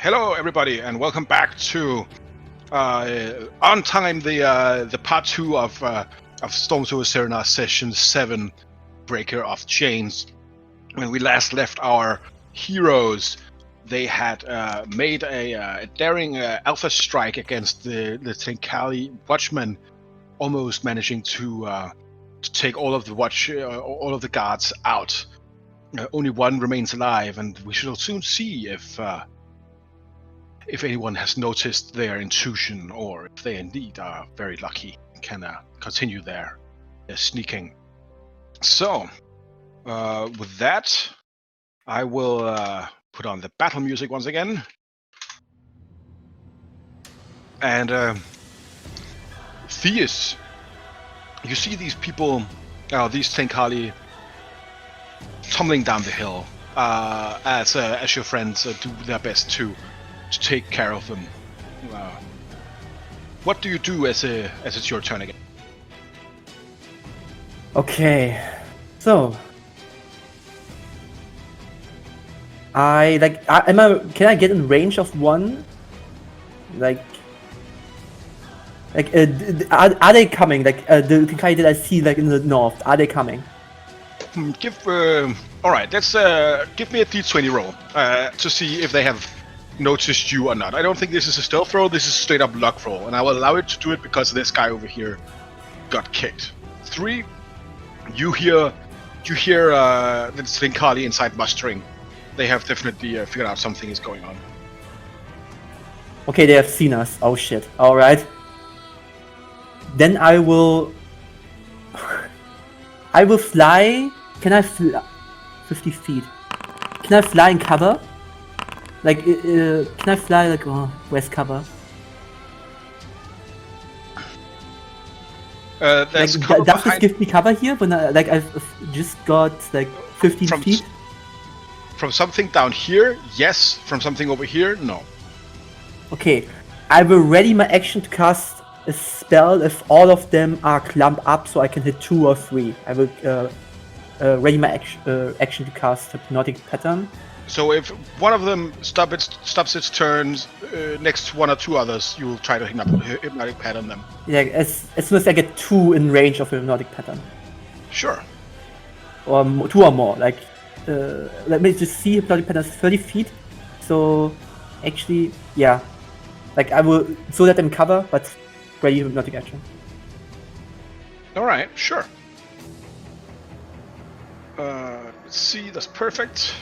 Hello, everybody, and welcome back to on time the part 2 of Storms over Cerenar Session 7, Breaker of Chains. When we last left our heroes, they had made a daring alpha strike against the Tenkali Watchmen, almost managing to take all of the guards out. Only one remains alive, and we shall soon see if anyone has noticed their intrusion, or if they indeed are very lucky and can continue their sneaking. So, with that, I will put on the battle music once again. And Theus, you see these people, these Tenkali, tumbling down the hill as your friends do their best to take care of them. What do you do as it's your turn again? Okay, so can I get in range of one? Are they coming? The Tenkali that I see in the north, are they coming? All right. Let's give me a D20 roll to see if they have noticed you or not. I don't think this is a stealth roll. This is a straight up luck roll, and I will allow it to do it because this guy over here got kicked. 3. You hear the Tenkali inside mustering. They have definitely figured out something is going on. Okay, they have seen us. Oh shit! All right. Then I will fly. Can I fly 50 feet? Can I fly in cover? Can I fly where's cover? There's cover does this give me cover here when I've just got 15 feet? From something down here, yes. From something over here, no. Okay, I will ready my action to cast a spell if all of them are clumped up, so I can hit 2 or 3. I will ready my action to cast Hypnotic Pattern. So if one of them stops its turns, next 1 or 2 others, you will try to hypnotic pattern them. Yeah, as soon as I get 2 in range of a Hypnotic Pattern. Sure. Or 2 or more. Let me just see. Hypnotic Pattern is 30 feet. So, actually, yeah. I will so let them cover, but ready Hypnotic action. All right, sure. Let's see. That's perfect.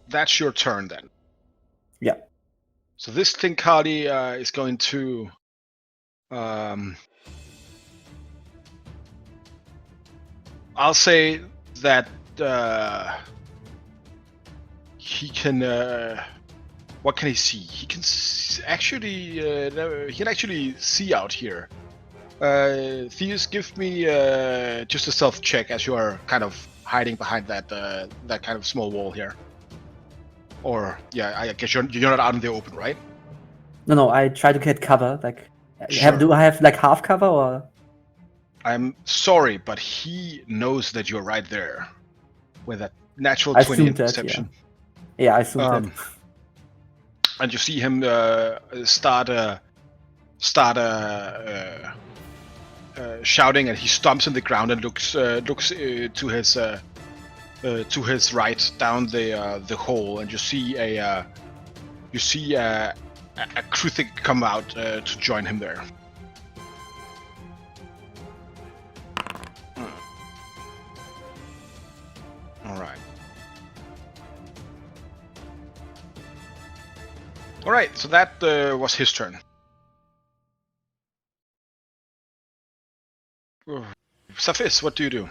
That's your turn then. Yeah. So this Tenkali is going to I'll say that he can what can he see? He can actually see out here. Theus, give me just a stealth check as you are kind of hiding behind that kind of small wall here. Or yeah, I guess you're not out in the open, right? No, I try to get cover. Sure. Do I have half cover or? I'm sorry, but he knows that you're right there with that natural I 20 in assumed that, perception. Yeah, I assumed that. And you see him start shouting, and he stomps in the ground and looks to his right down the hole, and you see a Kruthik come out to join him there. All right. So that was his turn. Safis, what do you do?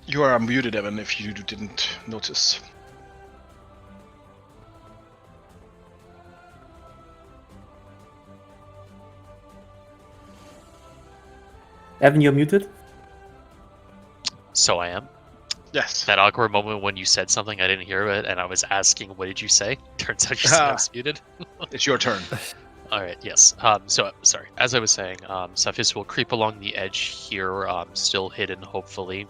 You are muted, Evan, if you didn't notice. Evan, you're muted? So I am. Yes. That awkward moment when you said something, I didn't hear it, and I was asking, what did you say? Turns out you said I was muted. It's your turn. All right. Yes. So sorry. As I was saying, Cephas will creep along the edge here, still hidden, hopefully,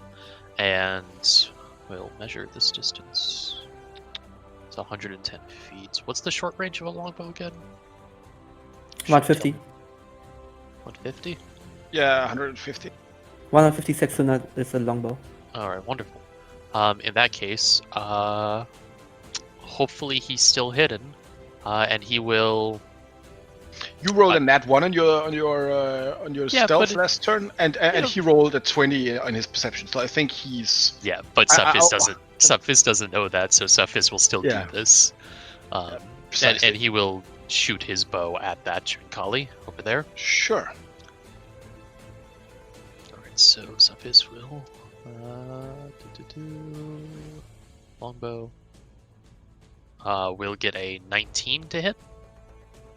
and we'll measure this distance. It's 110 feet. What's the short range of a longbow again? 150. 150. Yeah, 150. 156 is a longbow. All right. Wonderful. In that case, hopefully he's still hidden, and he will. You rolled a nat 1 on your Yeah, stealth but it- last turn, and he rolled a 20 on his perception. So I think he's Yeah, but Cephas doesn't. Cephas doesn't know that, so Cephas will still Yeah. do this, precisely. and he will shoot his bow at that Trinkali over there. Sure. All right, so Cephas will longbow. Will get a 19 to hit.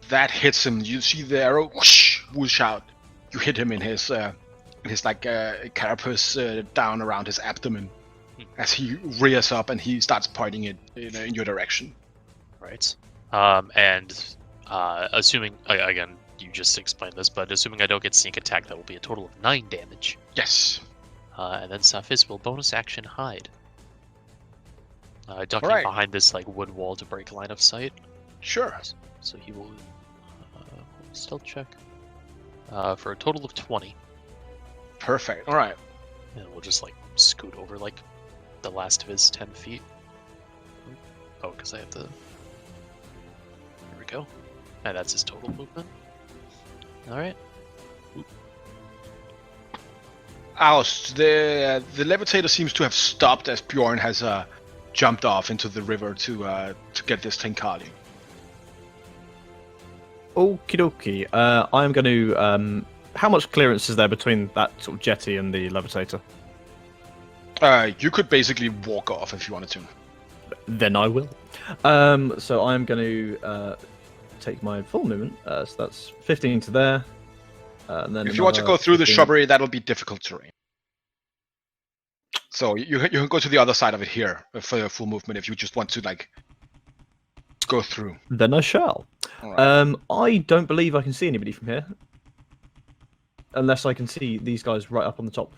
That hits him. You see the arrow whoosh, whoosh out. You hit him in his like carapace down around his abdomen as he rears up and he starts pointing it in your direction. Right. And assuming again, you just explained this, but assuming I don't get sneak attack, that will be a total of 9 damage. Yes. And then Cephas will bonus action hide. Ducking Alright. behind this like wood wall to break line of sight. Sure. So he will stealth check for a total of 20. Perfect. All right. And we'll just like scoot over like the last of his 10 feet. Oh, because I have to. There we go. And that's his total movement. Alright. Oust, the levitator seems to have stopped as Bjorn has jumped off into the river to get this Tenkali. Okie dokie. I'm going to. How much clearance is there between that sort of jetty and the levitator? You could basically walk off if you wanted to. Then I will. So I'm going to take my full movement. So that's 15 to there. And then If you want to go through the 15. shrubbery, that'll be difficult terrain. So you can go to the other side of it here for your full movement if you just want to like go through. Then I shall. All right. I don't believe I can see anybody from here. Unless I can see these guys right up on the top.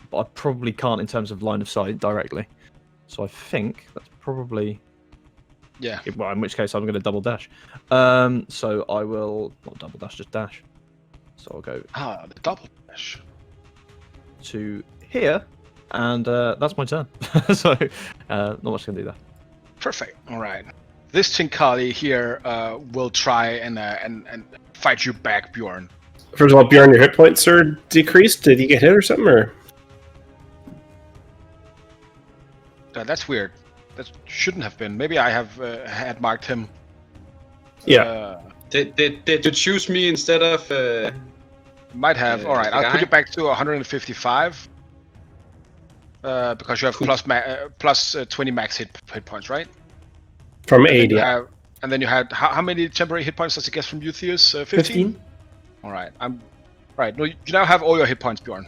But I probably can't in terms of line of sight directly. So I think that's probably... Yeah. Well, in which case I'm going to double dash. So I will... Not double dash, just dash. So I'll go The double dash. to here. And that's my turn. So not much can do there. Perfect. All right. This Tenkali here will try and fight you back, Bjorn. First of all, Bjorn, your hit points are decreased. Did you get hit or something? Or That's weird. That shouldn't have been. Maybe I have had marked him. yeah, Did you choose me instead of? Might have. All right. the I'll guy? put you back to 155. Because you have plus 20 max hit points, right? from And then 8. you Yeah, have- and then you had how many temporary hit points does it get from you, Theus? 15. All right. Right. No, you now have all your hit points, Bjorn.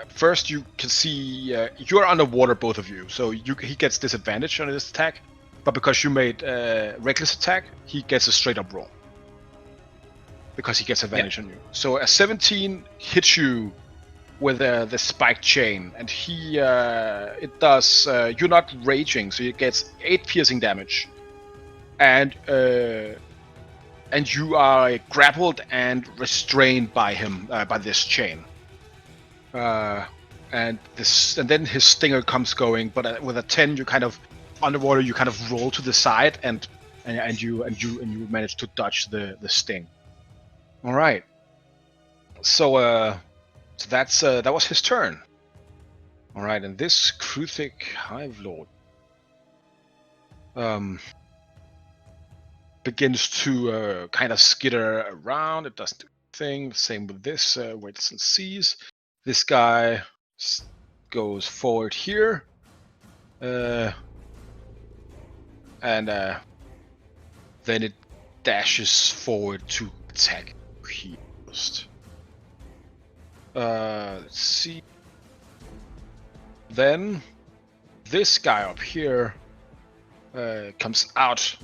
First, you can see you're underwater, both of you. So he gets disadvantage on this attack, but because you made reckless attack, he gets a straight up roll. Because he gets advantage on you. So a 17 hits you with the spike chain, and he it does. You're not raging, so it gets 8 piercing damage, and you are grappled and restrained by him by this chain. And then his stinger comes going, but with a 10, you kind of underwater. You kind of roll to the side, and you manage to dodge the sting. All right. So that was his turn. All right, and this Kruthic Hive Lord begins to kind of skitter around. It doesn't do anything. Same with this. Waits and sees. This guy goes forward here, and then it dashes forward to attack you first. Let's see. Then this guy up here comes out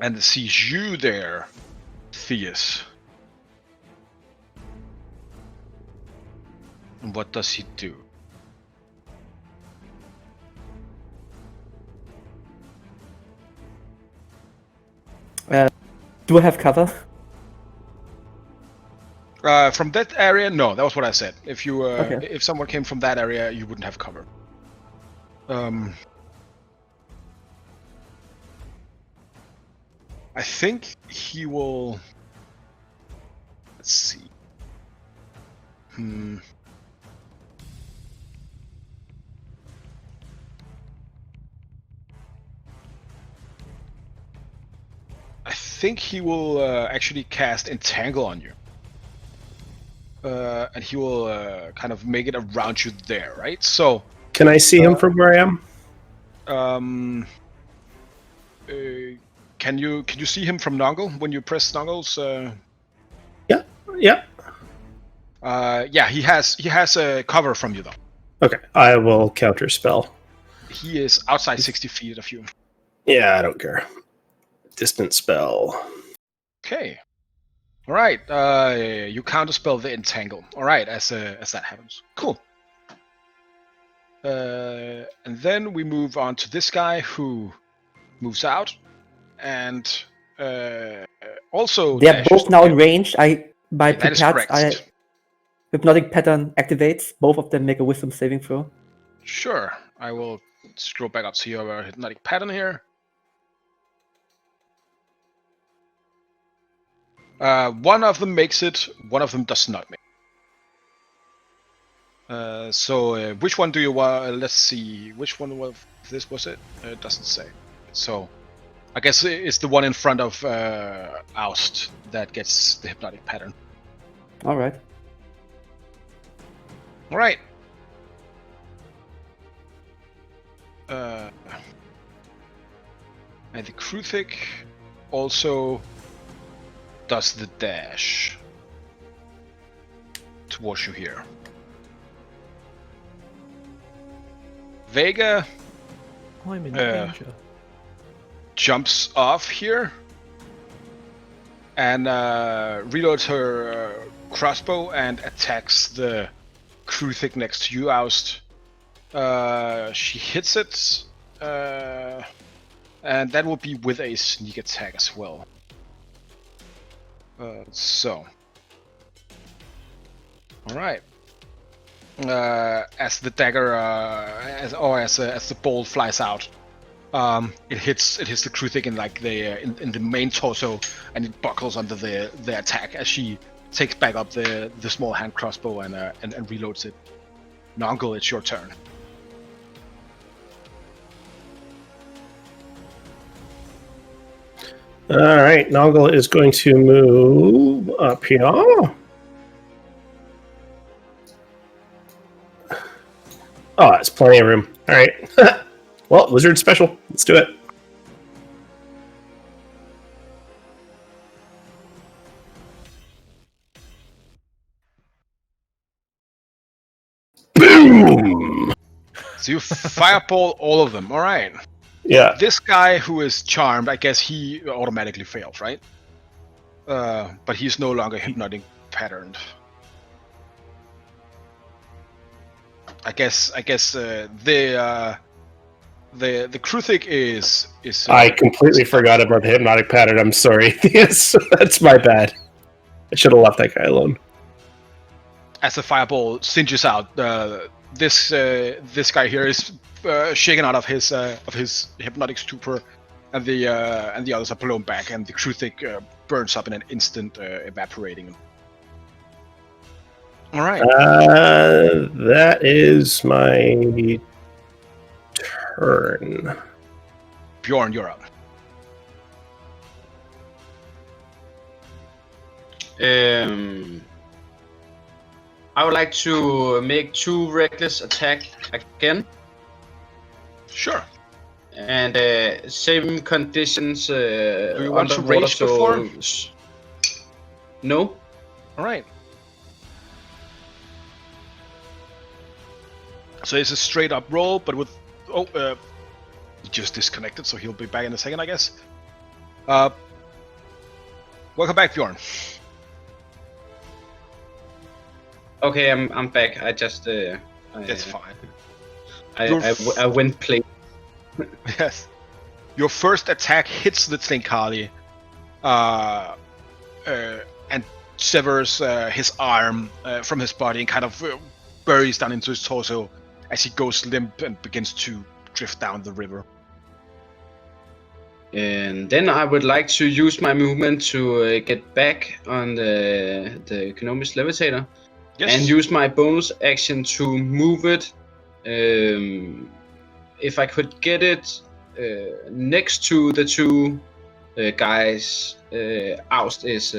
and sees you there, Theus. And what does he do? Do I have cover? From that area, no. That was what I said. If you, Okay. if someone came from that area, you wouldn't have cover. I think he will. Let's see. I think he will actually cast Entangle on you. And he will kind of make it around you there, right? So, Can I see him from where I am? Can you see him from Nongle when you press Nongle's? Yeah. Yeah. Yeah, he has a cover from you though. Okay. I will counter spell. He is outside 60 feet of you. Yeah, I don't care. Distant spell. Okay. All right. You counterspell the Entangle. All right, as that happens. Cool. And then we move on to this guy who moves out, and also They're dashes both to now in him. range. That is correct. Hypnotic Pattern activates. Both of them make a Wisdom saving throw. Sure. I will scroll back up to your Hypnotic Pattern here. One of them makes it, one of them does not make it. So which one do you want? Let's see. Which one of this was it? It doesn't say. So I guess it's the one in front of Oust that gets the Hypnotic Pattern. All right. All right. And the Kruthic also does the dash towards you here. Vega I'm in danger. jumps off here and reloads her crossbow and attacks the Kruthic next to you, Oust. She hits it, and that will be with a sneak attack as well. So, all right. As the dagger, as the bolt flies out, it hits the Kruthic in like in the main torso, and it buckles under the attack as she takes back up the small hand crossbow and reloads it. Nongle, it's your turn. All right. Nongle is going to move up here. Oh, that's plenty of room. All right. Well, wizard special. Let's do it. Boom! So you fireball all of them. All right. Yeah. This guy who is charmed, I guess he automatically fails, right? But he's no longer hypnotic patterned. I guess the Kruthic is. I completely forgot about the hypnotic pattern. I'm sorry. Yes, that's my bad. I should have left that guy alone. As the fireball singes out, this guy here is shaken out of his hypnotic stupor, and the others are blown back, and the Kruthic burns up in an instant, evaporating. All right. That is my turn. Bjorn, you're up. I would like to make 2 reckless attack again. Sure. And same conditions. Do you want to underwater, rage before? No. All right. So it's a straight up roll, but with He just disconnected, so he'll be back in a second, I guess. Welcome back, Bjorn. Okay, I'm back. I just That's fine. I went play. Yes. Your first attack hits the Tlinkali, and severs his arm from his body and kind of buries down into his torso as he goes limp and begins to drift down the river. And then I would like to use my movement to get back on the Economist Levitator. Yes. And use my bonus action to move it. If I could get it next to the two guys Oust is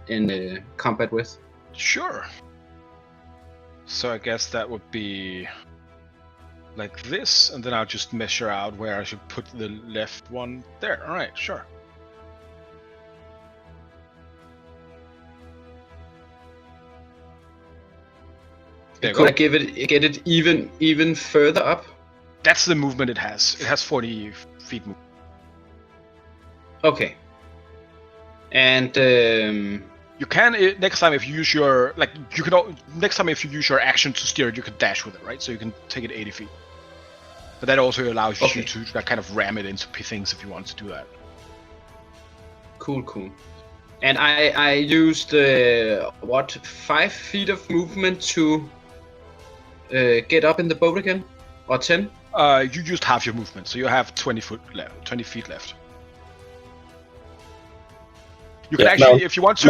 in combat with. Sure. So I guess that would be like this, and then I'll just measure out where I should put the left one there. All right, sure. Could I get it even further up? That's the movement it has. It has 40 feet movement. Okay. And you can next time if you use your next time if you use your action to steer it, you can dash with it, right? So you can take it 80 feet. But that also allows you to kind of ram it into things if you want to do that. Cool. And I used 5 feet of movement to get up in the boat again, or 10? You used half your movement, so you have 20 feet left. You can if you want to,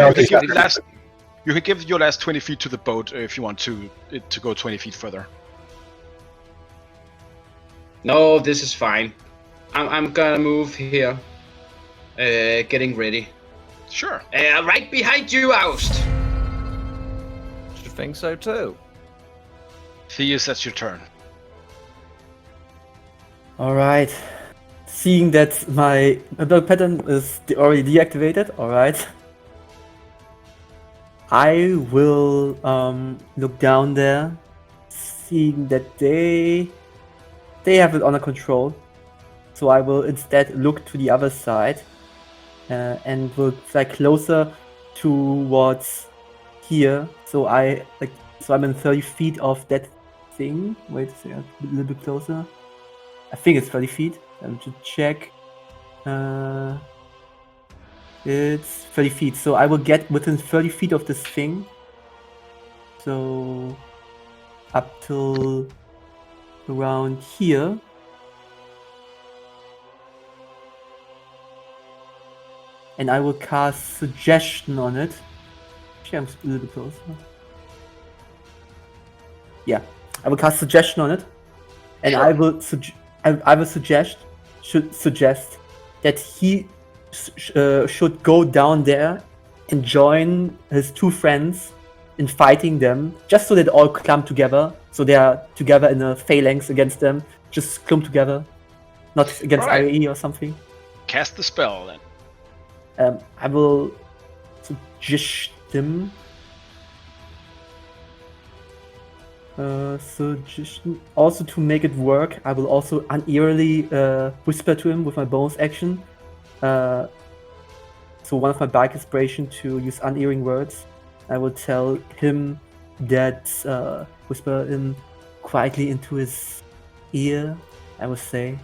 you can give your last 20 feet to the boat if you want to go 20 feet further. No, this is fine. I'm gonna move here, getting ready. Sure. Right behind you, Oust. Should think so too. Theus, that's your turn. Alright. Seeing that my block pattern is already deactivated, alright. I will look down there, seeing that they have it under control. So I will instead look to the other side and will fly closer towards here. So I'm in 30 feet of that thing. Wait a second, a little bit closer. I think it's 30 feet. I have to check. It's 30 feet. So I will get within 30 feet of this thing. So up till around here. And I will cast Suggestion on it. Actually, I'm a little bit closer. Yeah, I will cast Suggestion on it, and sure. I will suggest that he should go down there and join his two friends in fighting them, just so that all clump together. So they are together in a phalanx against them, just clump together, not against IAE or something. Cast the spell then. I will suggest them. Suggestion. Also, to make it work, I will also unearly whisper to him with my bonus action. So one of my bardic inspiration to use unearring words. I will tell him that whisper him quietly into his ear. I will say,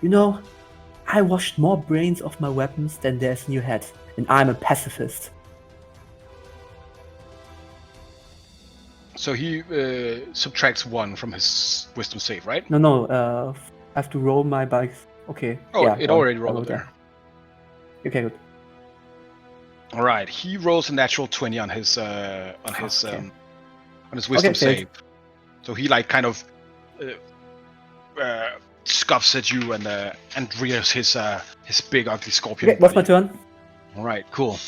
you know, I washed more brains off my weapons than there's in your head, and I'm a pacifist. So he subtracts 1 from his wisdom save, right? No, I have to roll my bikes. Okay. Oh, yeah, it already rolled there. Okay, good. All right, he rolls a natural 20 on his wisdom save. So he like kind of scuffs at you and rears his big ugly scorpion. Okay, what's my turn? All right, cool.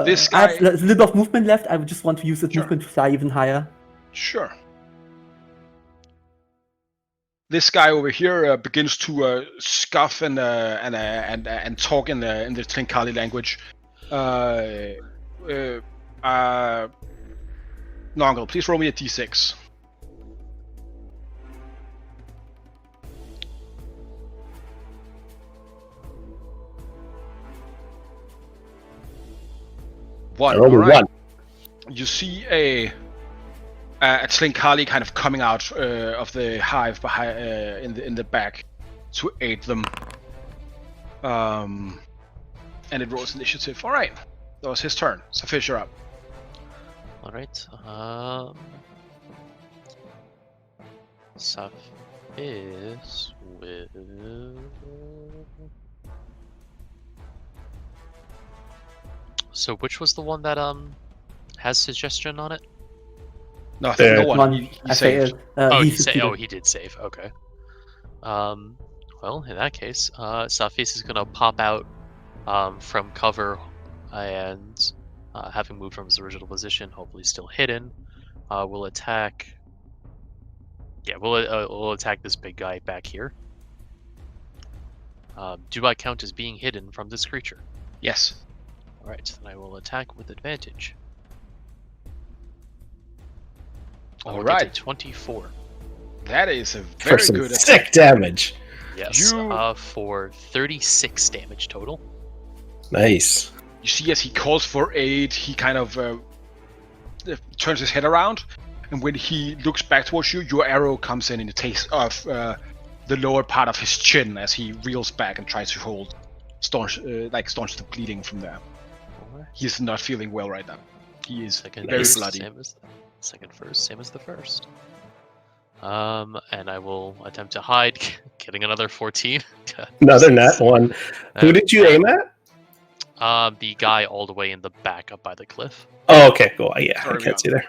This guy... I have a little bit of movement left. I would just want to use this movement to fly even higher. Sure. This guy over here begins to scoff and talk in the Tlinkali language. Nongle, please roll me a d6. One. I rolled All a right. 1. You see a Tlinkali kind of coming out of the hive behind in the back to aid them. And it rolls initiative. All right, that was his turn. Safish, you're up. All right. Saphis will. So which was the one that has suggestion on it? No, I think The no one. One, He I saved. failed. Oh, He he succeeded. he did save. Okay. Well, in that case, Saphis is gonna pop out from cover, and having moved from his original position, hopefully still hidden, will attack. Yeah, we'll attack this big guy back here. Do I count as being hidden from this creature? Yes. All right, then I will attack with advantage. I All will right. get a 24. That is a For very some good sick attack. damage. Yes, You- for 36 damage total. Nice. You see, as he calls for aid, he kind of turns his head around, and when he looks back towards you, your arrow comes in and it takes off the lower part of his chin as he reels back and tries to hold, staunch the bleeding from there. Alright. He's not feeling well right now. He is Second very first, bloody. Second first, same as the first. And I will attempt to hide, getting another 14. Another nat 1. Who did you aim at? The guy all the way in the back up by the cliff. Oh, okay, cool. Yeah, I Sorry, can't see there.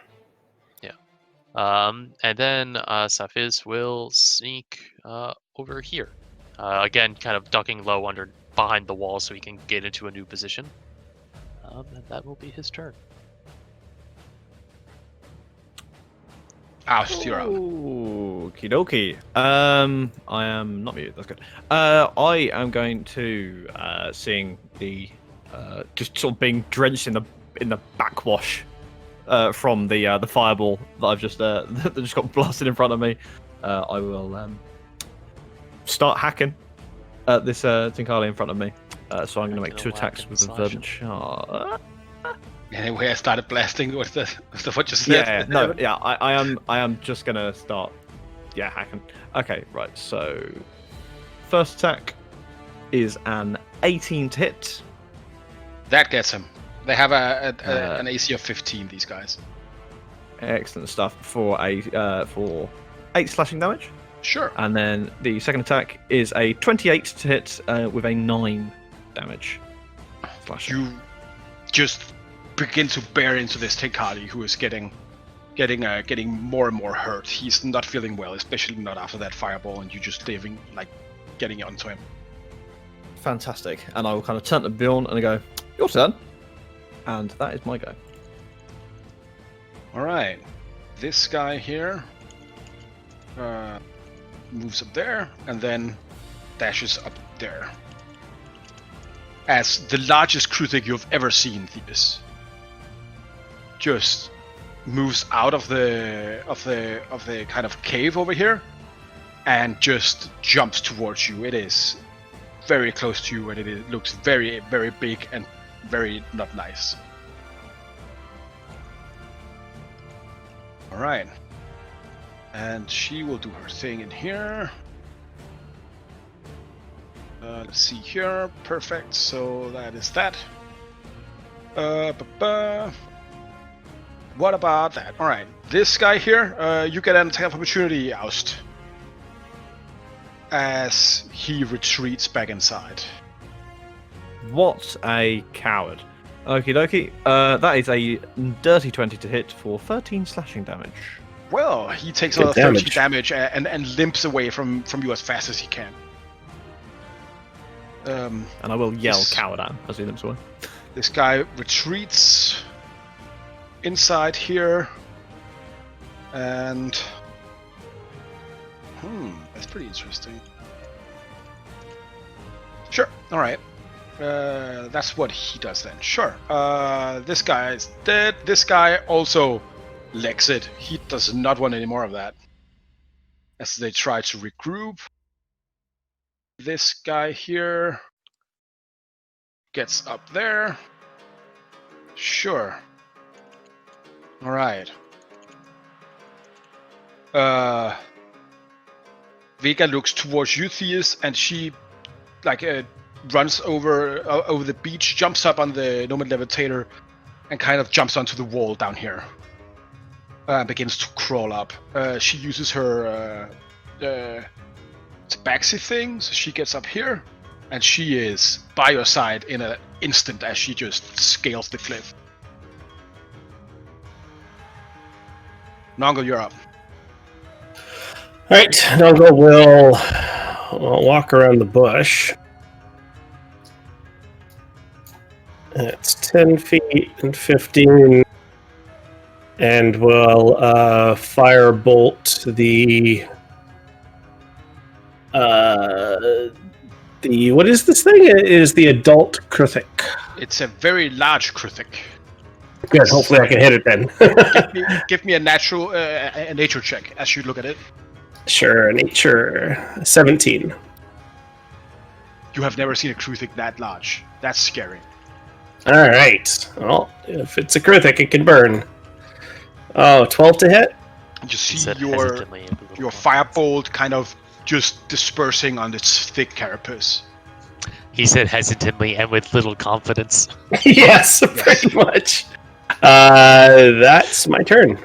And then Saphis will sneak over here. Again, kind of ducking low behind the wall so he can get into a new position. And that will be his turn. Oust, you're up. Okie dokie. I am not muted. That's good. I am going to seeing the just sort of being drenched in the backwash from the fireball that I've just that just got blasted in front of me. I will start hacking at this Tinkali in front of me. So I'm going to make 2 attacks with the verdant charge. Anyway, I started blasting with the what you said. I am just going to start hacking. Okay, right. So first attack is an 18 to hit. That gets him. They have an AC of 15. These guys. Excellent stuff for for 8 slashing damage. Sure. And then the second attack is a 28 to hit with a 9 damage. Slashing. You just begin to bear into this Tenkadi, who is getting more and more hurt. He's not feeling well, especially not after that fireball, and you just getting onto him. Fantastic. And I will kind of turn to Bjorn and I go, your turn. And that is my go. All right, this guy here moves up there and then dashes up there. As the largest Kruthik you've ever seen, Thebes just moves out of the kind of cave over here and just jumps towards you. It is very close to you, and it looks very, very big and very not nice. All right, and she will do her thing in here. Let's see here. Perfect. So that is that. What about that? All right, this guy here. You get an attack of opportunity, Oust, as he retreats back inside. What a coward. Okie dokie. That is a dirty 20 to hit for 13 slashing damage. Well, he takes Good another 30 damage. damage and limps away from you as fast as he can. And I will yell This- coward at him as he limps away. This guy retreats inside here, and that's pretty interesting. Sure, all right. That's what he does then. Sure. This guy is dead. This guy also legs it. He does not want any more of that. As they try to regroup, this guy here gets up there Sure. All right. Vega looks towards you, Theus, and she runs over the beach, jumps up on the Nomad Levitator, and kind of jumps onto the wall down here. Begins to crawl up. She uses her tabaxi thing, so she gets up here, and she is by your side in an instant as she just scales the cliff. Nongle, you're up. All right, Nongle will walk around the bush. It's 10 feet and 15, and will firebolt the what is this thing? It is the adult Krithik. It's a very large Krithik. Good. Hopefully, I can hit it then. Give me a natural a nature check as you look at it. Sure. Nature 17. You have never seen a Krithik that large. That's scary. All right. Well, if it's a Krithik, it can burn. Oh, 12 to hit. You see Said your hesitantly with a little firebolt kind of just dispersing on its thick carapace. He said hesitantly and with little confidence. Yes, pretty much. That's my turn.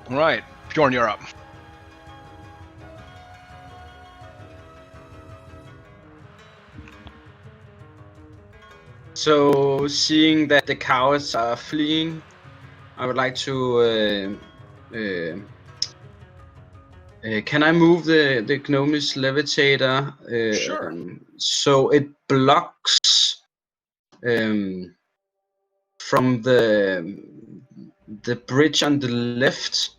All right, Bjorn, you're up. So, seeing that the cowards are fleeing, I would like to. Can I move the Gnomish Levitator? Sure. So it blocks from the bridge on the left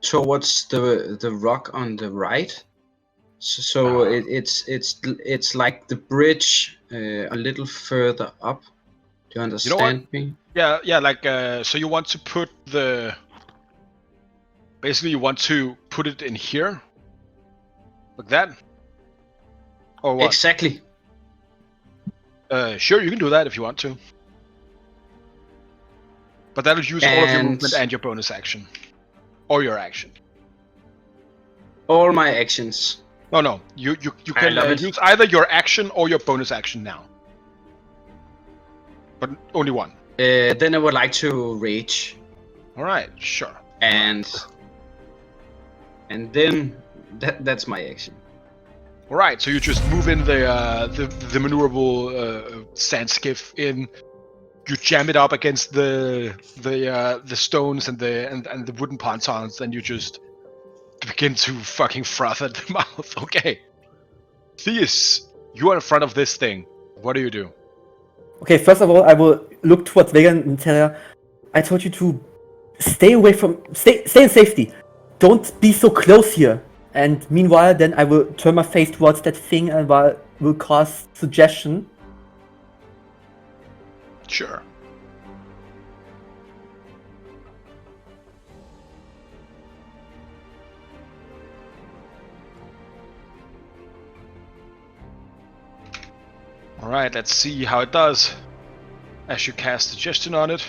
towards the rock on the right. So it's like the bridge a little further up. Do you understand me? Yeah. So you want to put the. Basically, you want to put it in here, like that, or what? Exactly. Sure, you can do that if you want to, but that'll use all of your movement and your bonus action, or your action. All my actions. No. You can use either your action or your bonus action now, but only one. Then I would like to rage. All right, sure. And then that's my action. All right, so you just move in the maneuverable sand skiff in. You jam it up against the stones and the wooden pontons, then you just begin to fucking froth at the mouth. Okay, Theus, you are in front of this thing. What do you do? Okay, first of all, I will look towards Vega and tell her, I told you to stay away from, stay in safety. Don't be so close here. And meanwhile, then I will turn my face towards that thing and will cast suggestion. Sure. All right, let's see how it does. As you cast suggestion on it,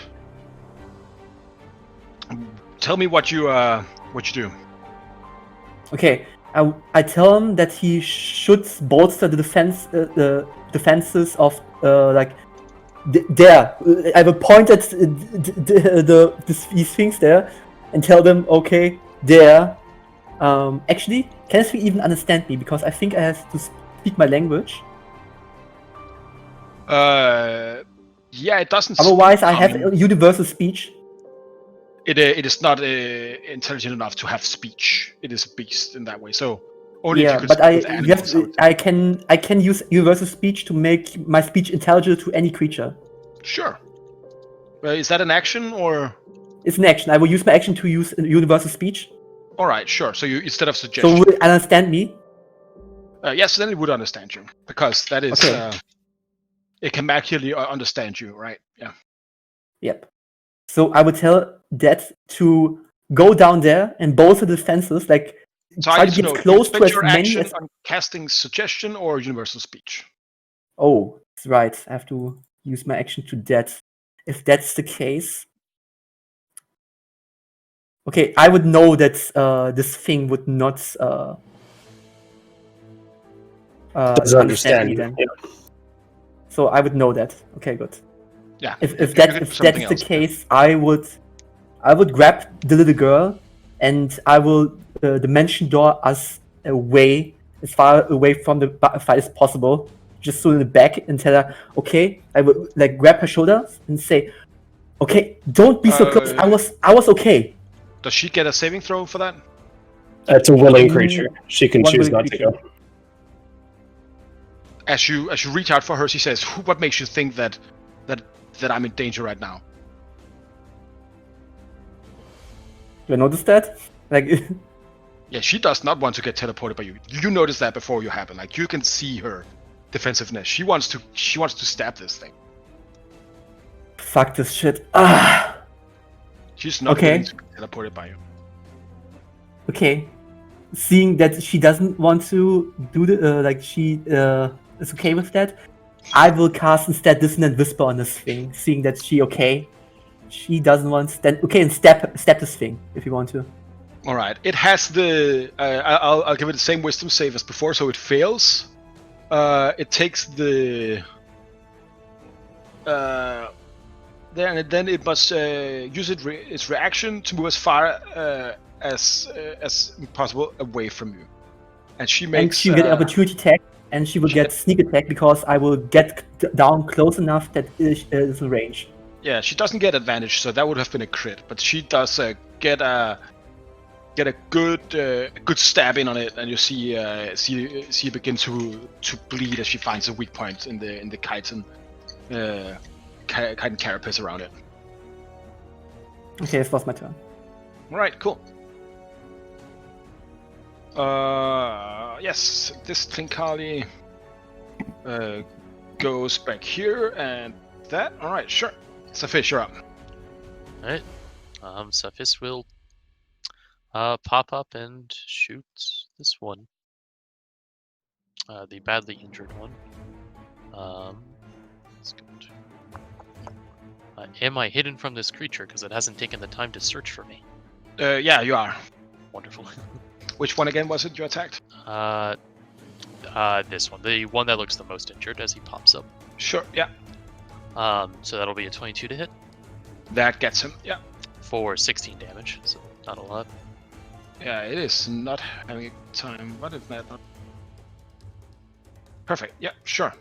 tell me what you do. Okay, I tell him that he should bolster the defenses of there. I will point at these things there and tell them, okay, there. Actually, can he even understand me? Because I think I have to speak my language. Yeah, it doesn't. Otherwise, I have universal speech. It is not intelligent enough to have speech. It is a beast in that way. So only if you could but speak with animals, I can use universal speech to make my speech intelligible to any creature. Sure. Is that an action or? It's an action. I will use my action to use universal speech. All right, sure. So you instead of suggestion. So will it understand me? Yes, then it would understand you because that is. Okay. It can actually understand you, right? Yeah. Yep. So I would tell that to go down there and bolster the defenses, like so try to get close to as many as... on casting suggestion or universal speech? Oh, that's right. I have to use my action to that. if that's the case, okay, I would know that this thing would not Doesn't understand me you. then. Yeah. So I would know that. Okay, good. Yeah. If you that could if do that something is the else. case, I would grab the little girl, and I will dimension door us away as far away from the fight as possible. Just so in the back and tell her, okay. I would like grab her shoulders and say, okay, don't be so close. I was okay. Does she get a saving throw for that? That's a willing creature. She can One choose willing not to creature. go. As you reach out for her, she says, "What makes you think that I'm in danger right now?" Do I notice that? Like, Yeah, she does not want to get teleported by you. You notice that before you happen. Like you can see her defensiveness. She wants to stab this thing. fuck this shit. Ah. She's not Okay. willing to get teleported by you. Okay. Seeing that she doesn't want to do the like she is okay with that, I will cast instead Dissonant Whisper on this thing. Seeing that she doesn't want then okay, and step this thing if you want to. All right. It has the. I'll give it the same wisdom save as before, so it fails. It takes the. There and then it must use its reaction to move as far as possible away from you. And she makes. And she will get opportunity attack, and she will she get get- sneak attack because I will get down close enough that it is in range. Yeah, she doesn't get advantage, so that would have been a crit. But she does get a good stab in on it, and you see it begin to bleed as she finds a weak point in the chitin carapace around it. Okay, this was my turn. All right, cool. Yes, this Trinkali goes back here and that. All right, sure. Safish, you're up. Alright. Cephis will pop up and shoot this one. The badly injured one. Let's go to... am I hidden from this creature because it hasn't taken the time to search for me? Yeah, you are. Wonderful. Which one again was it you attacked? This one. The one that looks the most injured as he pops up. Sure, yeah. So that'll be a 22 to hit That gets him, yeah. for 16 damage, so not a lot. Yeah, it is not having a time. What is that? Perfect, yeah, sure.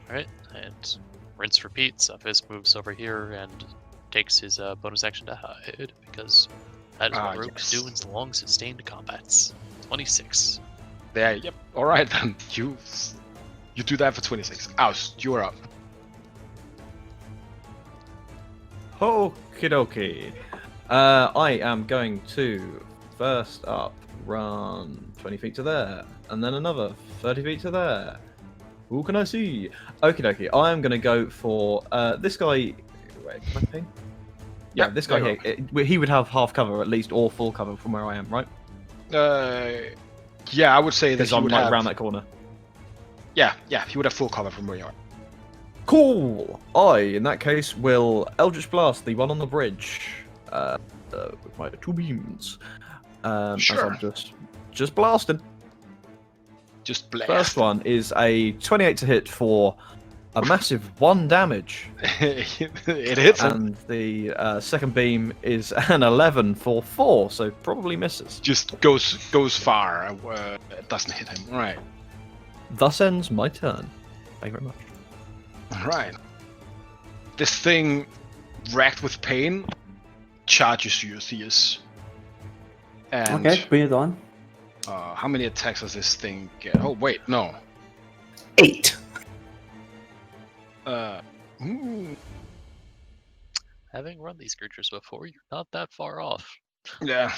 Alright, and rinse repeat. Cephis moves over here and takes his bonus action to hide, because that is what rogues do in long sustained combats. 26. There, yep. Alright then. You do that for 26. Oust, you're up. Okie dokie. I am going to first up run 20 feet to there, and then another 30 feet to there. Who can I see? Okie dokie. I am going to go for this guy. Wait, can I ping? Yeah, this guy there here. He would have half cover at least, or full cover from where I am, right? Yeah, I would say that Because he I'm would like have. around that corner. Yeah, he would have full cover from where you are. Cool. I, in that case, will Eldritch Blast the one on the bridge with my two beams. Sure. As I'm just blasting. Just blast. First one is a 28 to hit for a massive 1 damage, It hits him. and the second beam is an 11 for 4, so probably misses. Just goes far. It doesn't hit him. All right. Thus ends my turn. Thank you very much. All right. This thing, racked with pain, charges you, Theus. And Okay, bring it on. how many attacks does this thing get? Oh wait, no. 8. Ooh, Having run these creatures before, you're not that far off. yeah.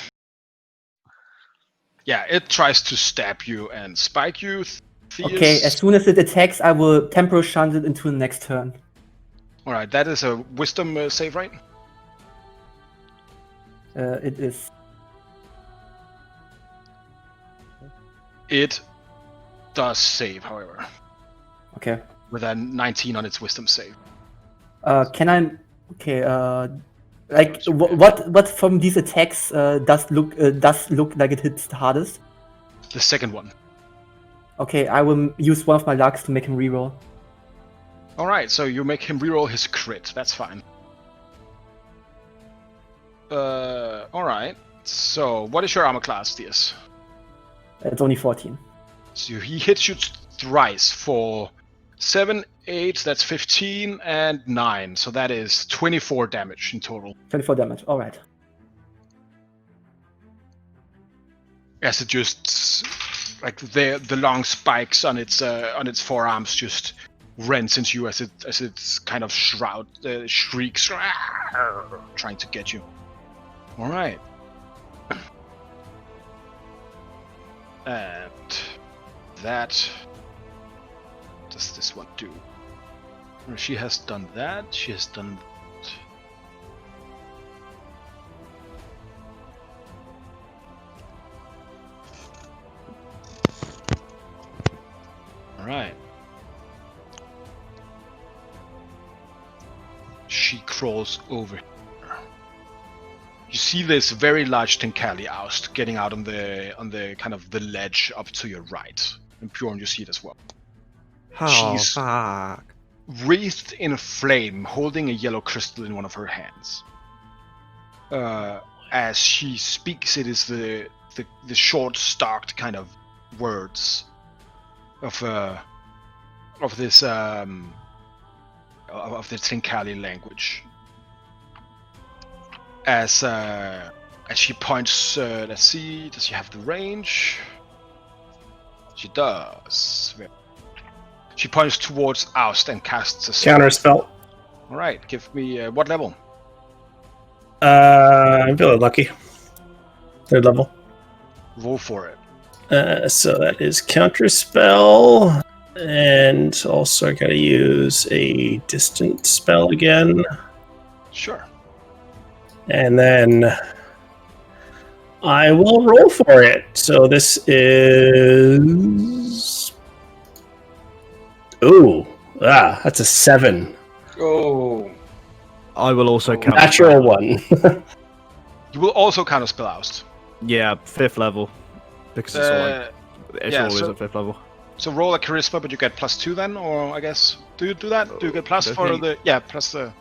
Yeah, it tries to stab you and spike you. Theus. Okay, as soon as it attacks, I will temporal shunt it into the next turn. All right, that is a wisdom save, right? It is. It does save, however, Okay. with a 19 on its wisdom save. Can I Okay. Like what from these attacks does look like it hits the hardest? The second one. Okay, I will use one of my lucks to make him reroll. All right, so you make him reroll his crit. That's fine. All right. So, what is your armor class, Diaz? It's only 14. So he hits you thrice for 7, 8. That's 15 and 9. So that is 24 damage in total. 24 damage. All right. As it just like the long spikes on its forearms just rents into you as it's kind of shrieks trying to get you. All right. And that does this one do? She has done that. She has done that. All right. She crawls over here. You see this very large Tenkali oust getting out on the kind of the ledge up to your right. And Bjorn, you see it as well. Oh, She's fuck. wreathed in flame, holding a yellow crystal in one of her hands. As she speaks, it is the short, starked kind of words of this of the Tenkali language. As she points, let's see, does she have the range? She does. She points towards Oust and casts a spell. Counter spell. All right, give me what level? I'm feeling lucky. 3rd level. Roll for it. So that is counter spell, and also I gotta use a distant spell again, Sure. and then I will roll for it. So this is that's a 7. Oh. I will also count. Natural 1. You will also counter spell Oust. Yeah, 5th level. Because it's yeah, always so- at 5th level. So roll a charisma, but you get +2 then, or I guess do you do that? Do you get plus I for think- the plus the?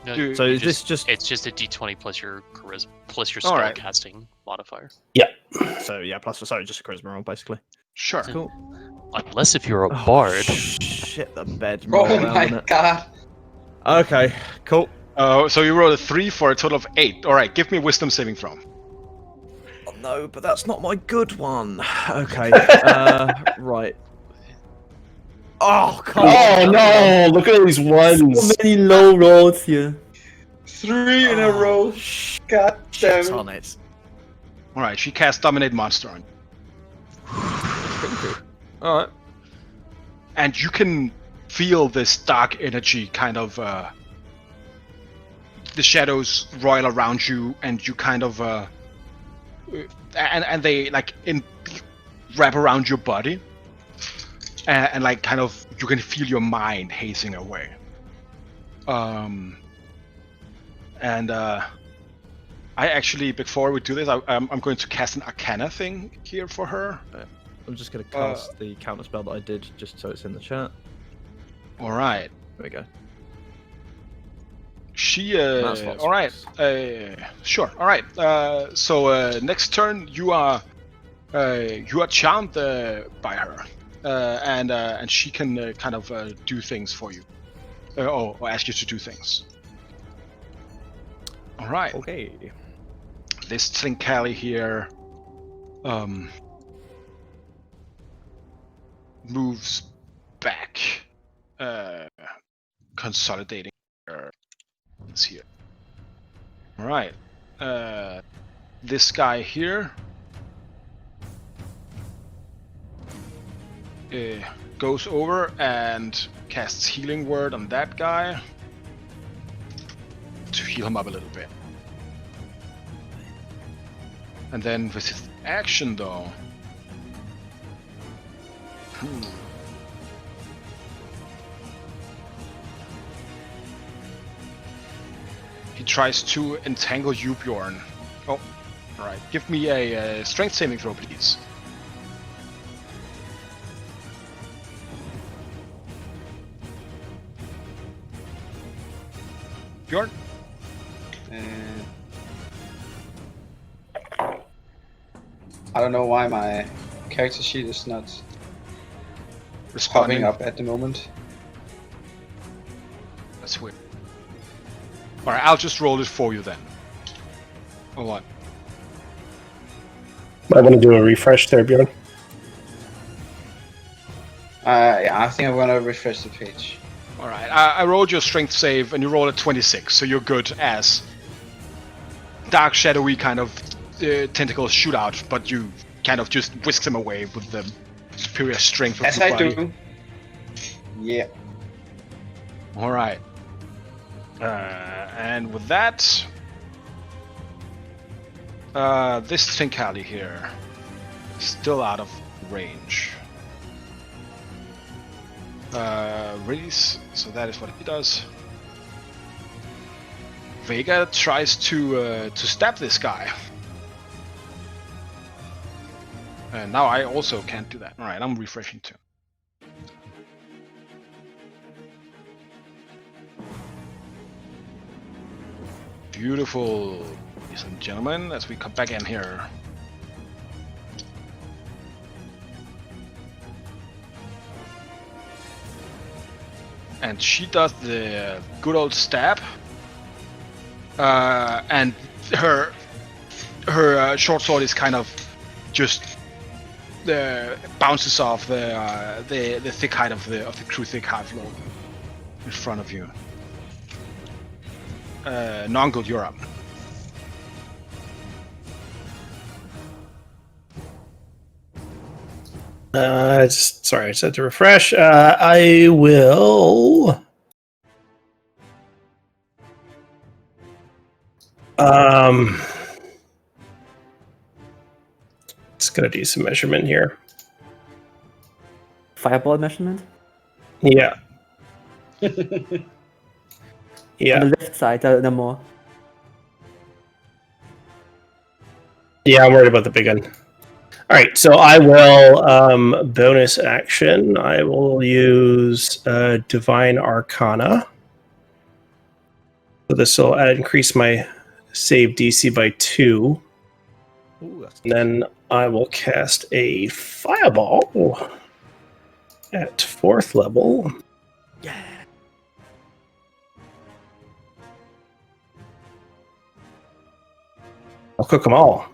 No, Do- So you is this just It's just a D20 plus your charisma plus your All spell right. casting modifier. so yeah, plus sorry, just a charisma roll basically. Sure. Cool. Unless if you're a Oh, bard. Shit, the bed. Oh roll around, my innit? god. Okay, cool. So you rolled a 3 for a total of 8. All right, give me a wisdom saving throw. Oh, no, but that's not my good one. Okay. Right. Oh, come Oh on. no! Look at all these So ones. many low rolls here. 3 in a row. God damn Shit it. on it. All right, she casts Dominate Monster on you. All right. And you can feel this dark energy kind of the shadows roil around you, and you kind of and they like wrap around your body, and like kind of you can feel your mind hazing away. And I actually, before we do this, I'm going to cast an Arcana thing here for her. I'm just going to cast the counter spell that I did just so it's in the chat. All right. There we go. She That's what all right. Sure. All right. So next turn you are charmed by her, and she can kind of do things for you, or ask you to do things. All right. Okay. This Trinkali here moves back, consolidating her. Let's here. All right. This guy here goes over and casts Healing Word on that guy to heal him up a little bit. And then with his action, though, He tries to entangle you, Bjorn. Oh, all right. Give me a strength saving throw, please. Bjorn? I don't know why my character sheet is not Responding. popping up at the moment. That's weird. Alright, I'll just roll it for you then. Or what? I want to do a refresh there, Bjorn. Yeah, I think I'm gonna refresh the page. Alright, I rolled your strength save and you rolled a 26, so you're good as dark, shadowy kind of tentacles shoot out, but you kind of just whisk them away with the superior strength of As your I body. do. Yeah. Alright. And with that, this Trincali here is still out of range. Release, so that is what he does. Vega tries to stab this guy. And now I also can't do that. Alright, I'm refreshing too. Beautiful, ladies and gentlemen, as we come back in here. And she does the good old stab. And her short sword is kind of just bounces off the thick hide of the crew thick hide floor in front of you. Nongul, you're up. Sorry, I just had to refresh. I will. Just gonna do some measurement here. Fireball measurement? Yeah. On Yeah. the left side, the more. Yeah, I'm worried about the big one. All right, so I will bonus action. I will use Divine Arcana. So this will increase my save DC by 2. Ooh, that's And then I will cast a Fireball at 4th level. yeah. I'll cook them all.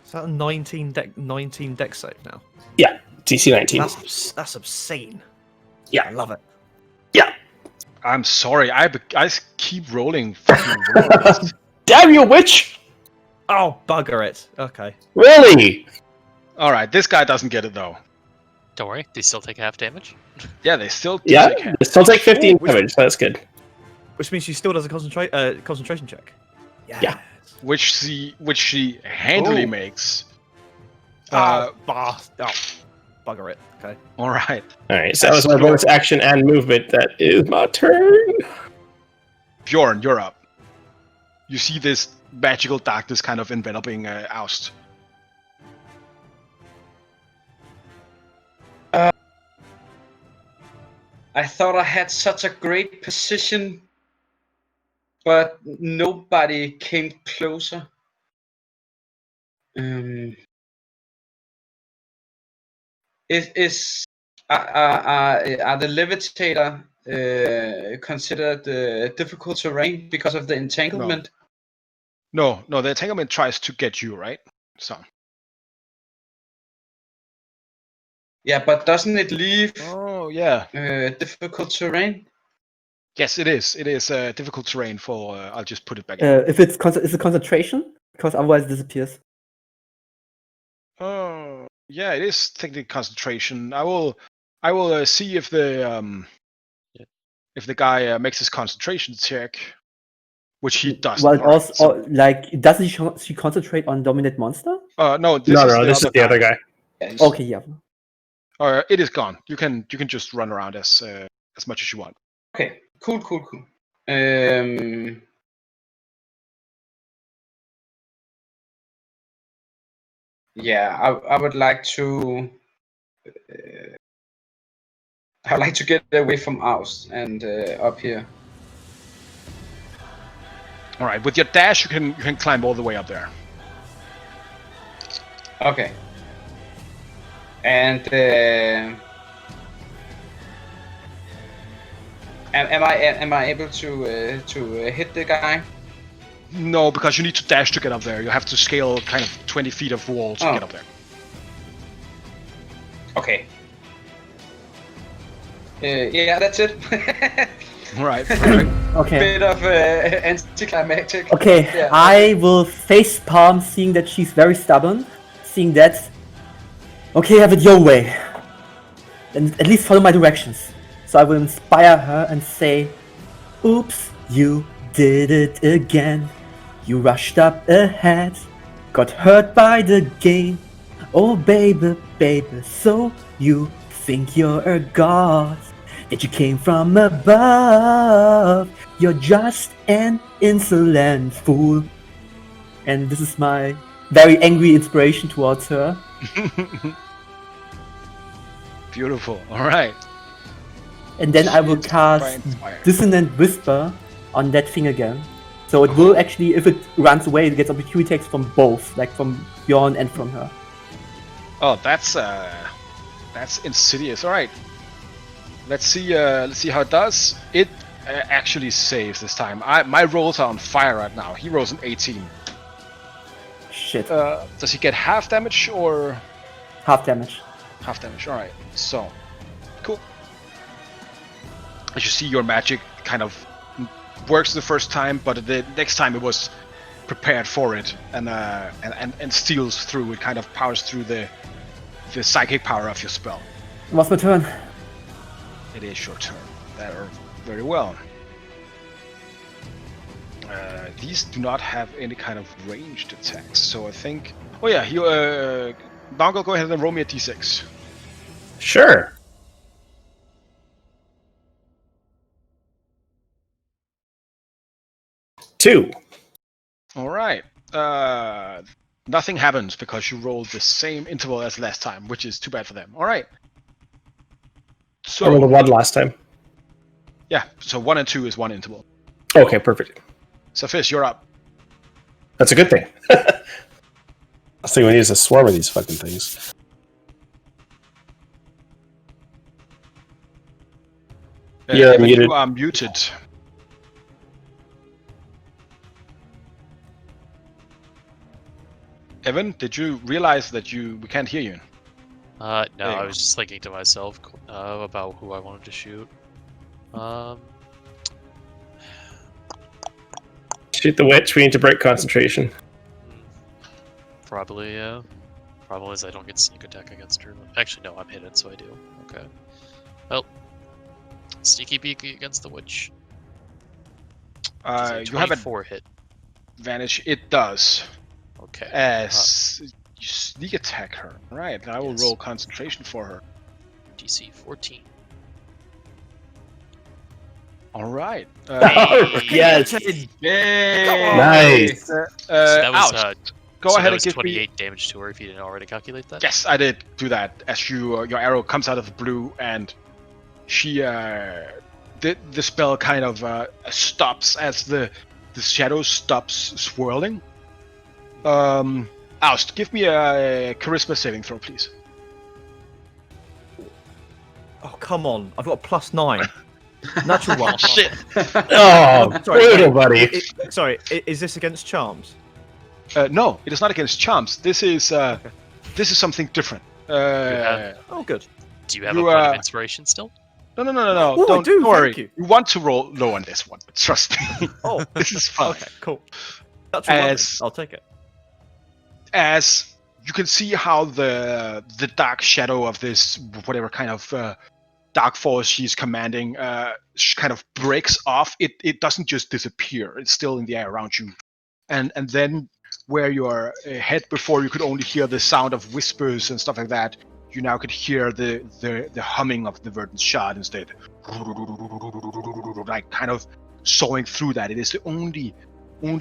Is that a 19 deck save now? Yeah, DC 19. That's obscene. Yeah. I love it. Yeah. I'm sorry, I keep rolling fucking rolls. Damn you, witch! Oh, bugger it. Okay. Really? Alright, this guy doesn't get it though. Don't worry, they still take half damage. Yeah, they still do Yeah, take half. they still take 15 which- damage, so that's good. Which means she still does a concentration check. Yeah. Which she handily Oh. makes. Oh, bugger it. Okay. Alright. Alright, so that was my bonus action and movement. That is my turn. Bjorn, you're up. You see this magical darkness kind of enveloping Oust. I thought I had such a great position, but nobody came closer. Are the levitator considered difficult terrain because of the entanglement? No, the entanglement tries to get you, right? So. Yeah, but doesn't it leave Oh, yeah. difficult terrain? Yes, it is. It is difficult terrain for. I'll just put it back in. If it's is it concentration? Because otherwise it disappears. Oh, yeah, it is technically concentration. I will see if the guy makes his concentration check, which he doesn't. Well, Alright, also, so- like, doesn't she concentrate on dominate monster? no, this This is the other guy. Yes. Okay, yeah. It is gone. You can just run around as much as you want. Okay. Cool. Yeah, I would like to. I would like to get away from Oust and up here. All right, with your dash, you can climb all the way up there. Okay. And am I able to hit the guy? No, because you need to dash to get up there. You have to scale kind of 20 feet of wall to get up there. Okay. Yeah, that's it. All right. Perfect. Okay. Bit of anticlimactic. Okay, Yeah. I will face palm, seeing that she's very stubborn. Seeing that, okay, have it your way. And at least follow my directions. So I will inspire her and say, oops, you did it again. You rushed up ahead, got hurt by the game. Oh baby, baby, so you think you're a god, that you came from above. You're just an insolent fool. And this is my very angry inspiration towards her. Beautiful. All right. And then I will Shit, cast Brian Spire. Dissonant Whisper on that thing again. So it will actually, if it runs away, it gets opportunity attacks from both, like from Bjorn and from her. Oh, that's insidious. All right. Let's see how it does. It actually saves this time. My rolls are on fire right now. He rolls an 18. Shit. Does he get half damage or Half damage. half damage? All right. So cool. As you see, your magic kind of works the first time, but the next time it was prepared for it and steals through. It kind of powers through the psychic power of your spell. What's my turn? It is your turn. That are very well. These do not have any kind of ranged attacks, so I think. Oh yeah, you. Dongle, go ahead and roll me a d6. Sure. Two. All right. Nothing happens because you rolled the same interval as last time, which is too bad for them. All right. I rolled a So 1 last time. yeah, so 1 and 2 is one interval. Okay, perfect. So Fish, you're up. That's a good thing. I was thinking we need a swarm of these fucking things. You're Evan, muted. You are muted. Evan, did you realize that we can't hear you? No, There you I go. was just thinking to myself about who I wanted to shoot. Shoot the witch. We need to break concentration. Probably, yeah. Problem is I don't get sneak attack against her. Actually, no, I'm hidden, so I do. Okay. Well, sneaky beaky against the witch. Does a You have 24 hit. advantage. It does. Okay. As you sneak attack her. Right, I will Yes. roll concentration for her. DC 14. All right. Yes. Yay! Nice. So that was Oust. Go so ahead that and was give 28 me. damage to her if you didn't already calculate that. Yes, I did do that. As your arrow comes out of the blue, and she the spell kind of stops as the shadow stops swirling. Oust, give me a charisma saving throw, please. Oh, come on. I've got a +9. Natural one. Shit. Oh, brutal, buddy. Sorry, is this against charms? No, it is not against charms. This is something different. Oh, good. Do you have You, a point of inspiration still? No. Oh, I Don't do, worry. thank you. You want to roll low on this one. Trust me. Oh, This is fine. okay, cool. Natural one, As- I'll take it. As you can see how the dark shadow of this whatever kind of dark force she's commanding kind of breaks off. It doesn't just disappear. It's still in the air around you. And then where your head before you could only hear the sound of whispers and stuff like that, you now could hear the humming of the verdant shard instead. Like kind of sawing through that. It is the only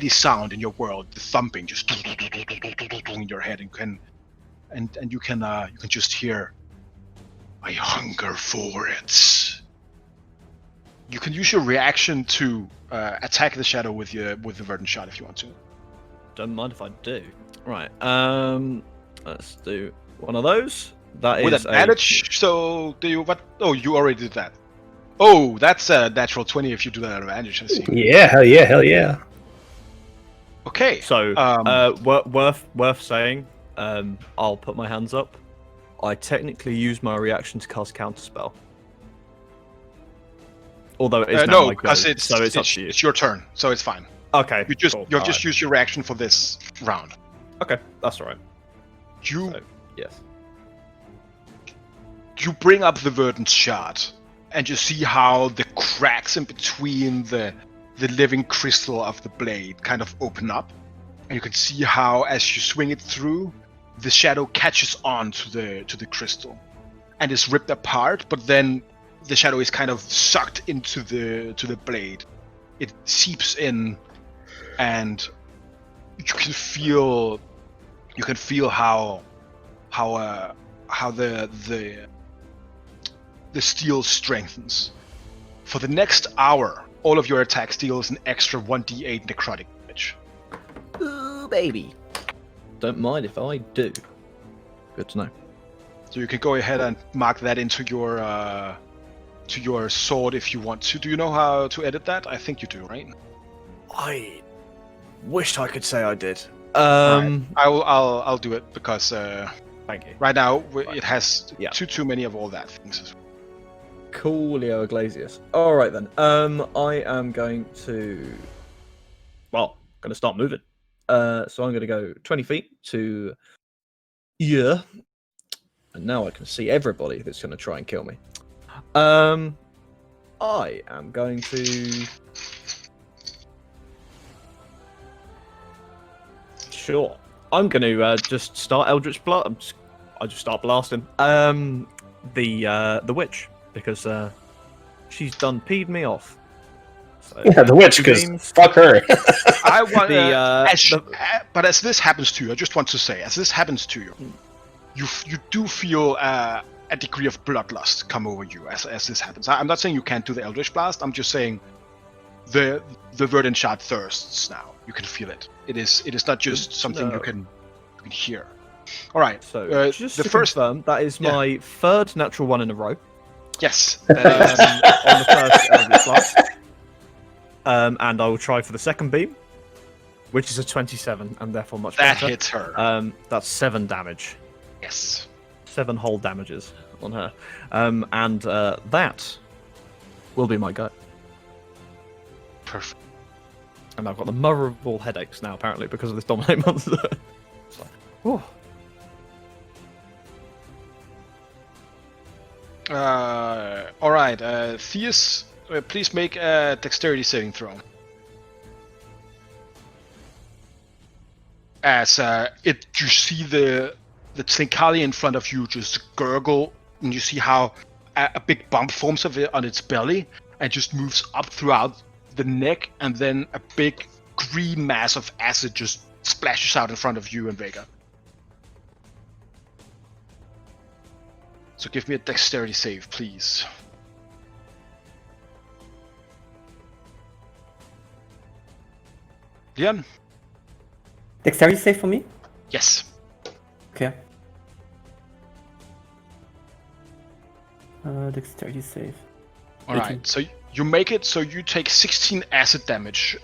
sound in your world, the thumping just in your head, and and you can just hear, "I hunger for it." You can use your reaction to attack the shadow with the verdant shot if you want to. Don't mind if I do. Right. Let's do one of those. That With is advantage. So do you what? Oh, you already did that. Oh, that's a natural 20 if you do that at advantage. I see. Yeah, hell yeah, hell yeah. Okay. So, worth saying. I'll put my hands up. I technically use my reaction to cast counterspell. Although it is now no, my go, because so it's up to you. It's your turn, so it's fine. Okay. You just cool. you'll All just right. use your reaction for this round. Okay, that's all right. You So, yes. you bring up the verdant shard, and you see how the cracks in between the living crystal of the blade kind of open up, and you can see how as you swing it through, the shadow catches on to the crystal, and is ripped apart. But then the shadow is kind of sucked into the blade. It seeps in, and you can feel how the steel strengthens. For the next hour, all of your attacks deals an extra 1d8 necrotic damage. Ooh, baby. Don't mind if I do. Good to know. So you can go ahead and mark that into your sword if you want to. Do you know how to edit that? I think you do, right? I wished I could say I did. Right. I'll do it because Thank you. right now it has Yeah. too many of all that things. Coolio Iglesias. All right then. I am going to. Well, going to start moving. So I'm going to go 20 feet to. Yeah. And now I can see everybody that's going to try and kill me. I am going to. Sure. I'm going to just start Eldritch Blast. I just start blasting. The witch, because she's done peed me off. So, Yeah, the witch, two because beams. fuck her. I want The, but as this happens to you, I just want to say, as this happens to you, you do feel a degree of bloodlust come over you as this happens. I'm not saying you can't do the Eldritch Blast. I'm just saying the verdant shard thirsts now. You can feel it. It is not just something No. you can hear. All right. So just the to first confirm, that is Yeah. my third natural one in a row yes. on the first Eldritch Blast. And I will try for the second beam, which is a 27, and therefore much That better. hits her. That's 7 damage. Yes. 7 whole damages on her. And that will be my go. Perfect. And I've got the mother of all headaches now, apparently, because of this Dominate monster. It's like, whew. All right. Theus, please make a dexterity saving throw. As you see the Tlinkali in front of you just gurgle, and you see how a big bump forms of it on its belly, and just moves up throughout the neck, and then a big green mass of acid just splashes out in front of you and Vega. So give me a dexterity save, please. Leon? Dexterity save for me? Yes. Okay. Dexterity save. All 18. right. So you make it. So you take 16 acid damage.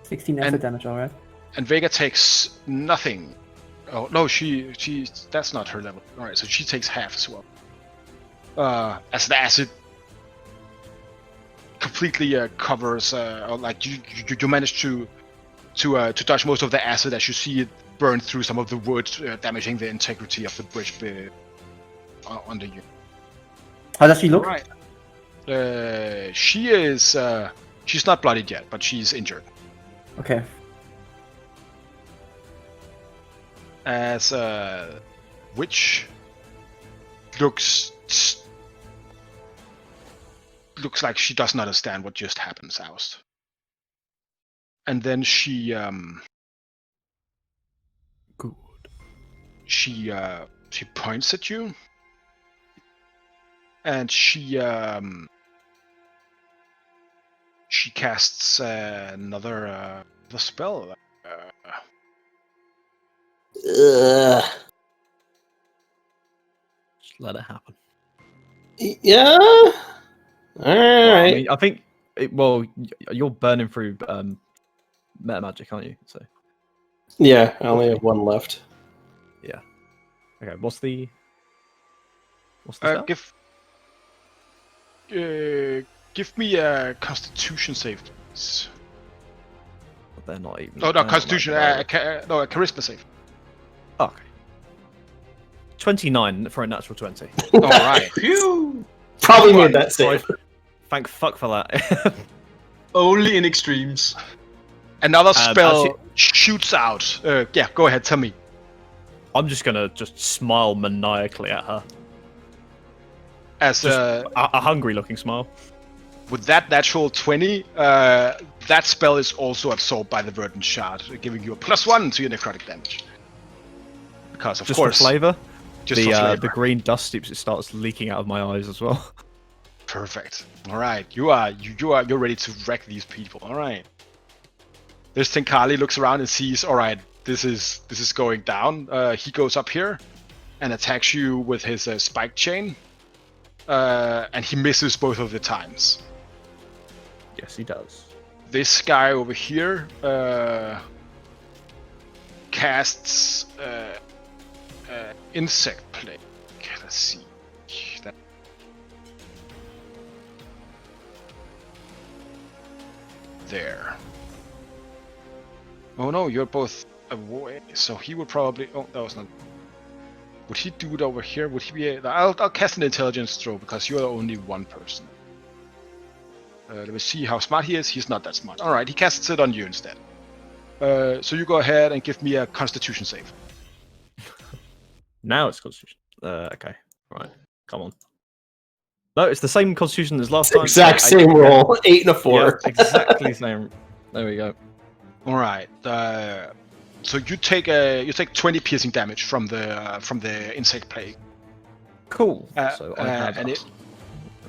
16 acid And- damage, alright. And Vega takes nothing. Oh no, she that's not her level. All right, so she takes half as well. As the acid completely covers, or like you manage to dodge most of the acid as you see it burn through some of the wood, damaging the integrity of the bridge under you. How does she look? All right. She is. She's not bloodied yet, but she's injured. Okay. As witch looks like she doesn't understand what just happened, Soust. And then she Good. she points at you, and she casts another the spell. Ugh. Just let it happen. Yeah. All Well, right. I mean, I think. You're burning through meta magic, aren't you? So. Yeah, I only have one left. Yeah. Okay. What's the spell? Give me a Constitution save, please. They're not even. Oh, they're no, not Constitution. that good either. No, a Charisma save. Oh, okay. 29 for a natural 20. All right. Phew! Probably made that save. Thank fuck for that. Only in extremes. Another spell actually- shoots out. Yeah, go ahead. Tell me. I'm just gonna smile maniacally at her. As Just a hungry-looking smile. with that natural 20, that spell is also absorbed by the Verdant Shard, giving you a +1 to your necrotic damage. Because of Just course, for flavor. just for flavor. The green dust starts leaking out of my eyes as well. Perfect. All right, you're ready to wreck these people. All right. This Tenkali looks around and sees, all right, this is going down. He goes up here and attacks you with his spike chain, and he misses both of the times. Yes, he does. This guy over here casts insect plague. Let's see. There. Oh no, you're both away. So he would probably. Oh, that was not. Would he do it over here? Would he be? I'll cast an intelligence throw because you're only one person. Let me see how smart he is. He's not that smart. All right, he casts it on you instead. So you go ahead and give me a Constitution save. Now it's Constitution. Okay. Right. Come on. No, it's the same Constitution as last time. Exact same roll. 8 and a 4. Yeah, exactly same. There we go. All right. So you take 20 piercing damage from the insect plague. Cool. So I have. and how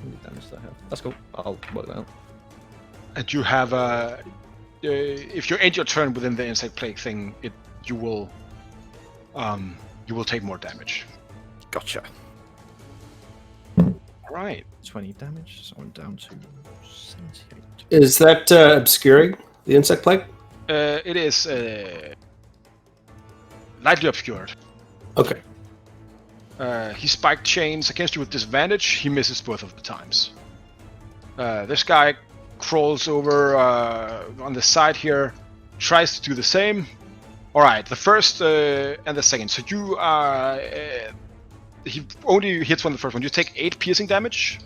many damage do I have? That's cool. I'll work that out. And you have if you end your turn within the insect plague thing, you will take more damage. Gotcha. All right. 20 damage, so I'm down to 78. Is that obscuring the insect plague? It is lightly obscured. Okay. He spiked chains against you with disadvantage. He misses both of the times. This guy crawls over on the side here, tries to do the same. All right, the first and the second. So you he only hits on the first one. You take 8 piercing damage.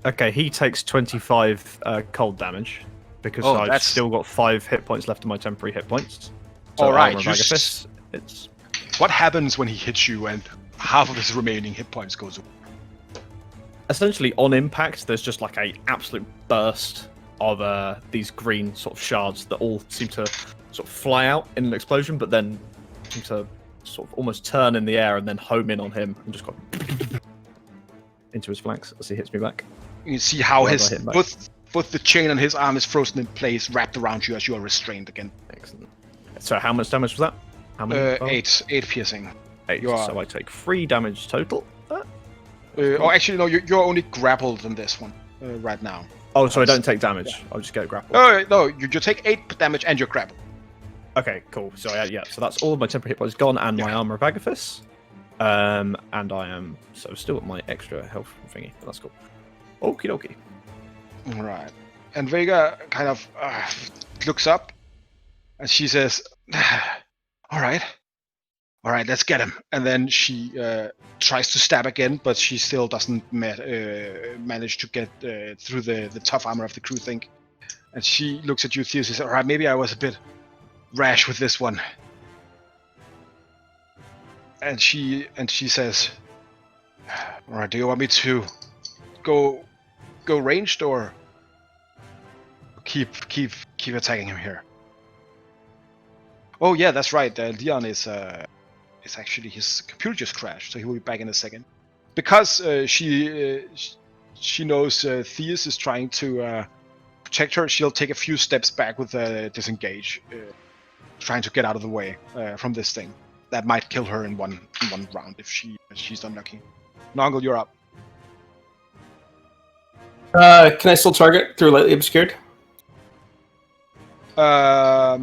Okay, he takes 25 cold damage because I've still got 5 hit points left of my temporary hit points. So all right, Armor of Agathis, it's what happens when he hits you and half of his remaining hit points goes away? essentially on impact. There's just like a absolute burst of these green sort of shards that all seem to sort of fly out in an explosion, but then seem to sort of almost turn in the air and then home in on him and just go into his flanks as he hits me back. You can see how Wherever his I hit back. both the chain on his arm is frozen in place, wrapped around you as you are restrained again. Excellent. So how much damage was that? How many? 8 piercing. 8. You are- So I take 3 damage total. Oh, actually, no, you're only grappled in this one right now. Oh, so I don't take damage. I'll just get grappled. Oh, no, you take 8 damage and you're grappled. Okay, cool. So yeah, so that's all of my temporary hit points gone and my Yeah. armor of Agathis. And I am still at my extra health thingy. But that's cool. Okie dokie. All right. And Vega kind of looks up and she says, all right, let's get him. And then she tries to stab again, but she still doesn't manage to get through the tough armor of the crew thing. And she looks at you, Theo, and says, all right, maybe I was a bit rash with this one. And she says, all right, do you want me to go ranged or keep attacking him here? Oh yeah, that's right. Leon is it's actually his computer just crashed, so he will be back in a second. Because she knows Theus is trying to protect her, she'll take a few steps back with disengage, trying to get out of the way from this thing. That might kill her in one round if she's unlucky. Nongle, you're up. Can I still target through lightly obscured? Yeah,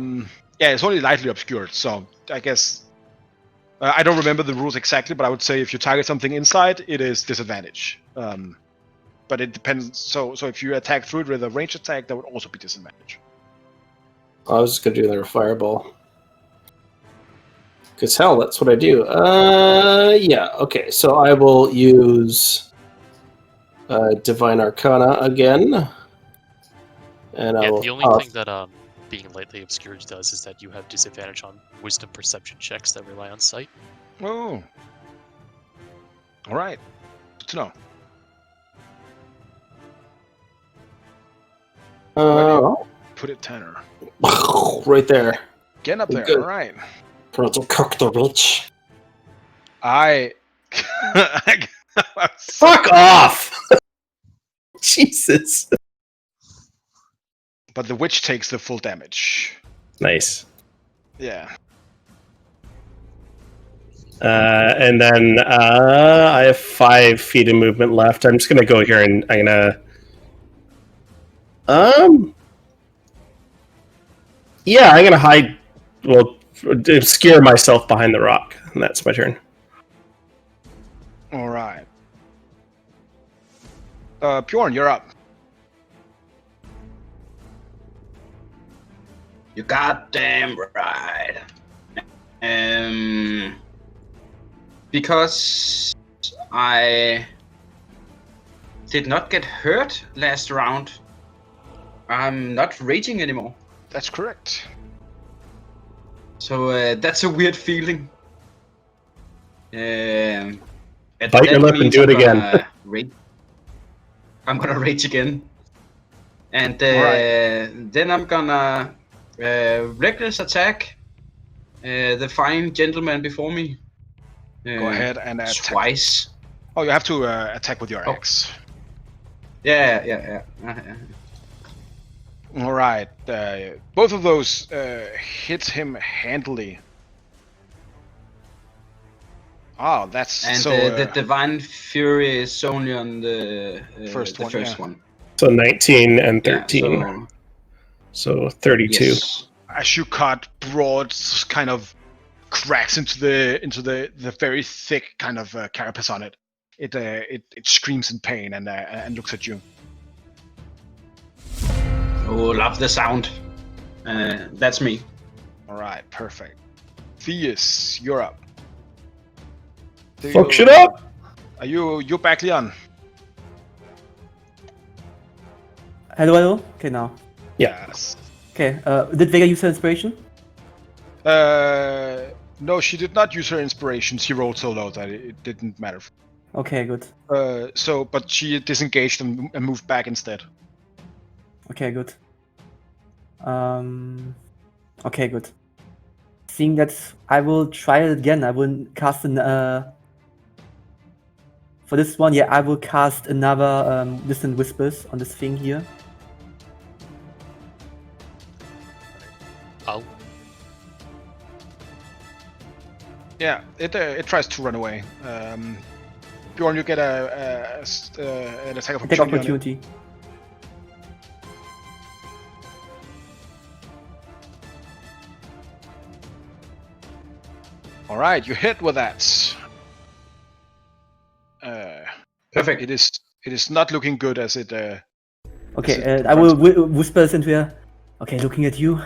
it's only lightly obscured, so I guess I don't remember the rules exactly, but I would say if you target something inside, it is disadvantage. But it depends. So if you attack through it with a range attack, that would also be disadvantage. I was just gonna do another fireball. Cause hell, that's what I do. Yeah. Okay. So I will use Divine Arcana again, and I Yeah, will. the only thing that being lightly obscured does is that you have disadvantage on wisdom perception checks that rely on sight. Oh. All right. Good to know. Put it Tanner. Right there. Get up there. Good. All right. Pretzel cook the bitch. I. Fuck off! Jesus. But the witch takes the full damage. Nice. Yeah. And then I have 5 feet of movement left. I'm just gonna go here and I'm gonna. Yeah, I'm gonna hide. Well, obscure myself behind the rock, and that's my turn. All right. Bjorn, you're up. You goddamn right. Because I did not get hurt last round, I'm not raging anymore. That's correct. So that's a weird feeling. Bite your lip and do it again. I'm gonna rage again. And Alright. then I'm gonna reckless attack the fine gentleman before me. Go ahead and attack. Twice. Oh, you have to attack with your axe. Yeah. All right. Both of those hit him handily. Oh, that's And so. the Divine Fury is only on the First one. So 19 and Yeah, 13. So 32. Yes. As you cut, broad kind of cracks into the very thick kind of carapace on it. It screams in pain and looks at you. Oh, love the sound. That's me. All right, perfect. Theus, you're up. Fuck shit up! Are you back, Leon? Hello? Okay, now. Yes. Okay, did Vega use her inspiration? No, she did not use her inspiration. She rolled so low that it didn't matter. Okay, good. But she disengaged and moved back instead. Okay, good. Okay, good. Seeing that, I will try it again. I will cast for this one, yeah, I will cast another Distant Whispers on this thing here. Oh. Yeah, it tries to run away. Bjorn, you get an attack of Attack opportunity. opportunity. All right, you hit with that. Perfect. It is not looking good as it. Okay, I will whisper this into her. Okay, looking at you,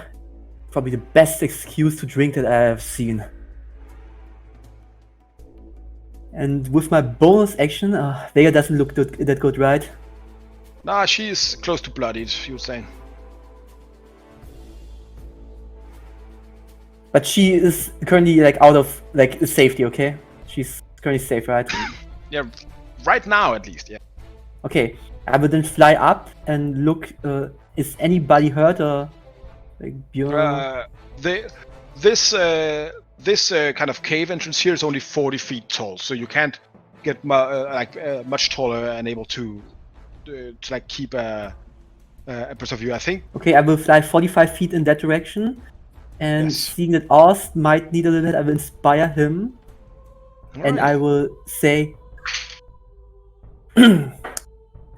probably the best excuse to drink that I have seen. And with my bonus action, Vega doesn't look that good, right? Nah, she is close to bloodied, you would say. But she is currently like out of like safety, okay? She's currently safe, right? Yeah, right now at least, yeah. Okay, I will then fly up and look. Is anybody hurt or like Bjorn? This this kind of cave entrance here is only 40 feet tall, so you can't get much taller and able to like keep a burst of view. I think. Okay, I will fly 45 feet in that direction, and Yes. seeing that Ost might need a little bit, I will inspire him, and I will say,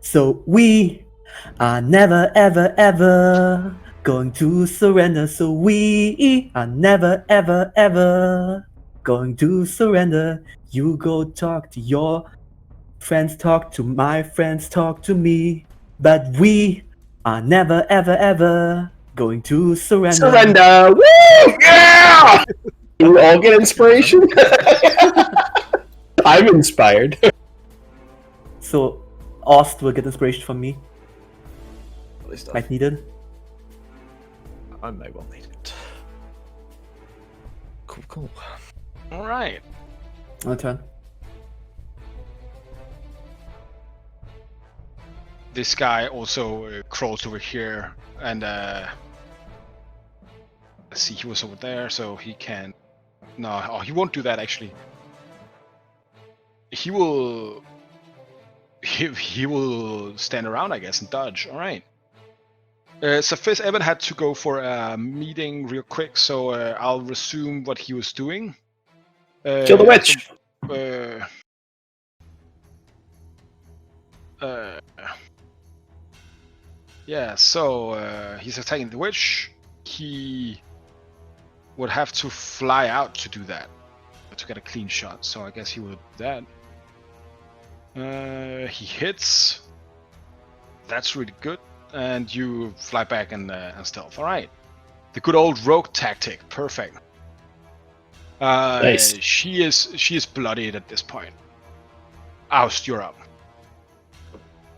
so we are never ever ever going to surrender. So we are never ever ever going to surrender. You go talk to your friends, talk to my friends, talk to me, but we are never ever ever going to surrender. Surrender! Woo! Yeah! You all get inspiration? I'm inspired. So Ost will get inspiration from me. Lovely stuff. Might need it. I may well need it. Cool. All right. My turn. This guy also crawls over here, and let's see, he was over there, so he can. No, he won't do that actually. He will. He will stand around, I guess, and dodge. All right. Safis Evan had to go for a meeting real quick, so I'll resume what he was doing. Kill the witch! Yeah, so he's attacking the witch. He would have to fly out to do that, to get a clean shot, so I guess he will do that. He hits. That's really good. And you fly back and stealth. Alright. The good old rogue tactic. Perfect. Nice. She is bloodied at this point. Oust, you're up.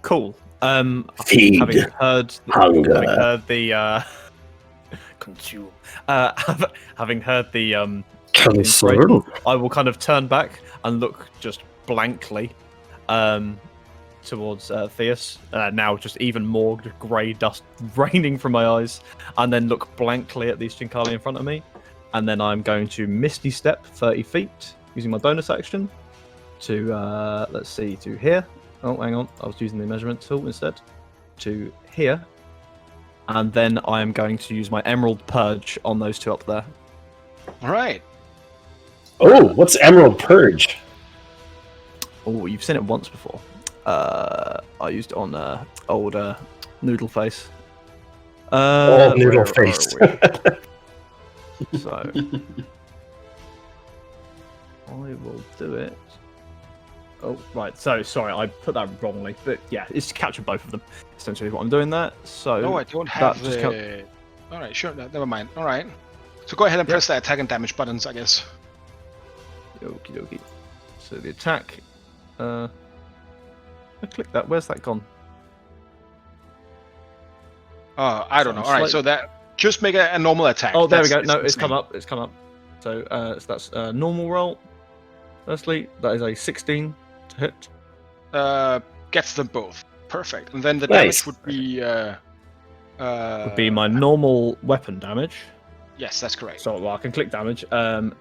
Cool. Feed having heard hunger. Having heard the consume. Having heard the Concern. I will kind of turn back and look just blankly towards Theus. Now just even more grey dust raining from my eyes, and then look blankly at the Stinkali in front of me. And then I'm going to Misty Step 30 feet using my bonus action to, let's see, to here. Oh, hang on. I was using the measurement tool instead. To here. And then I am going to use my Emerald Purge on those two up there. Alright. Oh, what's Emerald Purge? Oh, you've seen it once before. I used it on old Noodle Face. Noodle where Face. are we? So I will do it. Oh, right. So sorry, I put that wrongly. But yeah, it's to capture both of them. Essentially, what I'm doing there. So No, I don't have just the. Alright, sure. Never mind. Alright. So go ahead and press the attack and damage buttons, I guess. Okie dokie. So the attack. I clicked that. Where's that gone? I don't know. Alright, so that. Just make a normal attack. Oh, there we go. That's No, it's insane. come up. It's come up. So, so that's a normal roll. Firstly, that is a 16 to hit. Gets them both. Perfect. And then the Nice. damage would be. Would be my normal weapon damage. Yes, that's correct. So well, I can click damage. So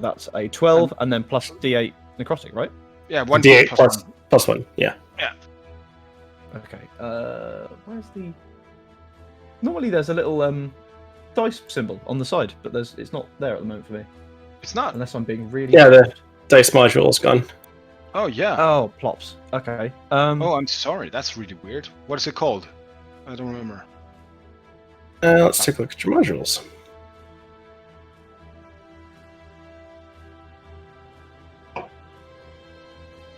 that's a 12, and then plus D8 necrotic, right? Yeah, 1 D8 plus 1. plus 1, yeah. Okay. Where's the? Normally, there's a little dice symbol on the side, but it's not there at the moment for me. It's not. Unless I'm being really. Yeah, the dice module is gone. Oh, yeah. Oh, plops. Okay. Oh, I'm sorry. That's really weird. What is it called? I don't remember. Let's take a look at your modules.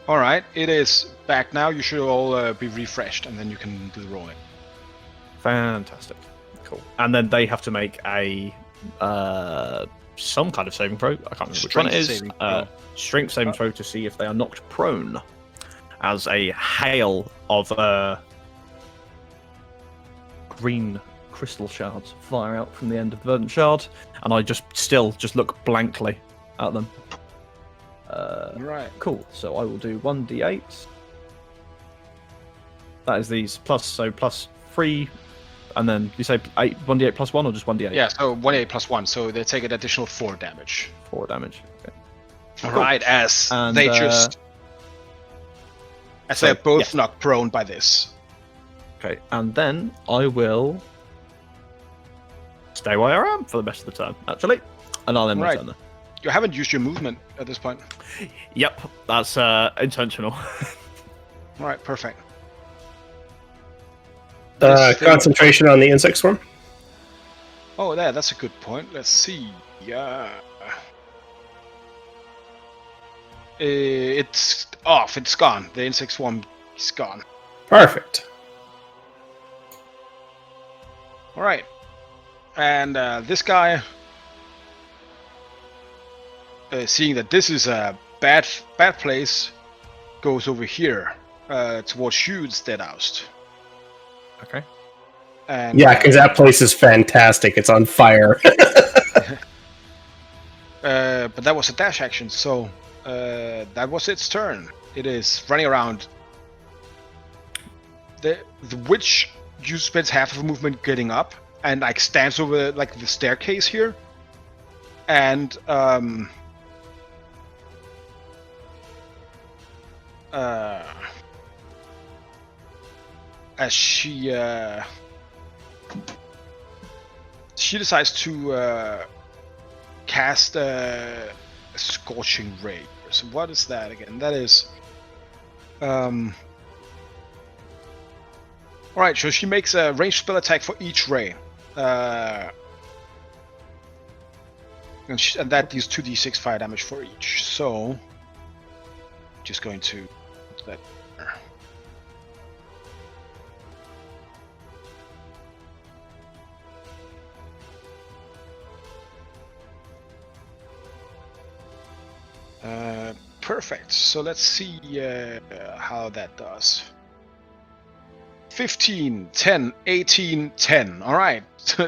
All right, it is back now. You should all be refreshed, and then you can do the rolling. Fantastic. Cool. And then they have to make a some kind of saving throw. I can't remember which one it is. Strength saving throw. Strength saving throw to see if they are knocked prone. As a hail of green crystal shards fire out from the end of the verdant shard, and I just look blankly at them. Right. Cool. So I will do 1d8. That is these plus 3 And then you say 1d8 plus 1 or just 1d8? Yeah, so 1a plus 1, so they take an additional 4 damage. 4 damage. Okay. Right, as And, they just... As so, they're both yeah. knocked prone by this. Okay, and then I will stay where I am for the rest of the turn, actually. And I'll end my Right. turn there. You haven't used your movement at this point. Yep, that's intentional. Alright, perfect. This thing- Concentration on the insect swarm. Oh, that's a good point. Let's see. It's off. It's gone. The insect swarm is gone. Perfect. All right. And this guy, seeing that this is a bad place, goes over here towards Hude's Dead Oust. Okay. And, Yeah, because that place is fantastic. It's on fire. but that was a dash action, so that was its turn. It is running around. The witch spends half of a movement getting up and like stands over like the staircase here, and as she decides to cast a scorching ray. So what is that again? That is alright, so she makes a ranged spell attack for each ray. And that deals 2d6 fire damage for each. So just going to put that there. Perfect. So let's see how that does. 15, 10, 18, 10. All right.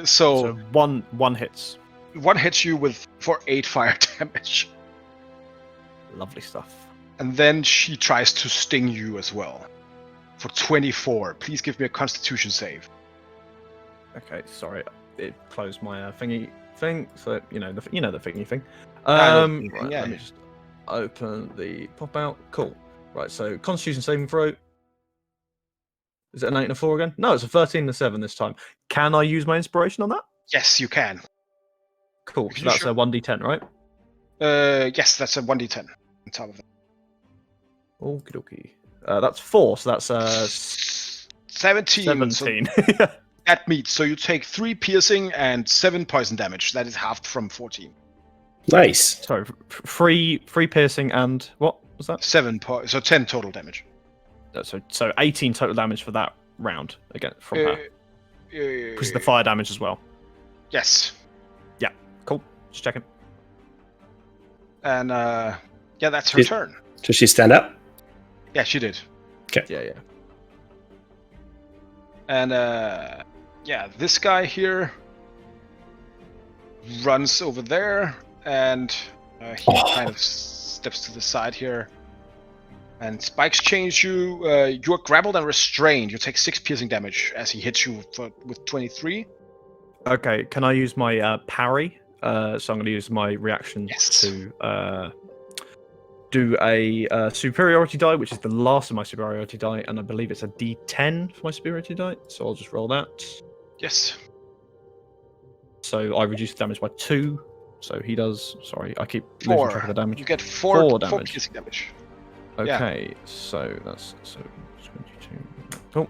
So one hits. One hits you for 8 fire damage. Lovely stuff. And then she tries to sting you as well for 24. Please give me a Constitution save. Okay, sorry, it closed my thingy thing. So you know the thingy thing. Ah, Right, yeah. let me just open the pop out. Cool. Right, so Constitution saving throw. Is it an 8 and a 4 again? No, it's a 13 and a 7 this time. Can I use my inspiration on that? Yes, you can. Cool. Are So you that's sure? a 1d10, right? Yes, that's a 1d10 on top of it. Okie dokie. That's 4, so that's 17. So 17. that meets. So you take 3 piercing and 7 poison damage. That is halved from 14. Nice. Sorry, three piercing and what was that? so 10 total damage. So 18 total damage for that round again from her. Because the fire damage as well. Yes. Yeah, cool. Just checking. And yeah, that's her turn. Does she stand up? Yeah, she did. Yeah. And yeah, this guy here runs over there, and he kind of steps to the side here. And spikes change you. You're grappled and restrained. You take 6 piercing damage as he hits you with 23. Okay, can I use my parry? So I'm going to use my reaction to do a superiority die, which is the last of my superiority die, and I believe it's a D10 for my superiority die. So I'll just roll that. Yes. So I reduce the damage by 2. So he does. Sorry, I keep 4. losing track of the damage. You get 4 4 damage. piercing damage. Okay, so that's 22. Oh,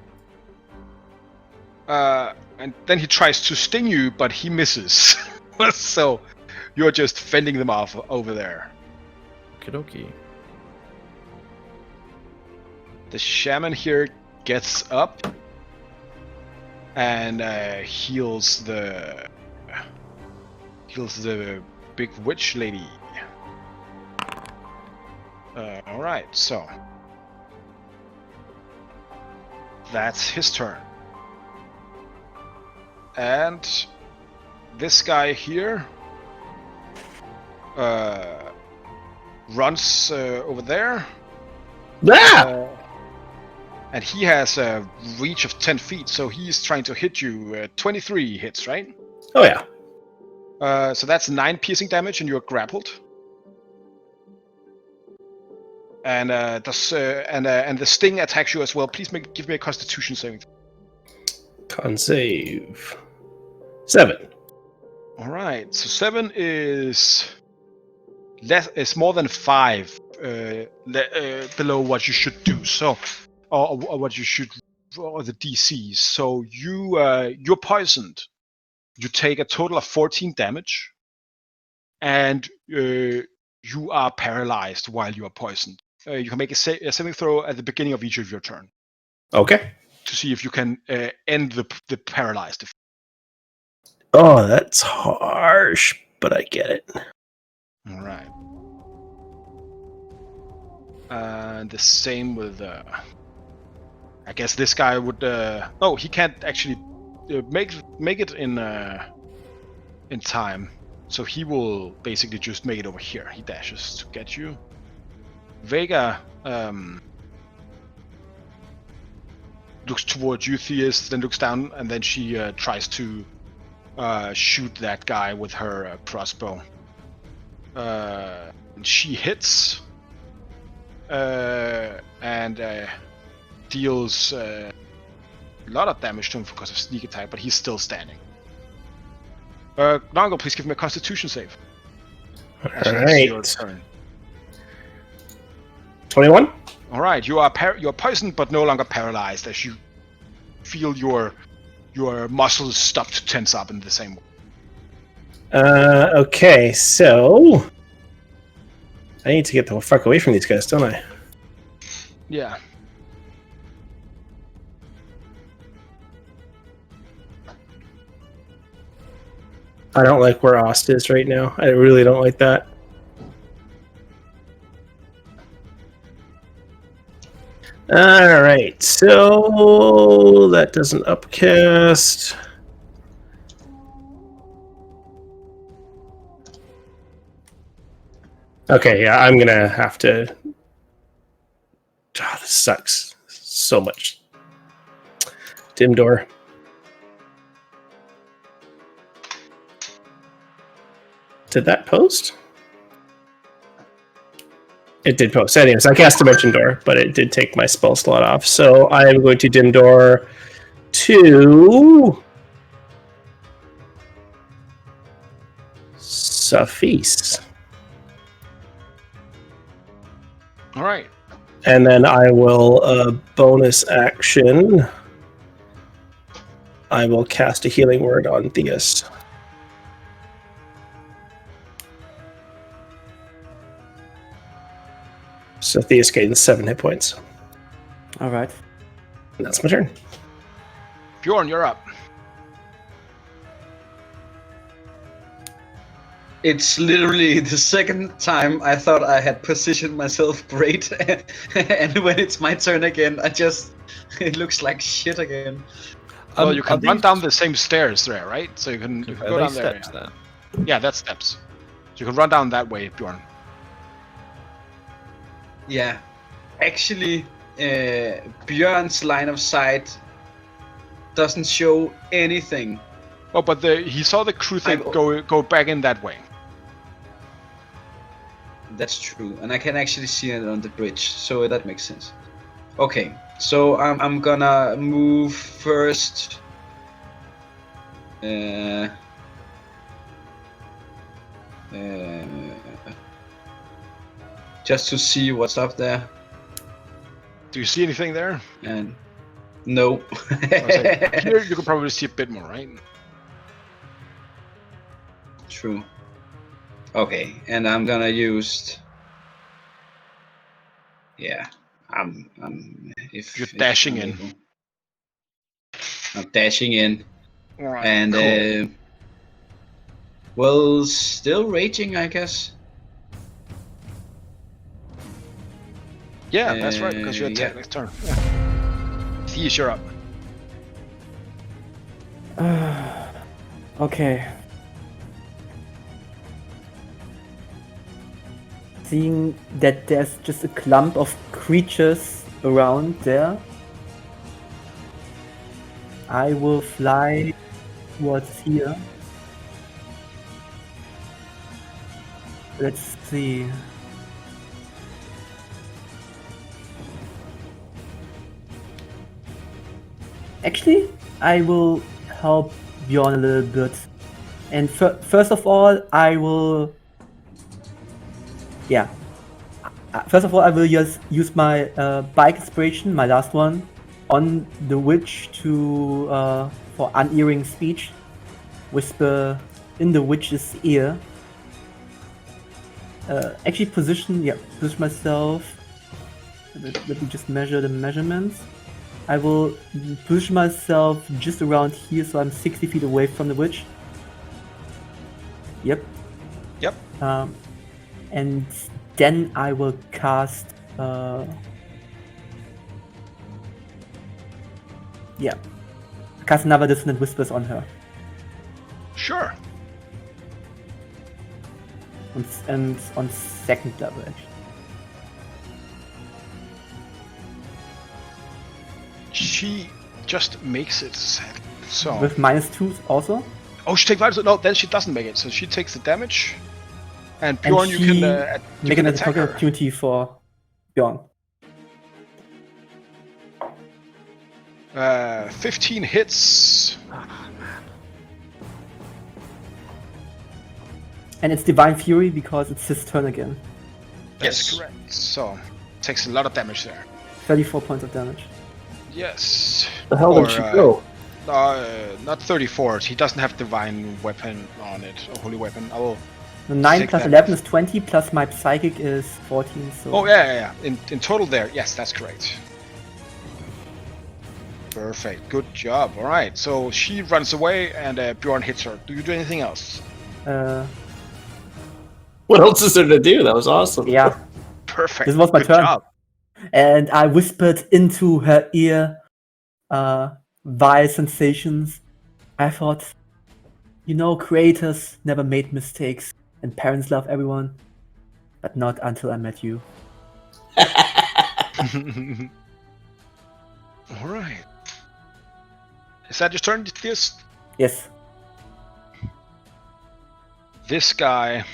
And then he tries to sting you, but he misses. So you're just fending them off over there. okie. The shaman here gets up and heals the big witch lady. All right, so that's his turn. And this guy here runs over there. Ah! and he has a reach of 10 feet, so he's trying to hit you. 23 hits, right? Oh yeah. So that's 9 piercing damage, and you're grappled. And and the sting attacks you as well. Please give me a Constitution saving. Con save 7. All right. So 7 is less. It's more than 5 below what you should do. So, or what you should, or the DC. So you're poisoned. You take a total of 14 damage, and you are paralyzed while you are poisoned. You can make a saving throw at the beginning of each of your turn Okay. to see if you can end the paralyzed effect. Oh, that's harsh, but I get it. All right. And the same with. I guess this guy would. Oh, he can't actually make it in time, so he will basically just make it over here. He dashes to get you. Vega looks towards you, Theus, then looks down, and then she tries to shoot that guy with her crossbow. She hits and deals a lot of damage to him because of sneak attack, but he's still standing. Longo, please give me a Constitution save. All right. 21. All right, you're poisoned but no longer paralyzed, as you feel your muscles stop to tense up in the same way. Okay, so I need to get the fuck away from these guys, don't I? Yeah. I don't like where Ost is right now. I really don't like that. Alright, so that doesn't upcast. Okay, yeah, I'm gonna have to. Oh, this sucks so much. Dim door. Did that post? It did post. Anyways, I cast Dimension Door, but it did take my spell slot off. So I am going to dim door to Suffice. All right. And then I will bonus action. I will cast a healing word on Theus. So Theus gains 7 hit points. All right. And that's my turn. Bjorn, you're up. It's literally the second time I thought I had positioned myself great, and when it's my turn again, it looks like shit again. Well, you can run down the same stairs there, right? So you can go down there. Steps Yeah, that's steps. So you can run down that way, Bjorn. Yeah, actually, Björn's line of sight doesn't show anything. Oh, but he saw the crew thing go back in that way. That's true, and I can actually see it on the bridge, so that makes sense. Okay, so I'm gonna move first. Just to see what's up there. Do you see anything there? And no. Here you can probably see a bit more, right? True. Okay, and I'm gonna use. Yeah, if you're dashing in. Able. I'm dashing in. All right, and cool. Well, still raging, I guess. Yeah, that's right, because you attack next turn. Yeah. Theus, you're up. Okay. Seeing that there's just a clump of creatures around there, I will fly towards here. Let's see. Actually, I will help Bjorn a little bit. And first of all, I will... Yeah. First of all, I will just use my bike inspiration, my last one, on the witch to for unearing speech. Whisper in the witch's ear. Actually position myself. Let me just measure the measurements. I will position myself just around here, so I'm 60 feet away from the witch. Yep. Yep. And then I will cast. Cast another Dissonant Whispers on her. Sure. And on second level, actually. She just makes it. So. With -2 also. Oh, she takes minus. No, then she doesn't make it. So she takes the damage. And Bjorn, you can make an attack attack her. opportunity for Bjorn. 15 hits. And it's Divine Fury because it's his turn again. That's correct. So takes a lot of damage there. 34 points of damage. Yes. The hell did she go? Not 34. He doesn't have divine weapon on it, or holy weapon. I will. The 9 take plus that. 11 is 20, plus my psychic is 14. So. Oh yeah. In total there, yes, that's correct. Perfect. Good job. All right. So she runs away, and Bjorn hits her. Do you do anything else? What else is there to do? That was awesome. Yeah. Perfect. This was my Good turn. job. And I whispered into her ear, vile sensations. I thought, creators never made mistakes, and parents love everyone, but not until I met you. All right. Is that your turn, Theus? Yes. This guy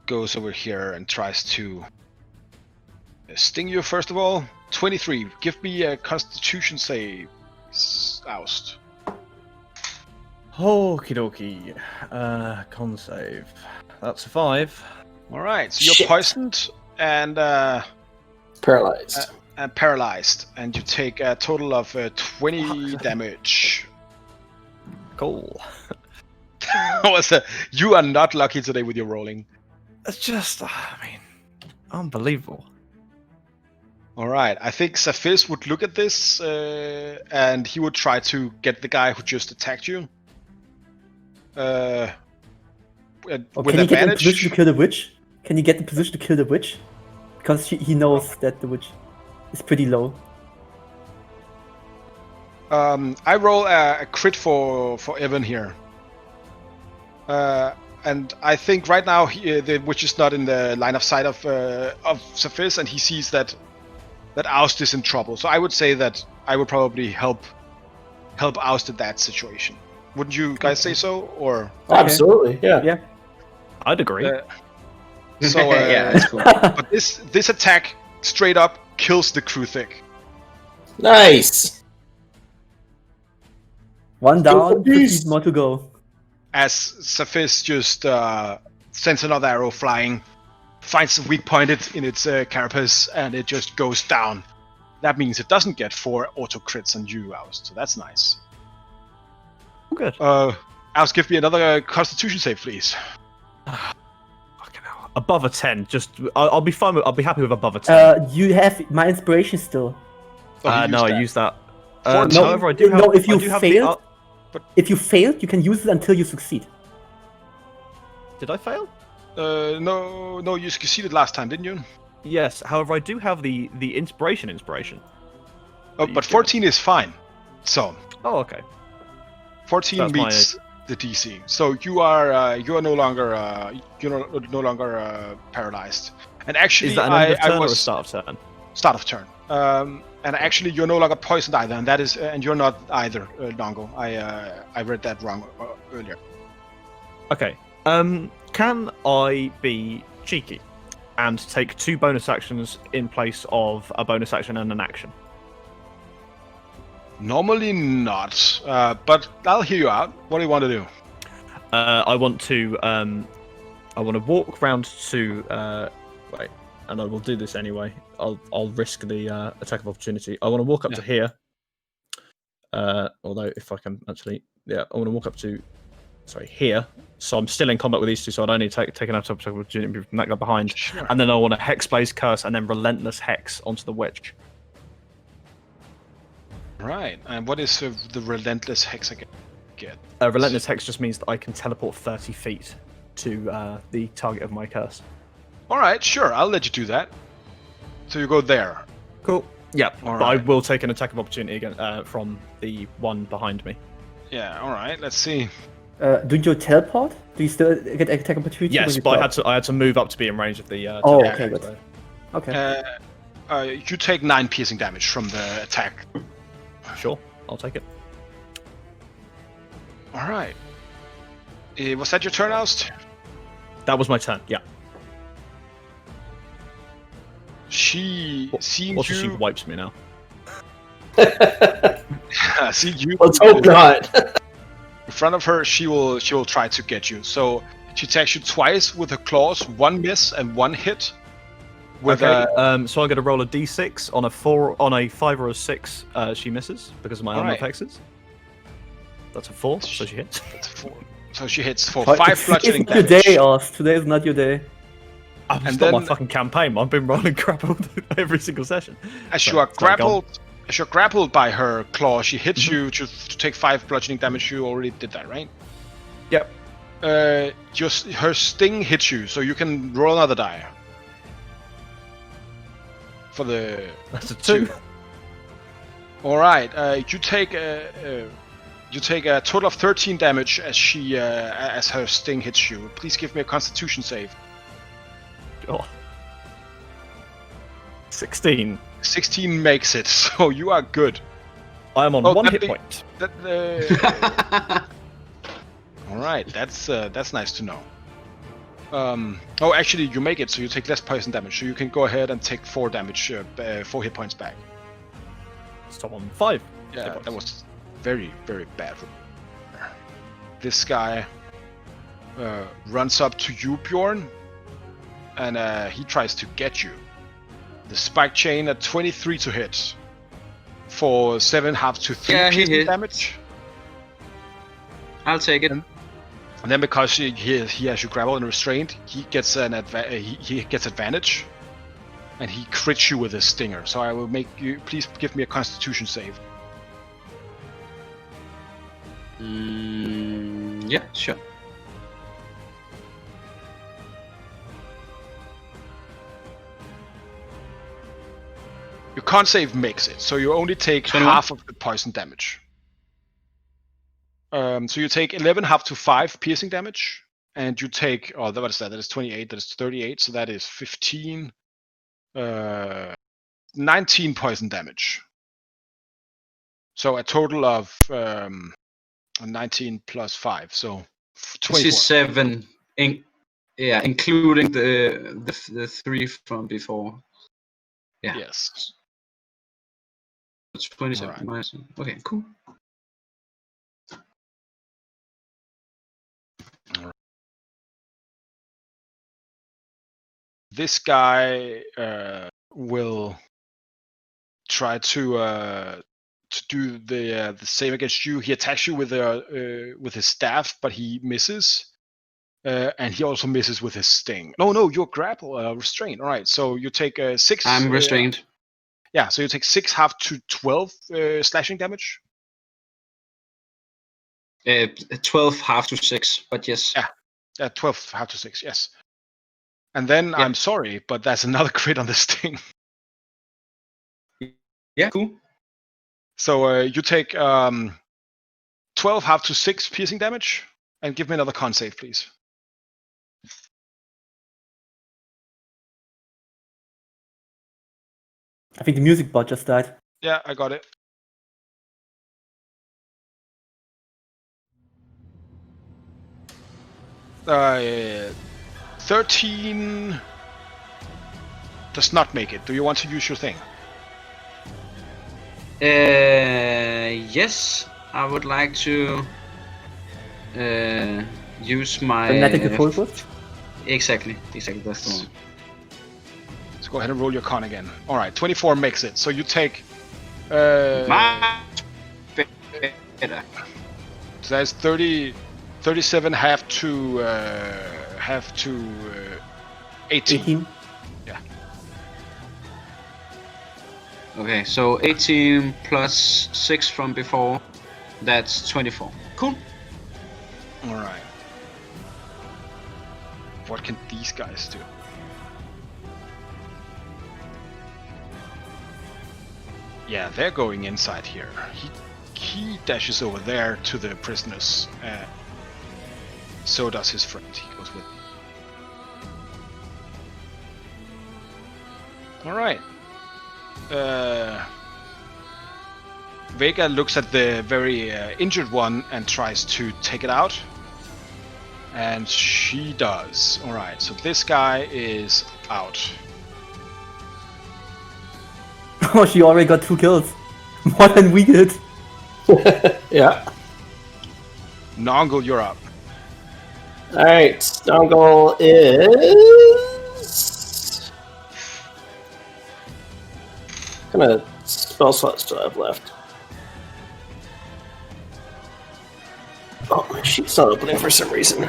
goes over here and tries to sting you first of all. 23. Give me a Constitution save. Oust. Okie dokie. Con save. That's a 5. All right. So you're Shit. poisoned and Paralyzed. paralyzed, and you take a total of 20 damage. Cool. You are not lucky today with your rolling. It's just, unbelievable. All right. I think Saphis would look at this, and he would try to get the guy who just attacked you. With Can you get in advantage. position to kill the witch? Can you get in position to kill the witch? Because he knows that the witch is pretty low. I roll a crit for Evan here. And I think right now the witch is not in the line of sight of Saphis, and he sees that Oust is in trouble. So I would say that I would probably help Oust in that situation. Wouldn't you guys say so? Or Absolutely, yeah. Yeah. I'd agree. so yeah, that's cool. but this attack straight up kills the Kruthic. Nice. One down, beast. 15 more to go. As Saphis just sends another arrow flying, finds a weak point in its carapace, and it just goes down. That means it doesn't get 4 auto crits on you, Oust, so that's nice. Good. Oust, give me another Constitution save, please. Fucking hell. Above a 10. Just, I'll be fine. I'll be happy with above a 10. You have my inspiration still. Oh, you No, used I that. used that. 14. However, I do have. No, if you I do have failed- the, If you failed, you can use it until you succeed. did I fail? No, you succeeded last time, didn't you? Yes. However, I do have the inspiration. Oh, but 14 is fine. So Oh, okay. 14 That's my- meets the DC. So you are no longer paralyzed. And actually, Is that an end of I turn or a was start of turn? start of turn. And actually, you're no longer poisoned either, and that is, and you're not either, Longo. I read that wrong earlier. Okay. Can I be cheeky and take 2 bonus actions in place of a bonus action and an action? Normally not, but I'll hear you out. What do you want to do? I want to walk round to wait, and I will do this anyway. I'll risk the attack of opportunity. I want to walk up to here. Although if I can actually, I want to walk up to here. So I'm still in combat with these two, so I'd only take an attack of opportunity from that guy behind. Sure. And then I want a Hex-based curse and then Relentless Hex onto the witch. Right. And what is the relentless hex again? Relentless Hex just means that I can teleport 30 feet to the target of my curse. All right, sure. I'll let you do that. So you go there. Cool. Yeah, All but I right. will take an attack of opportunity again from the one behind me. Yeah. All right. Let's see. Do you teleport? Do you still get attack opportunity? when Yes, you but teleport? I had to move up to be in range of the. Oh, teleport, okay, good. so- Okay. You take 9 piercing damage from the attack. Sure, I'll take it. All right. Was that your turn, Oust? That was my turn. Yeah. She seems Also, you. she wipes me now. See you. Let's hope not. In front of her, she will try to get you. So she attacks you twice with her claws, 1 miss and 1 hit. With Okay. So I'm going to roll a d6 on a 5 or a 6. She misses because of my armor Alright. hexes. That's a 4, so she hits. That's 4. So she hits for But 5 bludgeoning it's not your damage. day, Oz. Today is not your day. I've And not my then- fucking campaign. I've been rolling grappled every single session. As So, you are it's like gone. grappled by her claw, she hits you to take 5 bludgeoning damage. You already did that, right? Yep. Her sting hits you, so you can roll another die. For the That's a 2. all right, you take a total of 13 damage as her sting hits you. Please give me a Constitution save. Oh. 16. 16 makes it, so you are good. I am on Oh, 1 that hit big- point. All right, that's nice to know. Actually, you make it, so you take less poison damage. So you can go ahead and take 4 damage, 4 hit points back. So I'm on 5. Yeah, hit points. that was very, very bad. This guy runs up to you, Bjorn, and he tries to get you. The spike chain at 23 to hit for 7.5 to 3 Yeah, he piercing hit. damage. I'll take it. And then because he has you grappled and restrained, he gets he gets advantage, and he crits you with his stinger. So I will make you please give me a Constitution save. Yeah, sure. Your con save makes it, so you only take 21. half of the poison damage. So you take 11 half to 5 piercing damage, and you take what is that? That is 28. That is 38. So that is 15. 19 poison damage. So a total of 19 plus 5, so 24. This is 7, including the 3 from before. Yeah. Yes. It's 27 Alright. minus. Okay, cool. This guy will try to do the same against you. He attacks you with his staff, but he misses, and he also misses with his sting. No, you're restrained. All right, so you take 6. I'm restrained. Yeah, so you take 6 half to 12 slashing damage. 12 half to 6, but yes. Yeah. 12 half to 6. Yes. And then Yeah. I'm sorry, but that's another crit on the sting. Yeah, cool. So you take 12 half to 6 piercing damage, and give me another con save, please. I think the music bot just died. Yeah, I got it. Uh, 13 does not make it. Do you want to use your thing? Yes, I would like to use my Magnetic focus. Exactly, that's the one. So go ahead and roll your con again. All right, 24 makes it. So you take. So Better. that's 37 half to 18. 18. Okay, so 18 plus 6 from before, that's 24. Cool. All right. What can these guys do? Yeah, they're going inside here. He dashes over there to the prisoners. So does his friend. He goes with. All right. Vega looks at the very injured one and tries to take it out. And she does. Alright, so this guy is out. Oh, she already got 2 kills. More than we did. Yeah. Nongle, you're up. All right. Stongle is. What kind of spell slots do I have left? Oh, my sheet's not opening for some reason.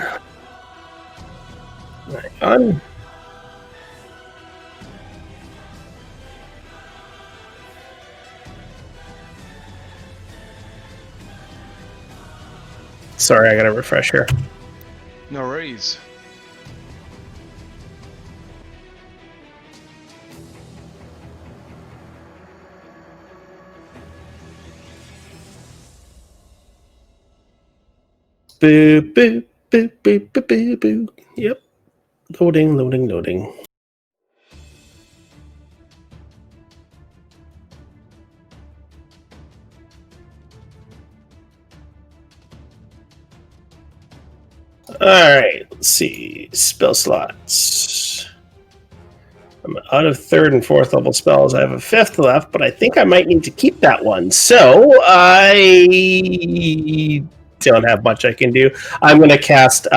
Right, on. Sorry, I gotta refresh here. No worries. Boo, boo, boo, boo, boo, boo, boo. Yep. Loading. Alright, let's see. Spell slots. I'm out of 3rd and 4th level spells. I have a 5th left, but I think I might need to keep that one. So I don't have much I can do. I'm going to cast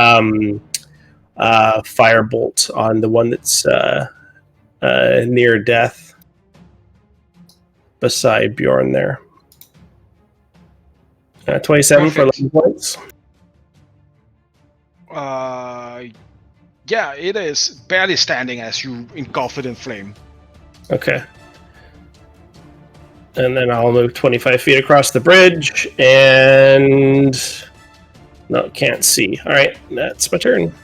Firebolt on the one that's near death beside Bjorn there. 27 for Perfect. 11 points. Yeah, it is barely standing as you engulf it in flame. Okay. And then I'll move 25 feet across the bridge and... No, can't see. Alright, that's my turn.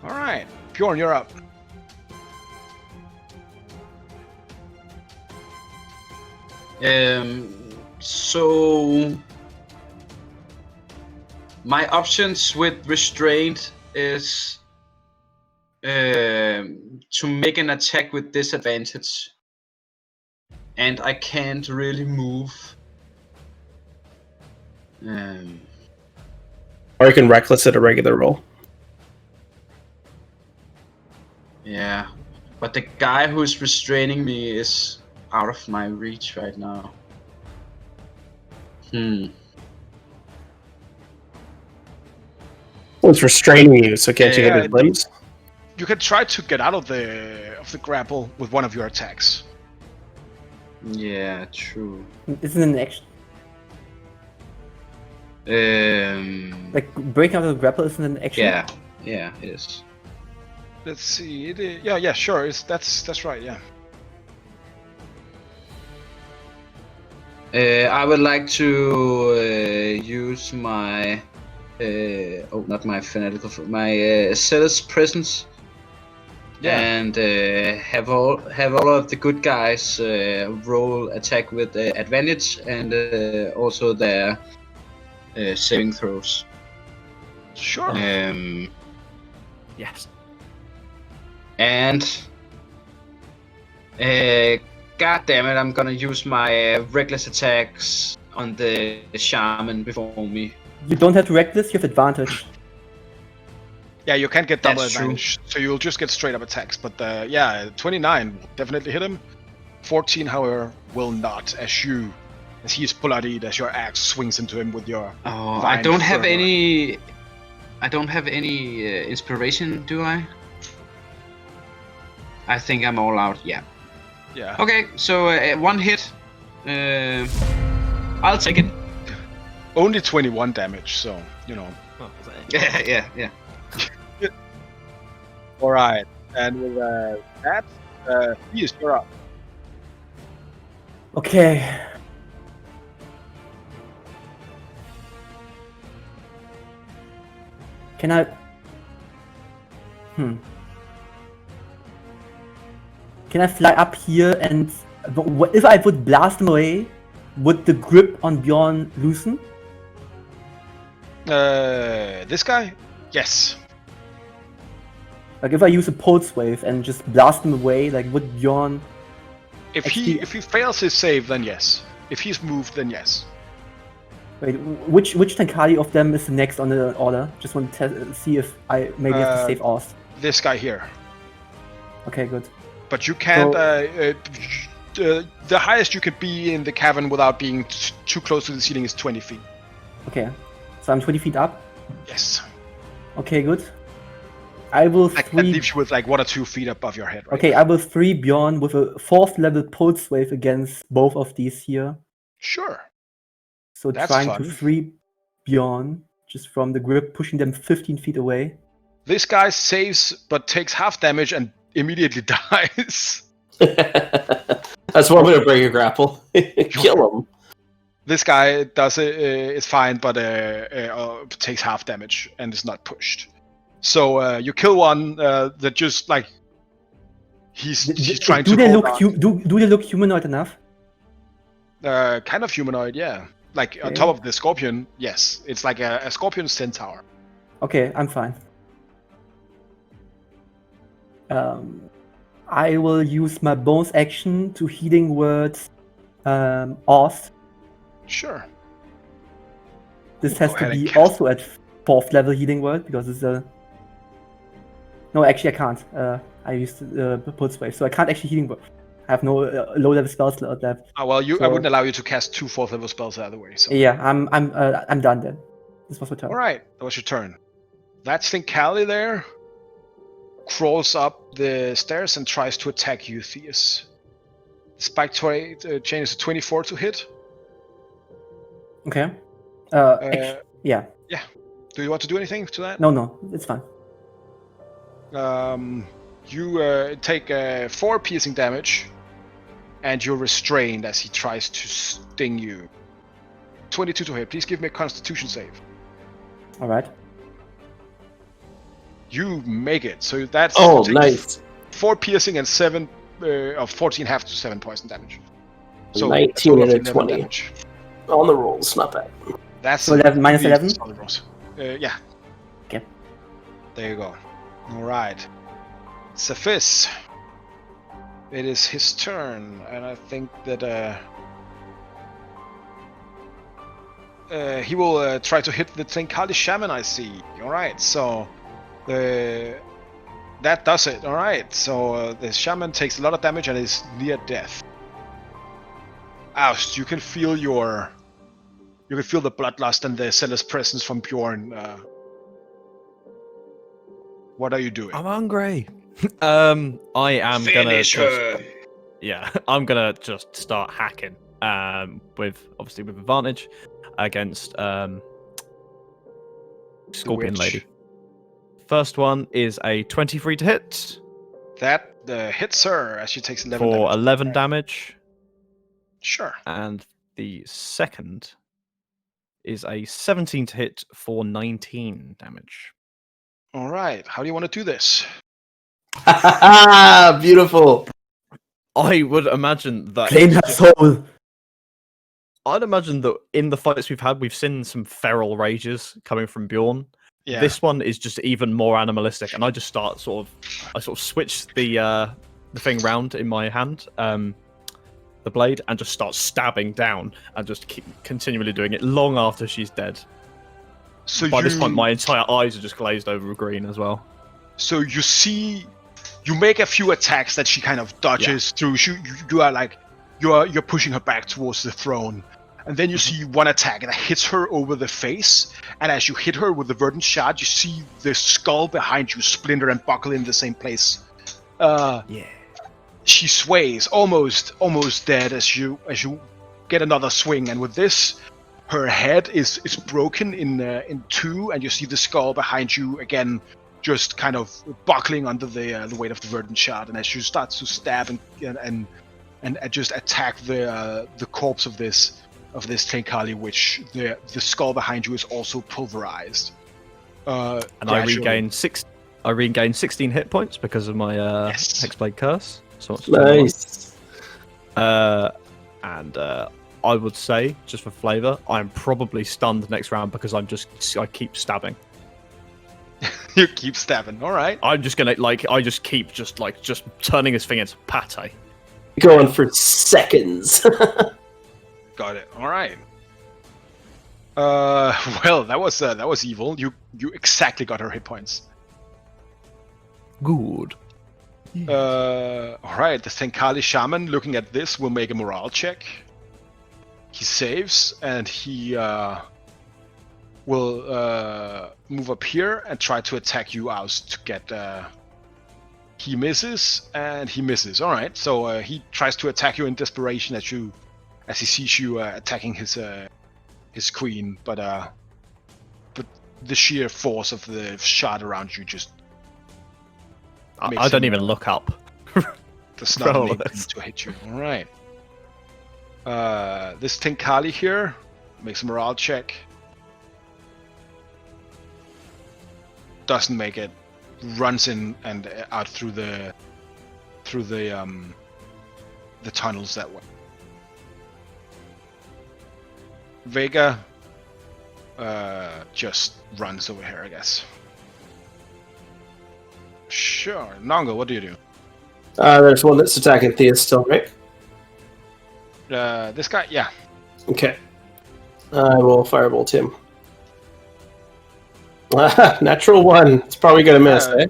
Alright, Bjorn, you're up. So my options with restraint is to make an attack with disadvantage, and I can't really move. Or you can reckless at a regular roll. Yeah, but the guy who's restraining me is out of my reach right now. Well, it's restraining you, so can't you hit his limbs? You can try to get out of the grapple with one of your attacks. Yeah, true. Isn't it an action? Like breaking out of the grapple isn't an action? Yeah, it is. Let's see. It is, yeah, sure. That's right. Yeah. I would like to use my not my fanatical, my Ceres presence, and have all of the good guys roll attack with advantage, and also their saving throws. Sure. Yes. And God damn it! I'm gonna use my reckless attacks on the shaman before me. You don't have reckless, you have advantage. Yeah, you can't get double That's true. advantage, so you'll just get straight up attacks. But yeah, 29 will definitely hit him. 14, however, will not, as he is bloodied as your axe swings into him with your. Oh, vine I don't have fervor. any. I don't have any inspiration, do I? I think I'm all out. Yeah. Yeah. Okay, so one hit. I'll take it. Only 21 damage, so you know. Oh, is that it? Yeah. All right, and with that, you're up. Okay. Can I... Can I fly up here and... If I would blast him away, would the grip on Bjorn loosen? This guy? Yes. Like if I use a pulse wave and just blast him away, like would Bjorn... If he fails his save, then yes. If he's moved, then yes. Wait, which Tenkali of them is the next on the order? Just want to see if I maybe have to save Oz. This guy here. Okay, good. But you can't. The highest you could be in the cavern without being too close to the ceiling is 20 feet. Okay, so I'm 20 feet up. Yes. Okay, good. I will That free. leaves you with like 1 or 2 feet above your head. Right? Okay, I will free Bjorn with a 4th level pulse wave against both of these here. Sure. So That's trying fun. to free Bjorn just from the grip, pushing them 15 feet away. This guy saves but takes half damage and immediately dies. That's one way to break a grapple. Kill him. This guy does it. It's fine, but takes half damage and is not pushed. So you kill one that just like he's trying to. They hold look on. do they look humanoid enough? Kind of humanoid, yeah. Like on Okay. top of the scorpion, yes. It's like a scorpion centaur. Okay, I'm fine. I will use my bonus action to healing words Oz. Sure. This has Go to ahead and be cast. also at 4th level healing word because it's a... No, actually I can't. I used pulse wave, so I can't actually healing word. I have no low level spells left. Well, I So- wouldn't allow you to cast 2 4th level spells either way. So. Yeah, I'm done then. This was my turn. All right, that was your turn. That Stinkali there crawls up the stairs and tries to attack you, Theus. Spike chain is a 24 to hit. Okay. Yeah. Do you want to do anything to that? No, it's fine. You take 4 piercing damage, and you're restrained as he tries to sting you. 22 to hit. Please give me a Constitution save. All right. You make it. So that's Oh, take nice. 4 piercing and 7 of 14 half to 7 poison damage. So 19 total of and a 11 20. damage. On the rolls, not bad. That's So 11 minus really 11? solid rolls. Yeah. Okay. There you go. All right. Cephis. It is his turn, and I think that he will try to hit the Tenkali Shaman I see. All right, so that does it. All right, so the Shaman takes a lot of damage and is near death. Oust, you can feel the bloodlust and the zealous presence from Bjorn. What are you doing? I'm hungry. I am Finish her. Yeah, I'm gonna just start hacking. With advantage against Scorpion witch. Lady. First one is a 23 to hit That hits her as she takes 11 for damage. 11 damage, Sure. and the second is a 17 to hit for 19 damage. All right. How do you want to do this? Beautiful. I would imagine that. Claim her soul. I'd imagine that in the fights we've had, we've seen some feral rages coming from Bjorn. Yeah. This one is just even more animalistic, and I just start I switch the thing round in my hand, the blade and just start stabbing down and just keep continually doing it long after she's dead. So By this point, my entire eyes are just glazed over with green as well. So you see, you make a few attacks that she kind of dodges through. You are like, you're pushing her back towards the throne, and then you see one attack that hits her over the face. And as you hit her with the verdant shard, you see the skull behind you splinter and buckle in the same place. She sways, almost dead as you get another swing, and with this, her head is broken in two, and you see the skull behind you again, just kind of buckling under the weight of the verdant shard. And as you start to stab and just attack the corpse of this Tenkali, which the skull behind you is also pulverized. And I regain 16 hit points because of my Hexblade Curse. So Nice. And I would say, just for flavour, I'm probably stunned next round because I keep stabbing. You keep stabbing. All right. I'm just gonna I just keep just turning his finger into pate. Going for seconds. Got it. All right. Well, that was evil. You exactly got her hit points. Good. All right. The Tenkali shaman, looking at this, will make a morale check. He saves, and he will move up here and try to attack you, Oust, to get. He misses, and he misses. All right. So he tries to attack you in desperation as he sees you attacking his queen, but the sheer force of the shard around you just. I don't even look up. Does not make him to hit you. All right. This Tenkali here makes a morale check. Doesn't make it. Runs in and out through the tunnels that way. Vega just runs over here, I guess. Sure. Nongo, what do you do? There's one that's attacking Thea still, right? This guy, yeah. Okay. I will firebolt him. Natural 1. It's probably gonna miss, eh?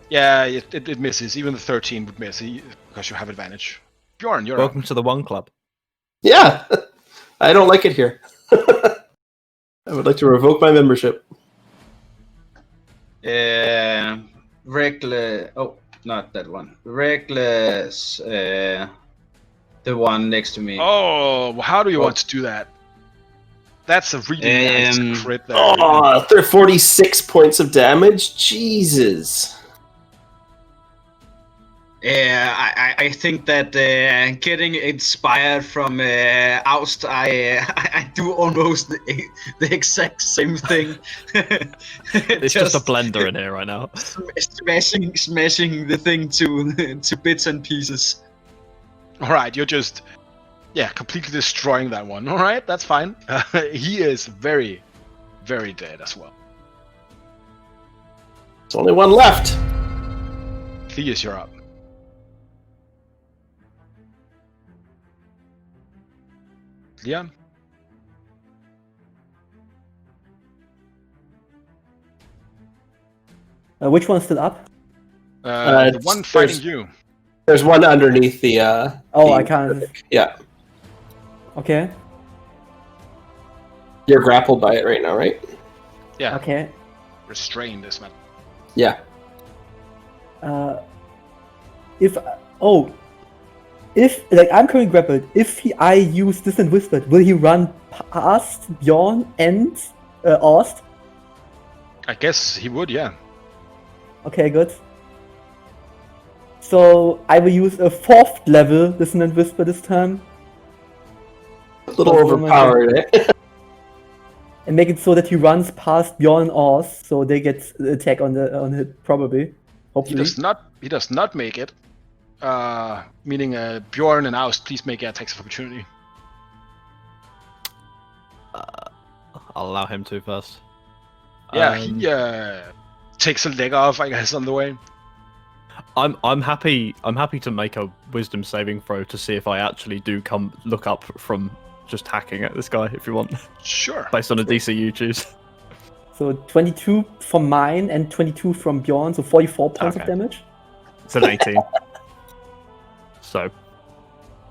Yeah, it misses. Even the 13 would miss because you have advantage. Bjorn, you're Welcome to the One Club. Yeah! I don't like it here. I would like to revoke my membership. Reckless. Oh, not that one. Reckless. The one next to me. Oh, well, how do you want to do that? That's a really nice crit there. Oh, they're 46 points of damage? Jesus. Yeah, I think that getting inspired from Oust, I do almost the exact same thing. It's just a blender in here right now. Smashing the thing to bits and pieces. All right, you're just, completely destroying that one. All right, that's fine. He is very, very dead as well. There's only one left. Theus, you're up. Leon? Which one's still up? The one fighting you. There's one underneath the. I can't. Yeah. Okay. You're grappled by it right now, right? Yeah. Okay. Restrained this man. Yeah. If I'm currently grappled, I use Distant Whisper, will he run past Bjorn and Ost? I guess he would, yeah. Okay, good. So I will use a 4th level Dissonant Whisper this time. A little overpowered, eh? And make it so that he runs past Bjorn and Oz, so they get the attack on hit probably. Hopefully. He does not make it. Meaning Bjorn and Oust, please make attacks of opportunity. I'll allow him to first. Yeah, he takes a leg off, I guess, on the way. I'm happy to make a wisdom saving throw to see if I actually do look up from just hacking at this guy if you want. Sure. Based on a DC you choose. So 22 from mine and 22 from Bjorn, so 44 points of Okay. damage. It's an 18. So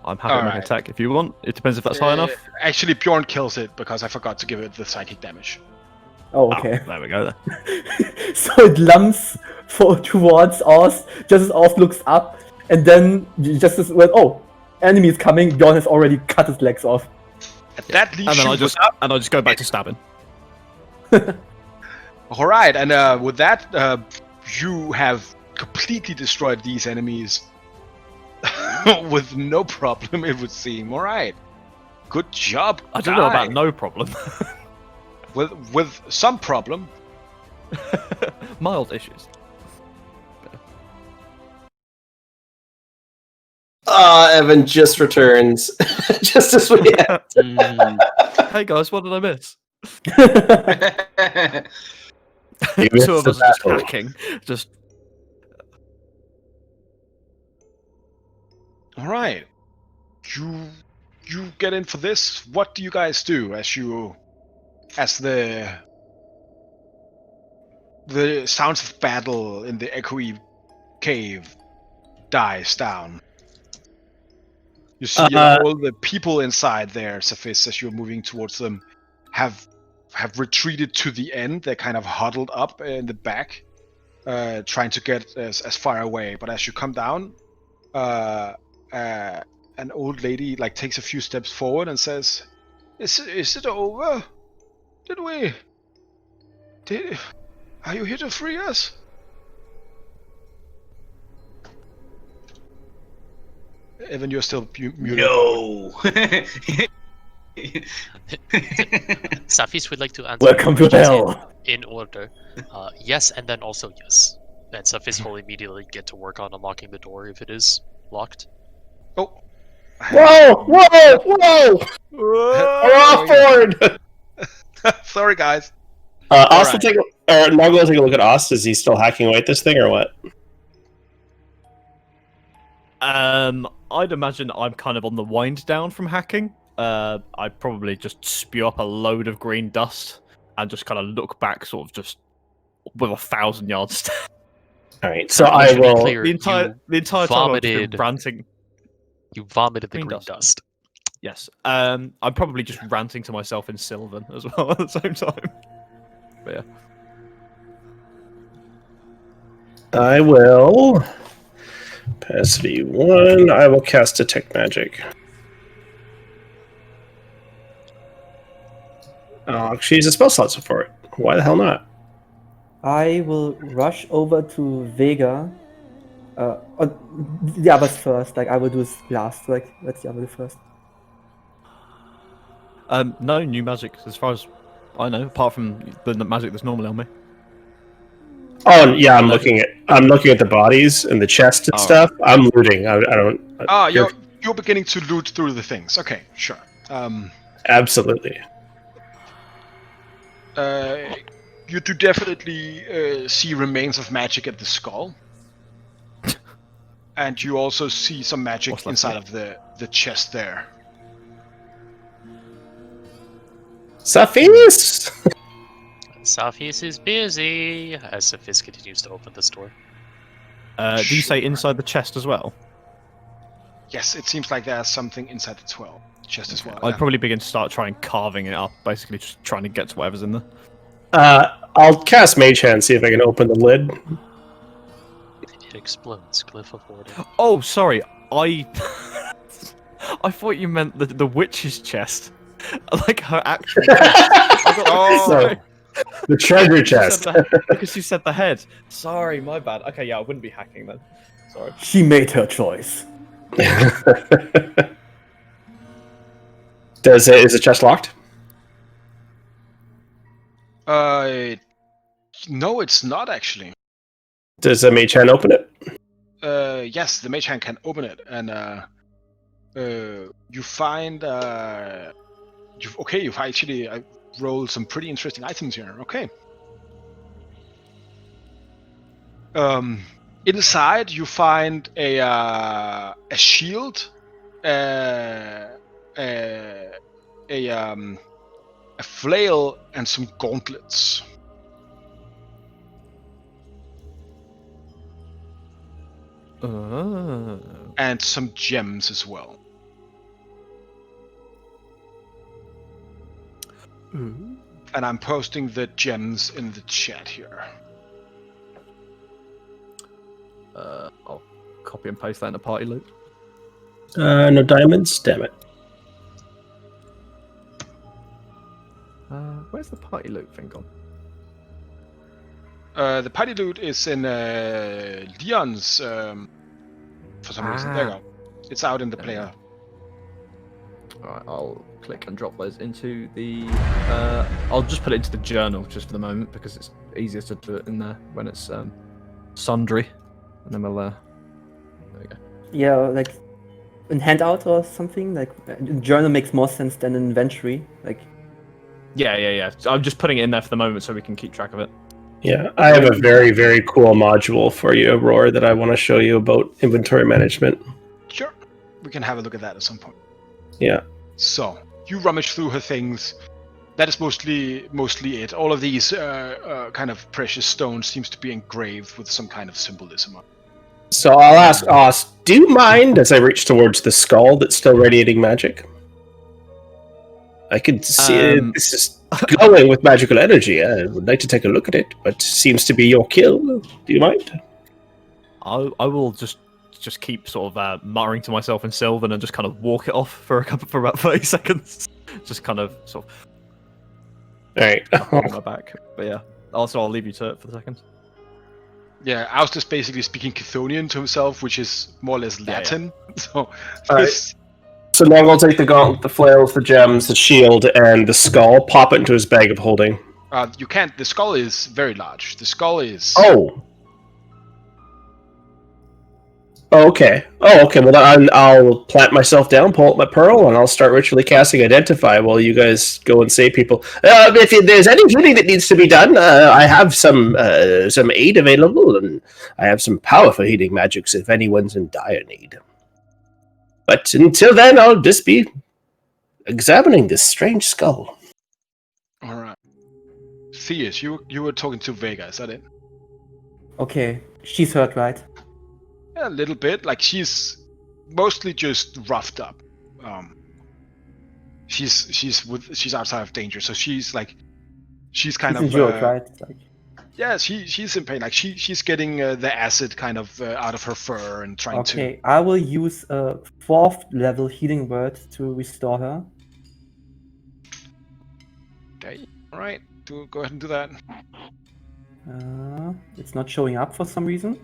I'm happy to make an Alright. attack if you want. It depends if that's high enough. Actually, Bjorn kills it because I forgot to give it the psychic damage. Oh, okay. Oh, there we go then. So it lumps towards Oz, just as Oz looks up, and then just as well, oh, enemy is coming, Bjorn has already cut his legs off. That leaves And then you I just go back to stabbing. Alright, and with that, you have completely destroyed these enemies with no problem, it would seem. Alright. Good job, I don't know guy. about no problem. With some problem. Mild issues. Evan just returns. Just as we have. Hey guys, what did I miss? You Two missed of the us are just battle. hacking. Just Alright. You get in for this. What do you guys do as the sounds of battle in the echoey cave dies down? You see all the people inside there, Cephis, as you're moving towards them, have retreated to the end. They're kind of huddled up in the back, trying to get as far away. But as you come down, an old lady takes a few steps forward and says, "Is it over? Are you here to free us?" Evan, you're still muted. No. Safis would like to answer. Welcome the to questions hell. In order. Yes, and then also yes. And Safis will immediately get to work on unlocking the door if it is locked. Oh. Whoa! We're off board! Sorry, guys. Oz will Alright. take Noggle will take a look at Oz. Is he still hacking away at this thing or what? I'd imagine I'm kind of on the wind down from hacking. I'd probably just spew up a load of green dust and just kind of look back, sort of just with 1,000 yards. Alright, so To I be will. clear, the entire you time I've vomited. been ranting. You vomited the Green green dust. dust. Yes. I'm probably just ranting to myself in Sylvan as well at the same time. But yeah. I will. Pass V1. I will cast Detect Magic. Oh, she has a spell slot for it. Why the hell not? I will rush over to Vega. The others first. I will do this last. Let's the other first. No new magic as far as I know, apart from the magic that's normally on me. Oh yeah, I'm looking at the bodies and the chest and Oh. stuff. I'm looting. I don't. You're beginning to loot through the things. Okay, sure. Absolutely. You do definitely see remains of magic at the skull. And you also see some magic What's left inside there? of the chest there. Safis! Safis is busy as Safis continues to open this door. Do you say Sure. inside the chest as well? Yes, it seems like there's something inside the chest as well. I'd yeah. probably begin to start trying carving it up, basically just trying to get to whatever's in there. I'll cast Mage Hand, see if I can open the lid. It explodes. Glyph of order. Oh, sorry. I thought you meant the witch's chest. Like her actual chest. Sorry. The treasure chest. Because you said the head. Sorry, my bad. Okay, yeah, I wouldn't be hacking then. Sorry. She made her choice. Is the chest locked? No, it's not actually. Does a Mage Hand open it? Yes, the mage hand can open it, and you find you've actually rolled some pretty interesting items here. Okay. Inside, you find a shield, a flail, and some gauntlets. And some gems as well. And I'm posting the gems in the chat here. I'll copy and paste that in a party loot. No diamonds. Damn it. Where's the party loot thing gone? The party loot is in Leon's. For some reason, there you go. It's out in the player. Alright, I'll click and drop those into the... I'll just put it into the journal just for the moment because it's easier to do it in there when it's sundry. And then we'll... there we go. Yeah, like in handout or something. Like journal makes more sense than an inventory. Like. Yeah. I'm just putting it in there for the moment so we can keep track of it. Yeah, I have a very, very cool module for you, Aurora, that I want to show you about inventory management. Sure. We can have a look at that at some point. Yeah. So, you rummage through her things. That is mostly it. All of these kind of precious stones seems to be engraved with some kind of symbolism. So I'll ask Oz, do you mind as I reach towards the skull that's still radiating magic? I can see this is glowing with magical energy. I would like to take a look at it, but seems to be your kill. Do you mind? I will just keep sort of muttering to myself in Sylvan and just kind of walk it off for about 30 seconds. Just kind of sort of Alright. on my back. But yeah, also I'll leave you to it for the second. Yeah, Austin's basically speaking Chthonian to himself, which is more or less Latin. So, Alright. So now we'll take the gauntlet, the flails, the gems, the shield, and the skull, pop it into his bag of holding. You can't. The skull is very large. The skull is... Oh, okay. Well, then I'll plant myself down, pull out my pearl, and I'll start ritually casting Identify while you guys go and save people. If there's any healing that needs to be done, I have some aid available, and I have some powerful healing magics if anyone's in dire need. But until then, I'll just be examining this strange skull. Alright. Theus, you were talking to Vega, is that it? Okay, she's hurt, right? Yeah, a little bit. Like, she's mostly just roughed up. She's outside of danger, so she's kind She's of injured, right? Like, yeah, she's in pain. Like she's getting the acid kind of out of her fur and trying to. okay, I will use a 4th level healing word to restore her. Okay, all right. Go ahead and do that. It's not showing up for some reason.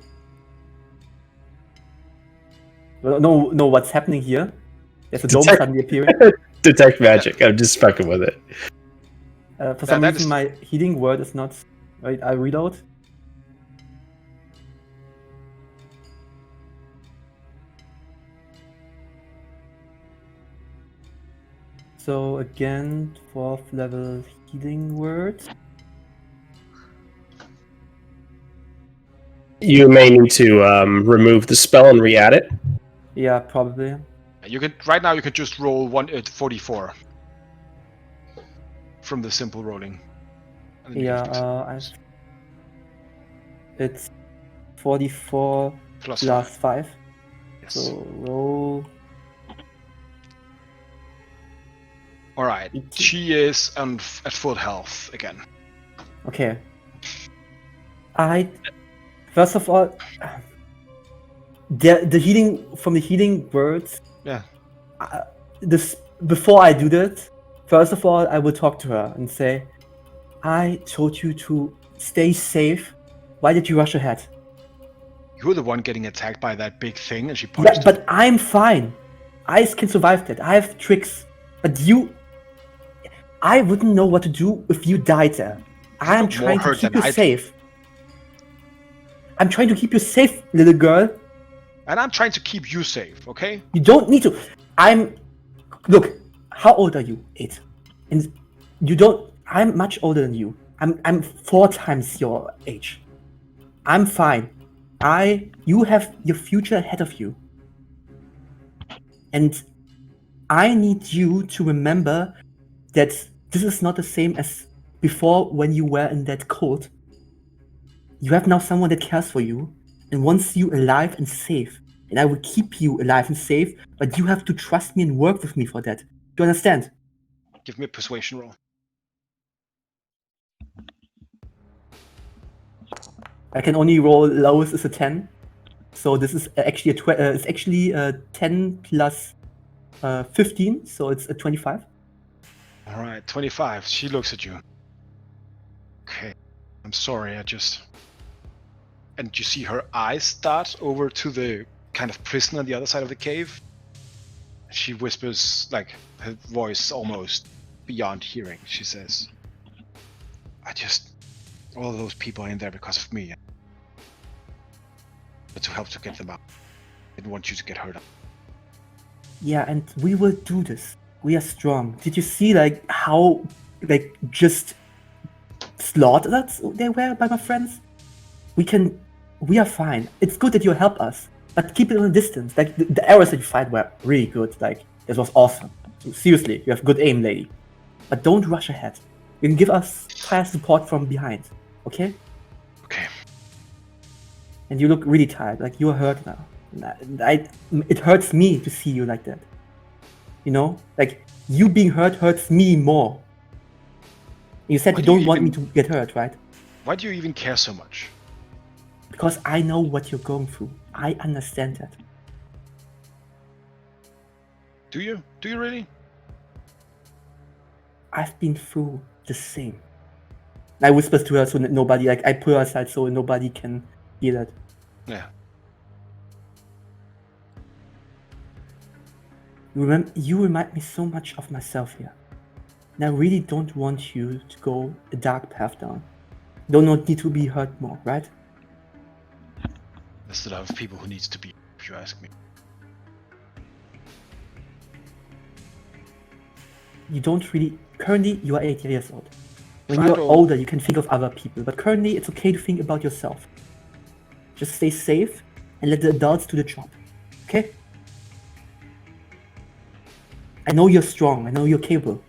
Well, no, what's happening here? There's a dome suddenly appearing. Detect magic. I'm just fucking with it. For some reason, my healing word is not. Wait, I reload. So again, 4th level healing word. You may need to remove the spell and re-add it. Yeah, probably. You can right now. You can just roll 144 from the simple rolling. Yeah, it's 44 plus 5. Yes. So roll. All right. She is at full health again. Okay. First of all, the healing from the healing words. Yeah. Before I do that, first of all, I will talk to her and say, I told you to stay safe. Why did you rush ahead? You're the one getting attacked by that big thing, and she Yeah, punched. but I'm fine. I can survive that. I have tricks. But I wouldn't know what to do if you died there. I'm trying to keep you safe. I'm trying to keep you safe, little girl. And I'm trying to keep you safe, okay? You don't need to. Look, how old are you? 8. And you don't. I'm much older than you. I'm 4 times your age. I'm fine. You have your future ahead of you. And I need you to remember that this is not the same as before when you were in that cult. You have now someone that cares for you and wants you alive and safe. And I will keep you alive and safe, but you have to trust me and work with me for that. Do you understand? Give me a persuasion roll. I can only roll lowest is a 10. So this is actually it's actually 10 plus 15, so it's a 25. All right, 25. She looks at you. Okay, I'm sorry. And you see her eyes dart over to the kind of prison on the other side of the cave. She whispers, like her voice almost beyond hearing. She says, all of those people are in there because of me. But to help to get them out. I didn't want you to get hurt. Yeah, and we will do this. We are strong. Did you see like how just slaughtered they were by my friends? We are fine. It's good that you help us, but keep it on a distance. Like the arrows that you fired were really good. Like this was awesome. So seriously, you have good aim, lady. But don't rush ahead. You can give us fire support from behind, okay? Okay. And you look really tired. Like you're hurt now. It hurts me to see you like that. You know, like you being hurt hurts me more. You said you don't want me to get hurt, right? Why do you even care so much? Because I know what you're going through. I understand that. Do you? Do you really? I've been through the same. I whisper to her so that nobody, like I pull her aside so nobody can hear that. Yeah. You remind me so much of myself here. And I really don't want you to go a dark path down. Don't need to be hurt more, right? There's a lot of people who needs to be, if you ask me. You don't really... Currently, you are 8 years old. When Fine, you're well- older, you can think of other people. But currently, it's okay to think about yourself. Just stay safe and let the adults do the job. Okay? I know you're strong. I know you're capable.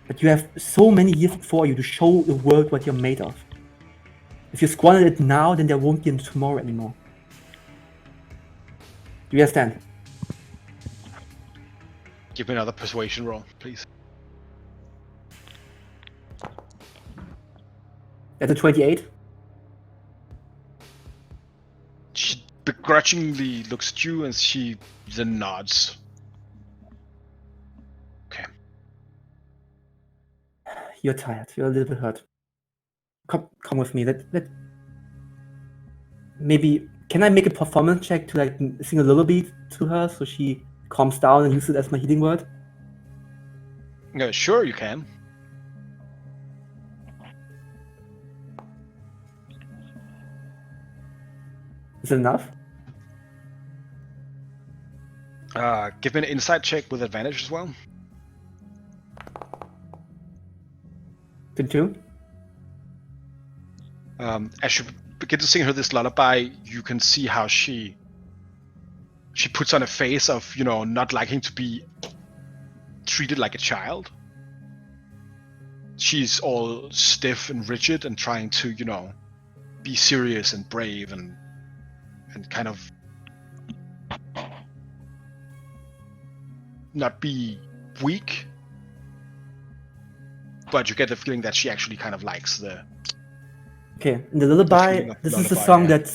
But you have so many years before you to show the world what you're made of. If you squander it now, then there won't be a tomorrow anymore. Do you understand? Give me another persuasion roll, please. That's a 28. She begrudgingly looks at you and she then nods. Okay. You're tired. You're a little bit hurt. Come with me. Maybe can I make a performance check to like sing a lullaby to her so she calms down and use it as my healing word? Yeah, sure you can. Is it enough? Give me an insight check with advantage as well. 22? As you begin to sing her this lullaby, you can see how she puts on a face of, not liking to be treated like a child. She's all stiff and rigid and trying to, be serious and brave and kind of not be weak. But you get the feeling that she actually kind of likes the... Okay, in the lullaby, feeling of this is a lullaby, song yeah. that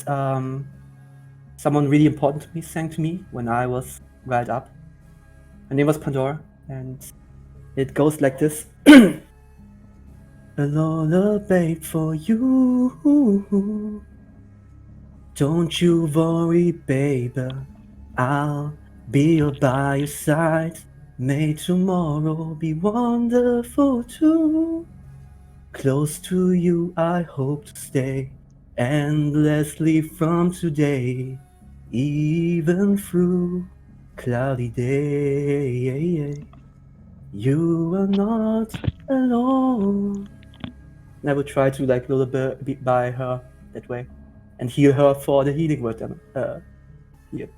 someone really important to me sang to me when I was right up. Her name was Pandora, and it goes like this. A lullaby for you. Don't you worry, baby. I'll be by your side. May tomorrow be wonderful too. Close to you, I hope to stay endlessly from today, even through cloudy day. You are not alone. And I will try to like lullaby by her that way. and heal her for the healing word. Here.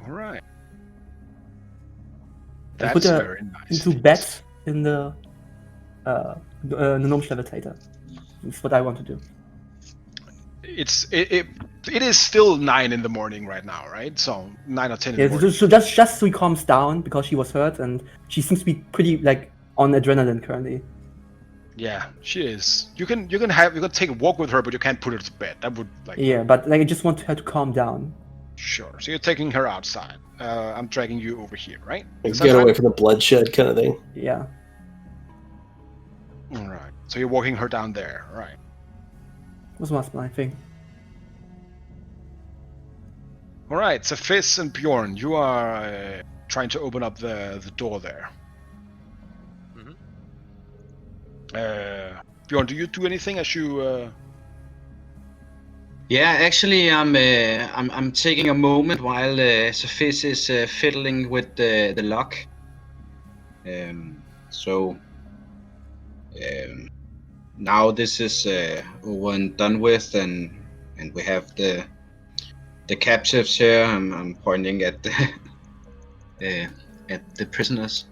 All right. And put That's her very nice. into bed in the gnomish levitator. That's what I want to do. It is still 9 in the morning right now, right? So 9 or 10 in Yeah, the morning. so just so he calms down because she was hurt and she seems to be pretty like on adrenaline currently. Yeah, she is. You can take a walk with her, but you can't put her to bed. That would like Yeah, but like I just want her to calm down. sure. So you're taking her outside. I'm dragging you over here, right? Like, Is that get right? away from the bloodshed kind of thing. Yeah. All right. So you're walking her down there, right? Was my thing. All right. So Fizz and Bjorn, you are trying to open up the door there. Mhm. Bjorn, do you do anything as you? Yeah, actually, I'm taking a moment while Sophis is fiddling with the lock. So now this is over and done with, and we have the captives here. I'm pointing at the prisoners.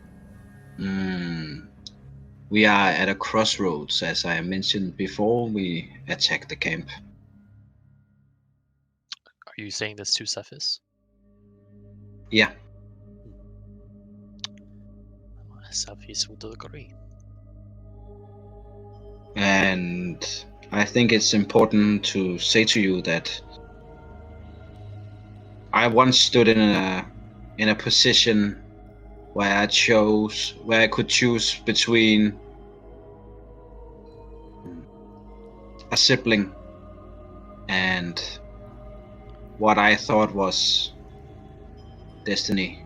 We are at a crossroads, as I mentioned before. We attack the camp. Are you saying this to Cephas? Yeah. Cephas would agree. And I think it's important to say to you that I once stood in a position where I could choose between a sibling and what I thought was destiny.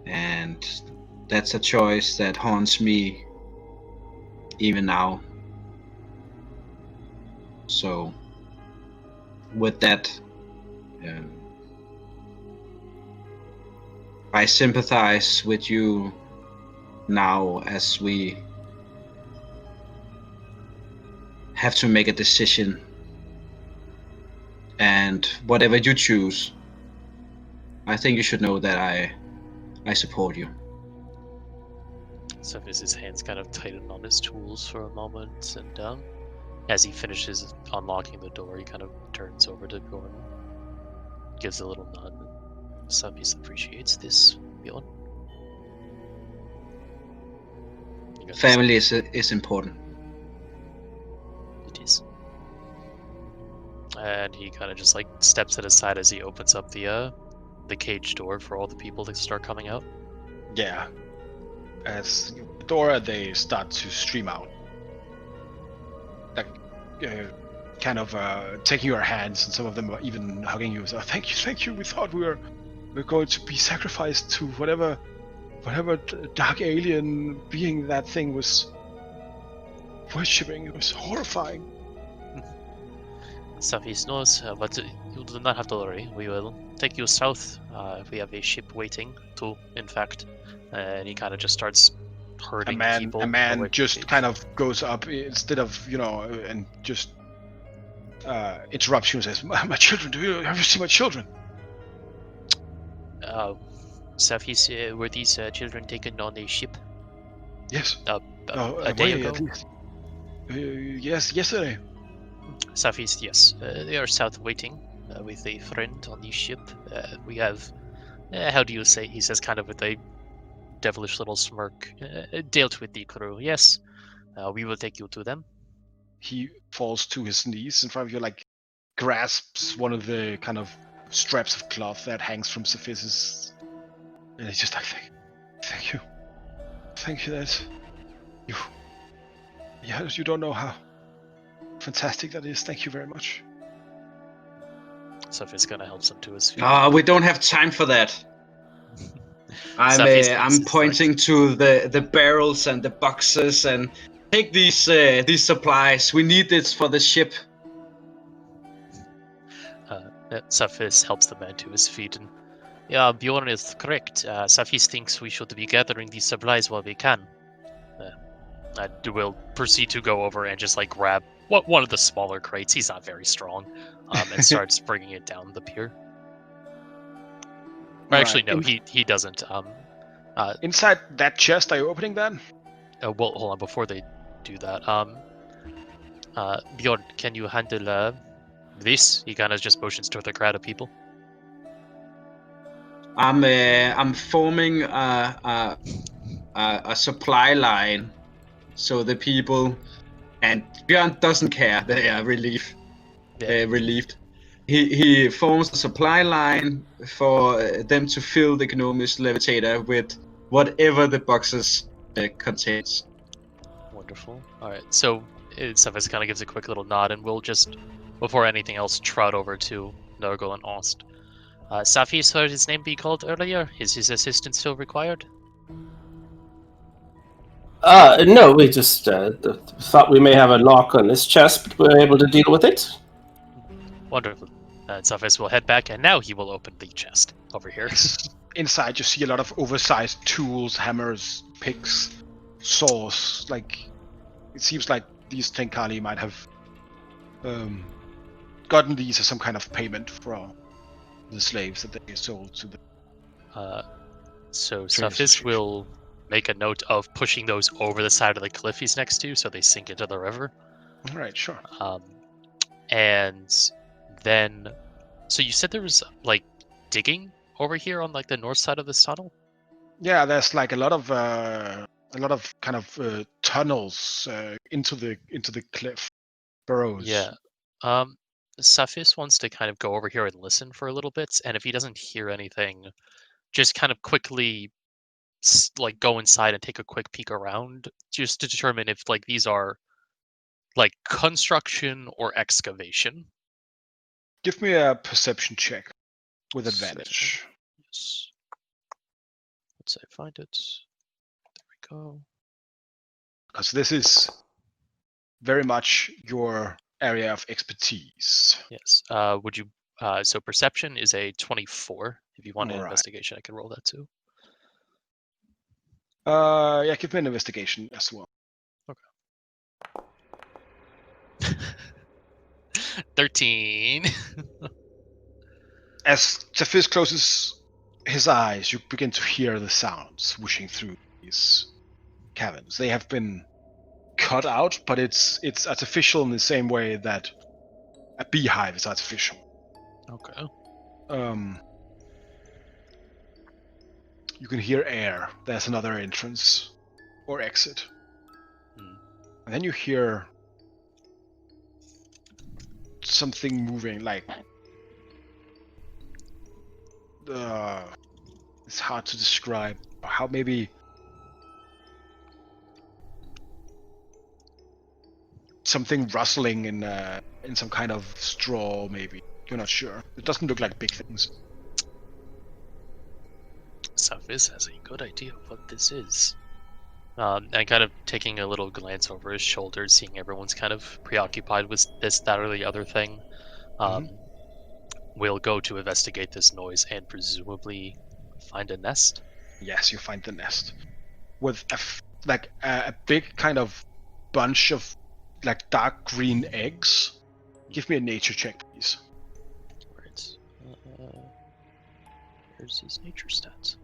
And that's a choice that haunts me even now. So with that, I sympathize with you now as we have to make a decision. And whatever you choose, I think you should know that I support you. Cephas' hands kind of tighten on his tools for a moment, and as he finishes unlocking the door, he kind of turns over to Bjorn, gives a little nod. Cephas appreciates this, Bjorn. Family is important. It is. And he kind of just like steps it aside as he opens up the cage door for all the people to start coming out. Yeah. As you open the door, they start to stream out. Like, kind of taking your hands, and some of them are even hugging you. So, thank you. We thought we were going to be sacrificed to whatever dark alien being that thing was worshipping. It was horrifying. Cephas knows, but you do not have to worry. We will take you south. We have a ship waiting too, in fact. And he kind of just starts herding people. A man away from just the cage. kind of goes up instead of and just interrupts you and says, "My children! Have you seen my children?" Cephas, were these children taken on a ship Yes. a day ago? At least. Yes, yesterday. Cephas, yes. They are south waiting with a friend on the ship. We have, how do you say? He says, kind of with a devilish little smirk. Dealt with the crew. Yes, we will take you to them. He falls to his knees in front of you, like grasps one of the kind of straps of cloth that hangs from Cephas's, and he's just like, thank you, that you don't know how fantastic that is. Thank you very much. Cephas kind of helps him to his feet. We don't have time for that. I'm pointing to the barrels and the boxes and take these supplies. We need this for the ship. Cephas helps the man to his feet, and yeah, Bjorn is correct. Cephas thinks we should be gathering these supplies while we can. Will proceed to go over and just like grab one of the smaller crates. He's not very strong, and starts bringing it down the pier. Or actually, no, he doesn't. Inside that chest, are you opening that? Well, hold on. Before they do that, Bjorn, can you handle this? He kind of just motions toward the crowd of people. I'm forming a supply line, so the people, and Björn doesn't care. They are relieved. He forms a supply line for them to fill the Gnomish levitator with whatever the boxes contains. Wonderful. All right, so Cephas kind of gives a quick little nod, and we'll just, before anything else, trot over to Nurgle and Ost. Safis heard his name be called earlier. Is his assistance still required? No, we just thought we may have a lock on this chest, but we're able to deal with it. Wonderful. Cephas will head back, and now he will open the chest over here. Inside, you see a lot of oversized tools, hammers, picks, saws. Like, it seems like these Tenkali might have gotten these as some kind of payment for the slaves that they sold to the. So Cephas will make a note of pushing those over the side of the cliff he's next to, so they sink into the river. All right, sure. And then, so you said there was like digging over here on like the north side of this tunnel? Yeah, there's like a lot of kind of tunnels into the cliff burrows. Yeah. Cephas wants to kind of go over here and listen for a little bit, and if he doesn't hear anything, just kind of quickly like go inside and take a quick peek around, just to determine if like these are like construction or excavation. Give me a perception check with advantage. Yes. Let's say find it. There we go. Because this is very much your area of expertise. Yes. Would you? So perception is a 24. If you want an Alright. investigation, I can roll that too. Yeah, give me an investigation as well. 13. As Cephas closes his eyes, you begin to hear the sounds whooshing through these caverns. They have been cut out, but it's artificial in the same way that a beehive is artificial. Okay. You can hear air. There's another entrance or exit. And then you hear something moving, like it's hard to describe. How maybe something rustling in some kind of straw, maybe. You're not sure. It doesn't look like big things. Cephas has a good idea of what this is. And kind of taking a little glance over his shoulder, seeing everyone's kind of preoccupied with this, that, or the other thing. We'll go to investigate this noise and presumably find a nest. Yes, you find the nest with a big kind of bunch of like dark green eggs. Give me a nature check, please. Right. Here's his nature stats.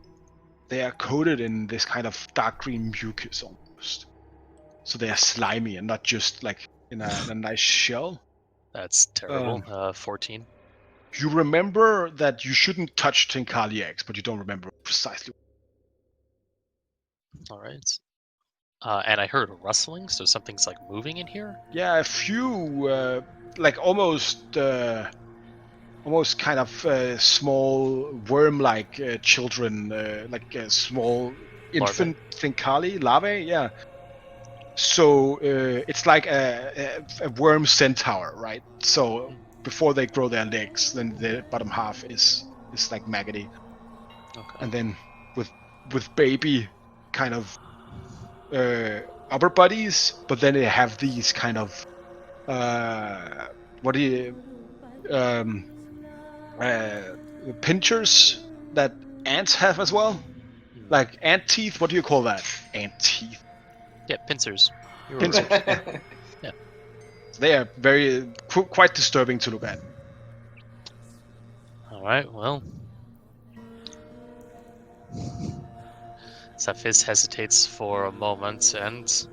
They are coated in this kind of dark green mucus almost. So they are slimy and not just like in a nice shell. That's terrible. 14. You remember that you shouldn't touch Tenkali eggs, but you don't remember precisely. All right. And I heard rustling, so something's like moving in here? Yeah, a few like almost kind of small worm-like children, like small infant Tenkali larvae. Yeah. So it's like a worm centaur, right? So before they grow their legs, then the bottom half is like maggoty, and then with baby kind of upper bodies, but then they have these kind of pinchers that ants have as well, like ant teeth. What do you call that? Ant teeth. Yeah, pincers. You're Pincers. right. They are quite disturbing to look at. All right. Well, Saphis hesitates for a moment and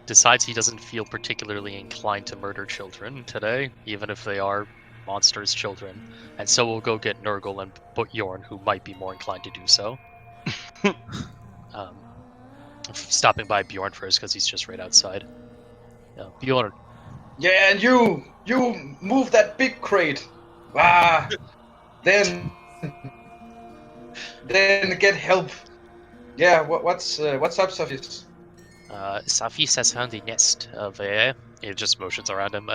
decides he doesn't feel particularly inclined to murder children today, even if they are monsters' children, and so we'll go get Nurgle and Bjorn, who might be more inclined to do so. Stopping by Bjorn first because he's just right outside. Bjorn. Yeah, and you move that big crate. Ah, then get help. Yeah, what's up, Sophis? Saphis has found a nest of it just motions around him.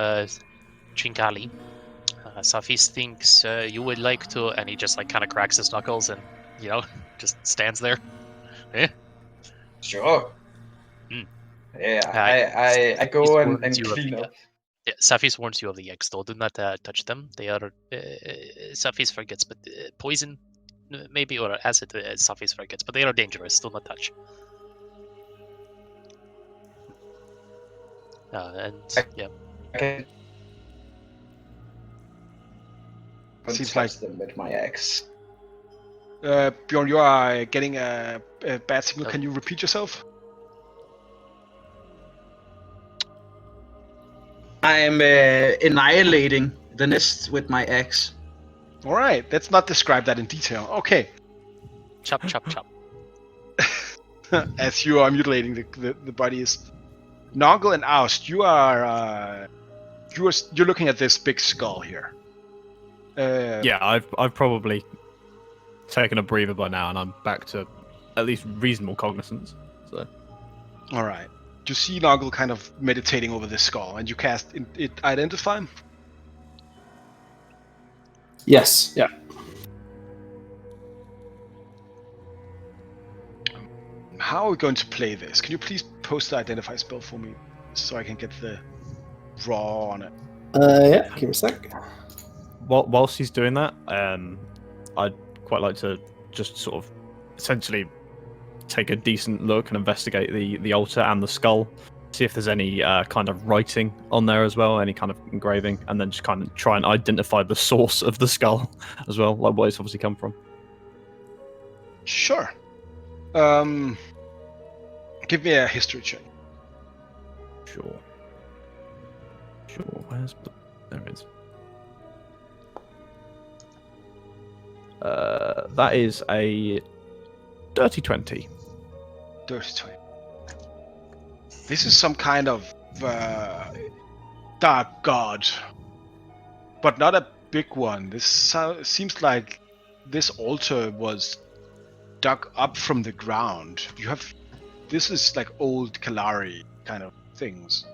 Chinkali. Saphis thinks you would like to, and he just like kind of cracks his knuckles and just stands there. Sure. Mm. Yeah, I go and clean up. Yeah, Saphis warns you of the eggs, though. Do not touch them. They are. Saphis forgets, but poison, maybe, or acid. Saphis forgets, but they are dangerous. Do not touch. And yeah. Okay. Seems like them with my axe. Bjorn, you are getting a bad signal. Can you repeat yourself? I'm annihilating the nest with my axe. All right, let's not describe that in detail. Okay. Chop, chop, chop. As you are mutilating the bodies, Noggle and Oust, you're looking at this big skull here. Yeah, I've probably taken a breather by now, and I'm back to at least reasonable cognizance. So. All right. You see Noggle kind of meditating over this skull, and you cast it identify. Yes. Yeah. How are we going to play this? Can you please post the identify spell for me, so I can get the raw on it? Yeah. Give me a sec. Whilst he's doing that, I'd quite like to just sort of essentially take a decent look and investigate the altar and the skull, see if there's any kind of writing on there as well, any kind of engraving, and then just kind of try and identify the source of the skull as well, like where it's obviously come from. Sure. Give me a history check. Sure. Where's there it is. That is a dirty 20. Dirty 20. This is some kind of dark god, but not a big one. This seems like this altar was dug up from the ground. This is like old Kalari kind of things.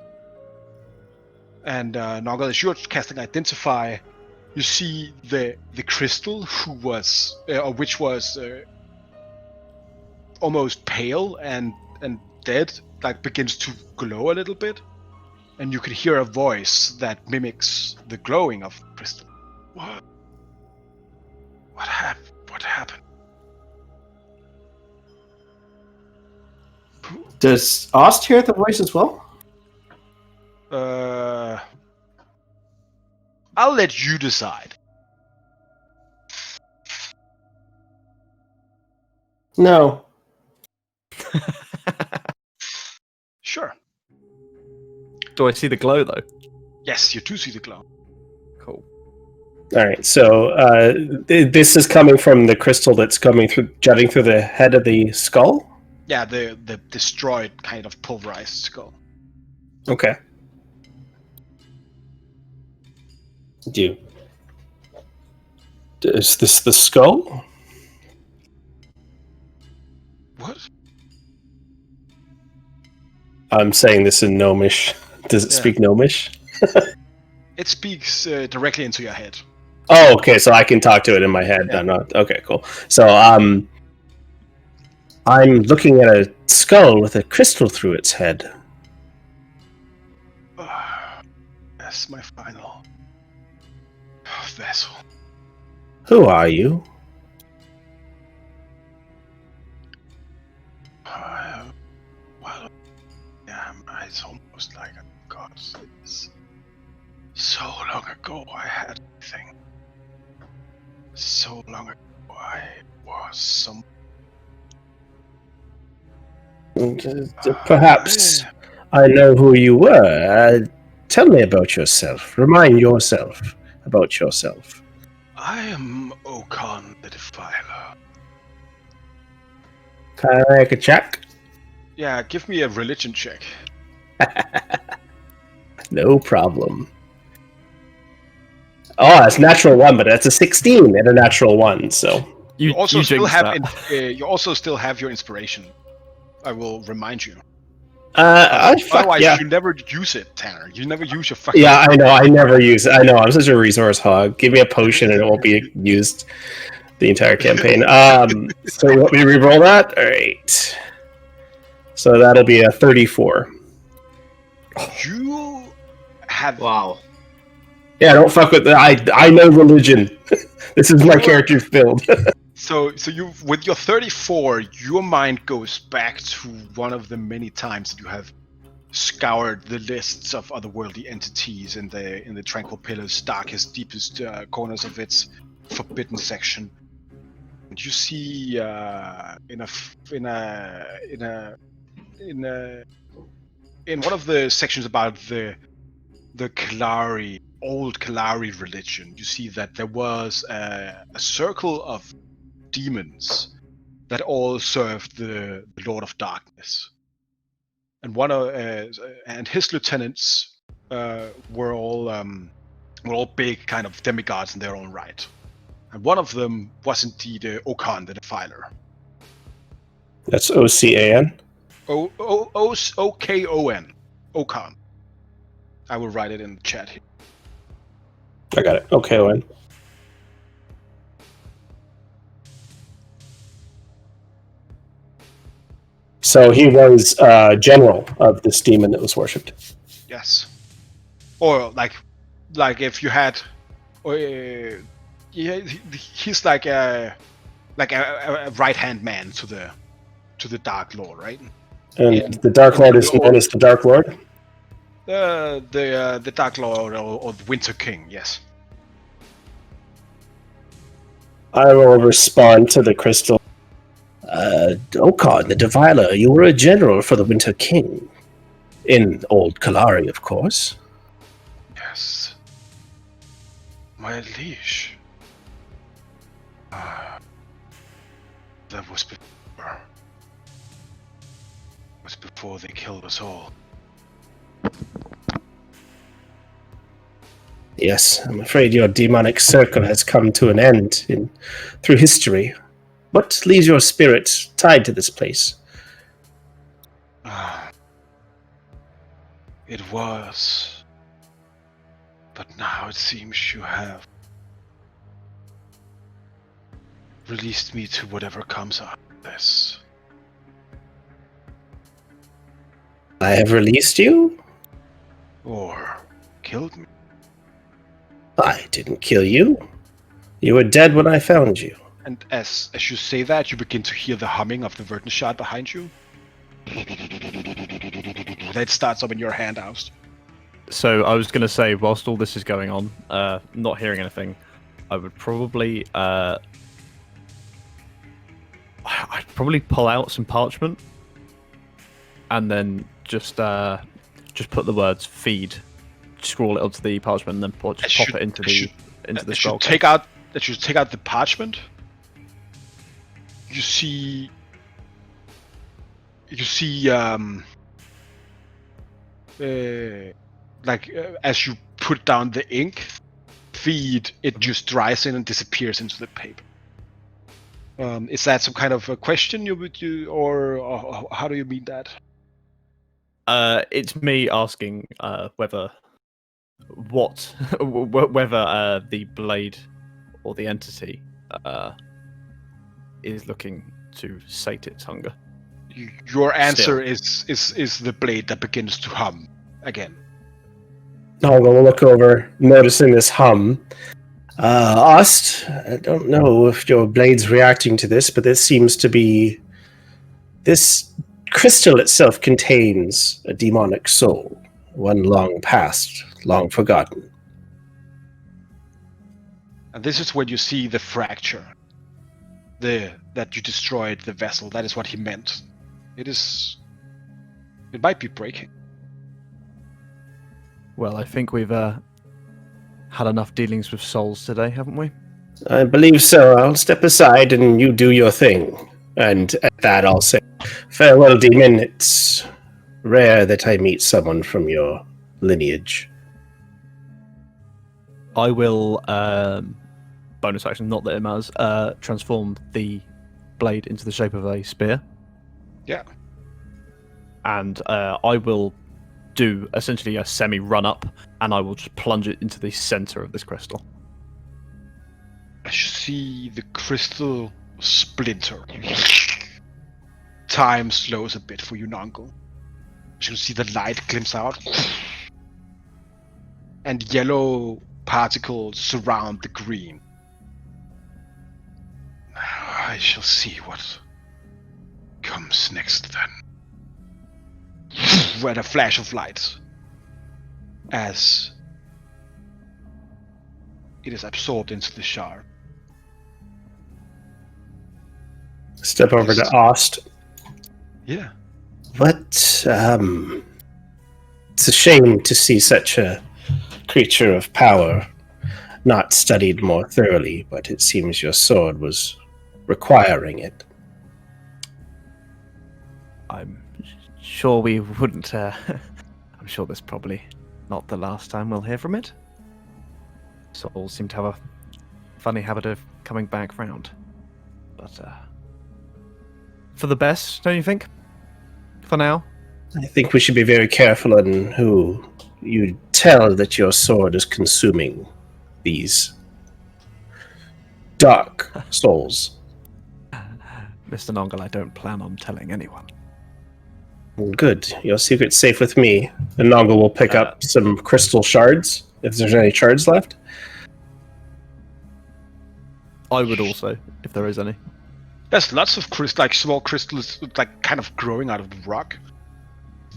And Noggle, as you're casting Identify, you see the crystal, which was almost pale and dead, like begins to glow a little bit, and you can hear a voice that mimics the glowing of the crystal. What happened? Does Ost hear the voice as well? I'll let you decide. No. Sure. Do I see the glow though? Yes, you do see the glow. Cool. All right. So this is coming from the crystal that's jutting through the head of the skull. Yeah, the destroyed, kind of pulverized skull. Okay. Is this the skull? What? I'm saying this in Gnomish. Does it speak Gnomish? It speaks directly into your head. Oh, okay. So I can talk to it in my head. Yeah. Okay, cool. So I'm looking at a skull with a crystal through its head. That's my final vessel. Who are you? Well, It's almost like God. It's so long ago I had everything. So long ago I was some. Perhaps I know who you were. Tell me about yourself. Remind yourself about yourself. I am Okan the Defiler. Can I make a check? Yeah, give me a religion check. No problem. Oh, that's natural 1, but that's a 16 and a natural 1, so... You also still jinxed have that. you also still have your inspiration. I will remind you. Fuck, Otherwise, yeah. you never use it, Tanner. You never use your fucking. Yeah, I know. I never use it. I know. I'm such a resource hog. Give me a potion and it won't be used the entire campaign. So you want me to reroll that? All right. So that'll be a 34. You have. Wow. Yeah, don't fuck with that. I know religion. This is my character's build. So you with your 34, your mind goes back to one of the many times that you have scoured the lists of otherworldly entities in the Tranquil Pillars' darkest, deepest corners of its forbidden section. And you see in one of the sections about the old Kalari religion, you see that there was a circle of demons that all served the Lord of Darkness, and and his lieutenants were all big kind of demigods in their own right, and one of them was indeed Okan the Defiler. That's OCAN. Okon. Okan. I will write it in the chat here. I got it. Okay, Owen. So he was general of this demon that was worshipped. Yes. Or like if you had, he's like a right hand man to the Dark Lord, right? And the Dark Lord is known as the Dark Lord? The Dark Lord or the Winter King, yes. I will respond to the crystal. Okan, the Defiler, you were a general for the Winter King. In Old Kalari, of course. Yes. My liege. That was before they killed us all. Yes, I'm afraid your demonic circle has come to an end through history. What leaves your spirit tied to this place? It was. But now it seems you have released me to whatever comes out of this. I have released you? Or killed me. I didn't kill you. You were dead when I found you. And as you say that, you begin to hear the humming of the Verdenshard behind you. That starts up in your hand, Oust. So I was going to say, whilst all this is going on, not hearing anything, I would probably I'd probably pull out some parchment and then just put the words "feed," scroll it onto the parchment, and then pop it into the scroll. Take out the parchment. You see as you put down the ink, feed, it just dries in and disappears into the paper. Is that some kind of a question or how do you mean that? It's me asking whether the blade or the entity is looking to sate its hunger. Your answer is the blade that begins to hum again. I'll go look over, noticing this hum. Ost, I don't know if your blade's reacting to this, but this crystal itself contains a demonic soul, one long past, long forgotten. And this is when you see the fracture. That you destroyed the vessel. That is what he meant. It might be breaking. Well, I think we've had enough dealings with souls today, haven't we? I believe so. I'll step aside and you do your thing. And at that I'll say, farewell, demon. It's rare that I meet someone from your lineage. I will, bonus action, not that it matters, transform the blade into the shape of a spear. Yeah. And I will do essentially a semi-run up, and I will just plunge it into the center of this crystal. As you see the crystal splinter. Time slows a bit for you, Nongo. As you see the light glimpse out. And yellow particles surround the green. I shall see what comes next then. With a flash of light as it is absorbed into the shard. Step over to Ost. Yeah. But, it's a shame to see such a creature of power not studied more thoroughly, but it seems your sword was requiring it. I'm sure we wouldn't. I'm sure this probably not the last time we'll hear from it. Souls seem to have a funny habit of coming back round. But for the best, don't you think? For now? I think we should be very careful on who you tell that your sword is consuming these dark souls. Mr. Nongal, I don't plan on telling anyone. Good. Your secret's safe with me. And Nongal will pick up some crystal shards, if there's any shards left. I would also, if there is any. There's lots of small crystals, kind of growing out of the rock.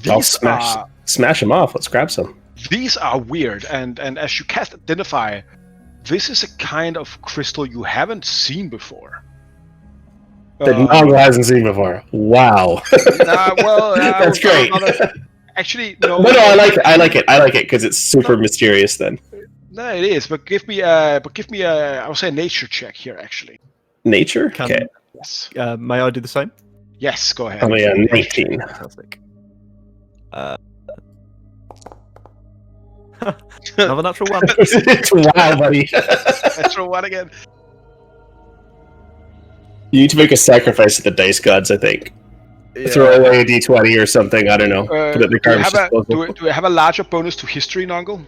I'll smash them off. Let's grab some. These are weird, and as you cast Identify, this is a kind of crystal you haven't seen before. That Nongal hasn't seen before. Wow. That's great. Actually, no. No, I like it because it's super mysterious. Then. No, it is. But give me I would say a nature check here. Actually. Nature. Okay. Yes. May I do the same? Yes. Go ahead. Oh yeah, 19. Fantastic. Another natural one. Wow, buddy. Natural one again. You need to make a sacrifice to the dice gods, I think. Yeah. Throw away a d20 or something, I don't know. Do we have a larger bonus to history, Nongal?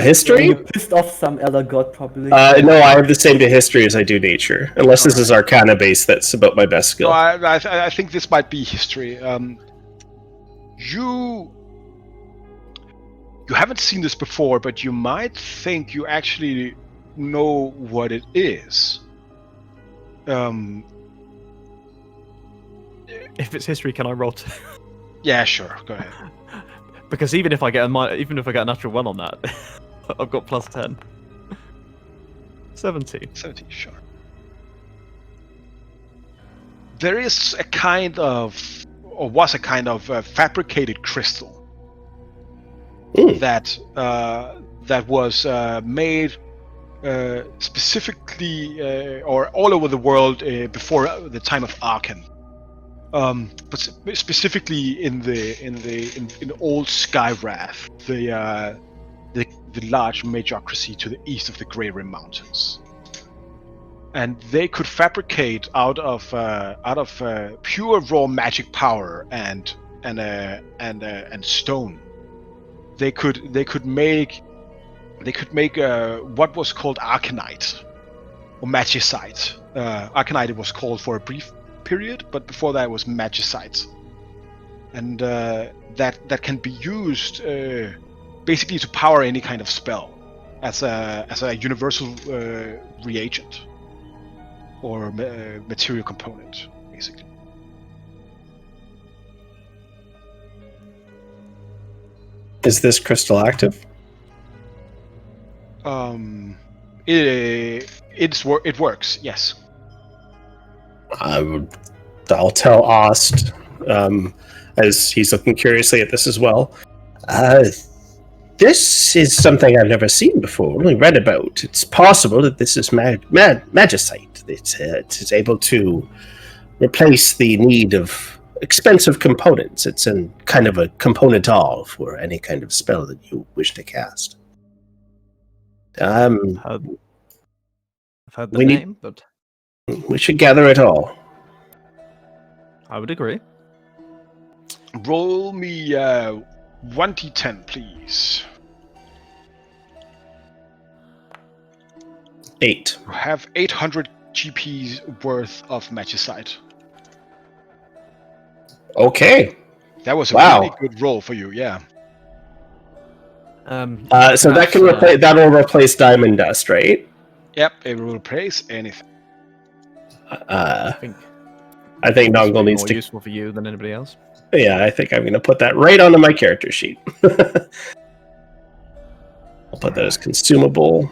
History? You pissed off some elder god, probably. No, I have the same to history as I do nature. Unless this is Arcana based, that's about my best skill. No, I think this might be history. You haven't seen this before, but you might think you actually know what it is. If it's history, can I roll 2? Yeah, sure. Go ahead. Because even if I get a natural 1 on that, I've got plus 10. 17. 17, sure. There is a kind of, or was a kind of fabricated crystal that was made specifically or all over the world before the time of Arkan. But specifically in old Skywrath, the large magocracy to the east of the Grey Rim Mountains, and they could fabricate out of pure raw magic power and stone. They could make what was called Arcanite or Magicite. Arcanite was called for a brief period, but before that it was Magicite, and that can be used basically to power any kind of spell as a universal reagent or material component, basically. Is this crystal active? It works. Yes. I'll tell Ost, as he's looking curiously at this as well. This is something I've never seen before, only read about. It's possible that this is magicite. It is able to replace the need of expensive components. It's a kind of a component all for any kind of spell that you wish to cast. I've heard the we name, but we should gather it all. I would agree. Roll me 1d10, please. 8. You have 800 GP's worth of magicite. Okay. That was a Wow. really good roll for you, yeah. So that can that'll replace diamond dust, right? Yep, it will replace anything. I think I think this Nongle will be needs more to. useful for you than anybody else. Yeah, I think I'm going to put that right onto my character sheet. I'll put that as consumable.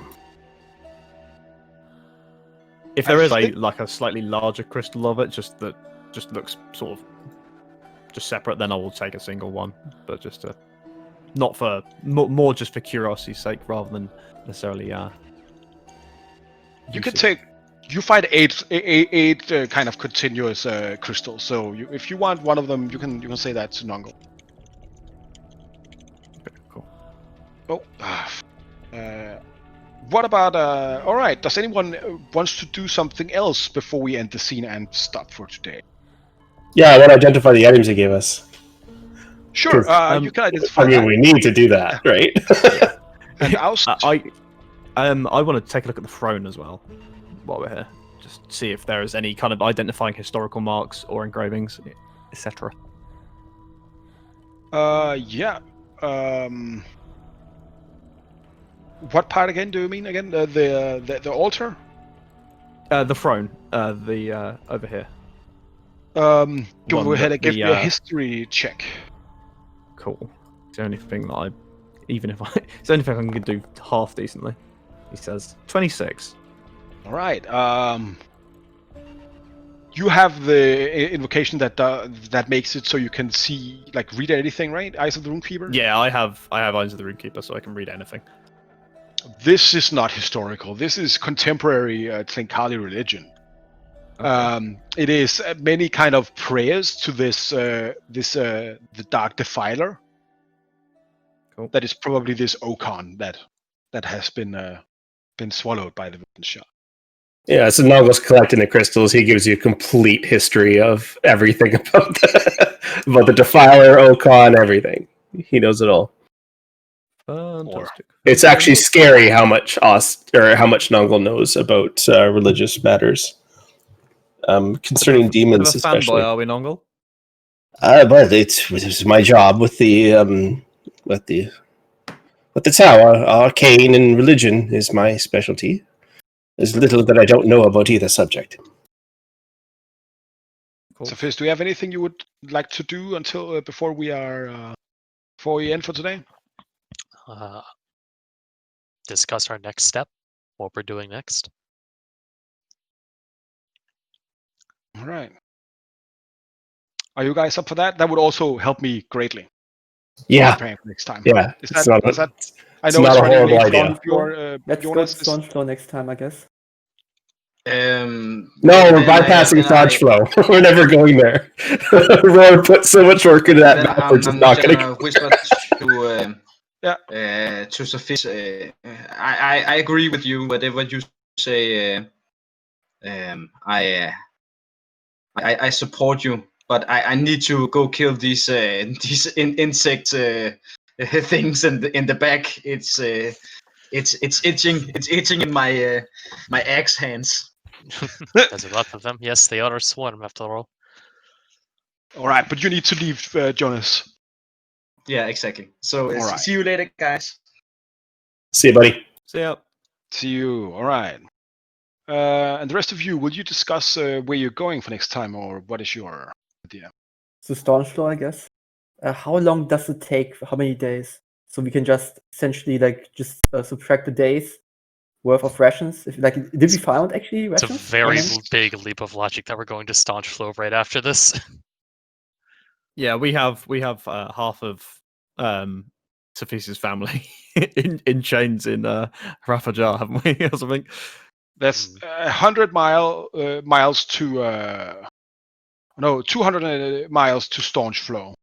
If there is like a slightly larger crystal of it, just looks sort of just separate, then I will take a single one. But just to not for more just for curiosity's sake, rather than necessarily. You can take. You find eight kind of continuous crystals. So if you want one of them, you can say that to Nongle. Okay, cool. Oh. What about all right, does anyone wants to do something else before we end the scene and stop for today? Yeah, I want to identify the items he gave us. Sure, you can identify I mean, that. we need to do that, right? And I want to take a look at the throne as well while we're here. Just see if there is any kind of identifying historical marks or engravings, etc. Yeah. What part again do you mean again? The altar? The throne, over here. Go ahead and give me a history check. Cool. It's the only thing that it's the only thing I can do half decently. He says 26. All right. You have the invocation that makes it so you can see, like, read anything, right? Eyes of the Runekeeper. Yeah, I have Eyes of the Runekeeper, so I can read anything. This is not historical. This is contemporary Tlinkali religion. Okay. It is many kind of prayers to the Dark Defiler. Cool. That is probably this Okon that has been swallowed by the Vision Shot. Yeah, so Nongle's collecting the crystals. He gives you a complete history of everything about the Defiler, Okon, everything. He knows it all. Fantastic. It's actually scary how much Nongle knows about religious matters. Concerning demons, Bit of a especially. fanboy, are we, Nongle? But it's my job with the tower. Arcane and religion is my specialty. There's little that I don't know about either subject. Cool. So, Fizz, do you have anything you would like to do until before we end for today? Discuss our next step, what we're doing next. All right. Are you guys up for that? That would also help me greatly. Yeah. Preparing for next time. Yeah. I know it's horrible running late idea. on your Let's go Jonas. to Staunch Flow next time, I guess. No, we're bypassing Staunch Flow. We're never going there. Roar put so much work into that map. We're just not going to. Whisper to Sophie. I agree with you. Whatever you say, I support you. But I need to go kill these insect things in the back. It's itching. It's itching in my axe hands. There's a lot of them. Yes, they are a swarm after all. All right, but you need to leave, Jonas. Yeah, exactly. So All right. see you later, guys. See you, buddy. See ya. See you. All right. And the rest of you, will you discuss where you're going for next time, or what is your idea? So Staunch Flow, I guess. How long does it take? How many days? so we can just essentially just subtract the days worth of rations. If did we find actually It's a rations? very Or no? big leap of logic that we're going to staunch flow right after this. Yeah, we have half of Sophia's family in chains in Rafajar, haven't we, or something? There's 100 miles to 200 miles to staunch flow.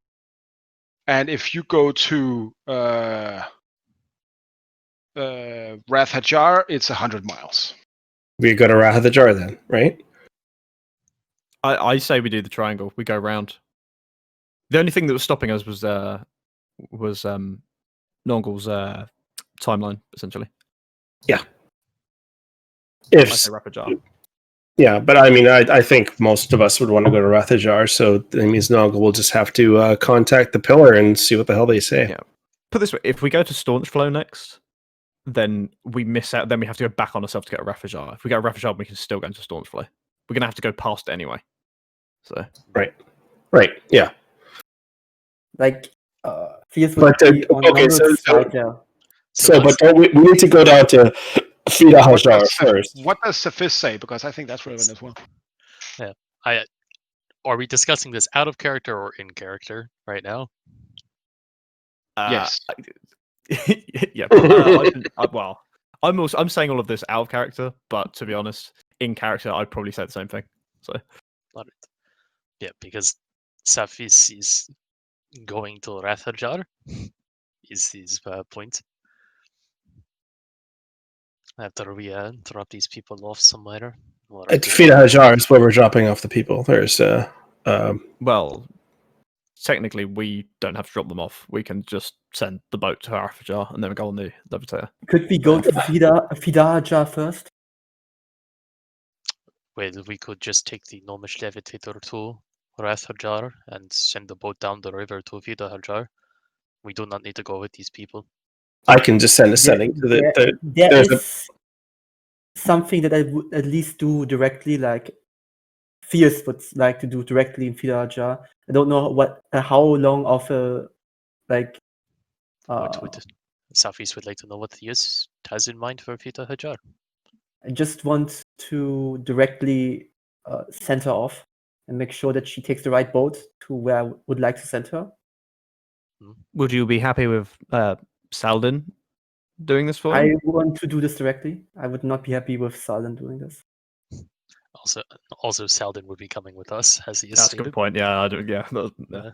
And if you go to Rath Hajar, it's 100 miles. We go to Rath the Jar then, right? I say we do the triangle. We go round. The only thing that was stopping us was Nongul's timeline, essentially. I If say Rafajar. yeah, but I mean, I think most of us would want to go to Rathajar, so that means Noggle will just have to contact the pillar and see what the hell they say. Yeah. Put it this way: if we go to Staunch Flow next, then we miss out. Then we have to go back on ourselves to get a Rafajar. If we go to Rafajar, we can still go into Staunch Flow. We're gonna have to go past it anyway. So Right, yeah. Fierce But, would be on okay, Nongul's so- side there. So, but let's- don't we need to go down to Fida What Hajar does- first. What does Cephis say? Because I think that's relevant as well. Are we discussing this out of character or in character right now? Yes. Yeah. Well, I'm saying all of this out of character, but to be honest, in character, I'd probably say the same thing. So Not it. Yeah, because Safis is going to Rathajar is his point. After we drop these people off somewhere. At Fida Hajar is where we're dropping off the people. There's well, technically, we don't have to drop them off. We can just send the boat to Rafajar and then we go on the Levitator. Could we go to Fidaja first? Well, we could just take the Gnomish Levitator to Rathajar and send the boat down the river to Vidahajar. We do not need to go with these people. I can just send a sending to the There there's is something that I would at least do directly, like Fierce would like to do directly in Fidaja. I don't know how long of a What would Safis would like to know what Theus has in mind for Vidahajar? I just want to directly send her off and make sure that she takes the right boat to where I would like to send her. Would you be happy with Saldin doing this for I you? want to do this directly. I would not be happy with Salden doing this. Also, Saldin would be coming with us, as he is That's a stated. good point. Yeah, I do. Yeah, Yeah.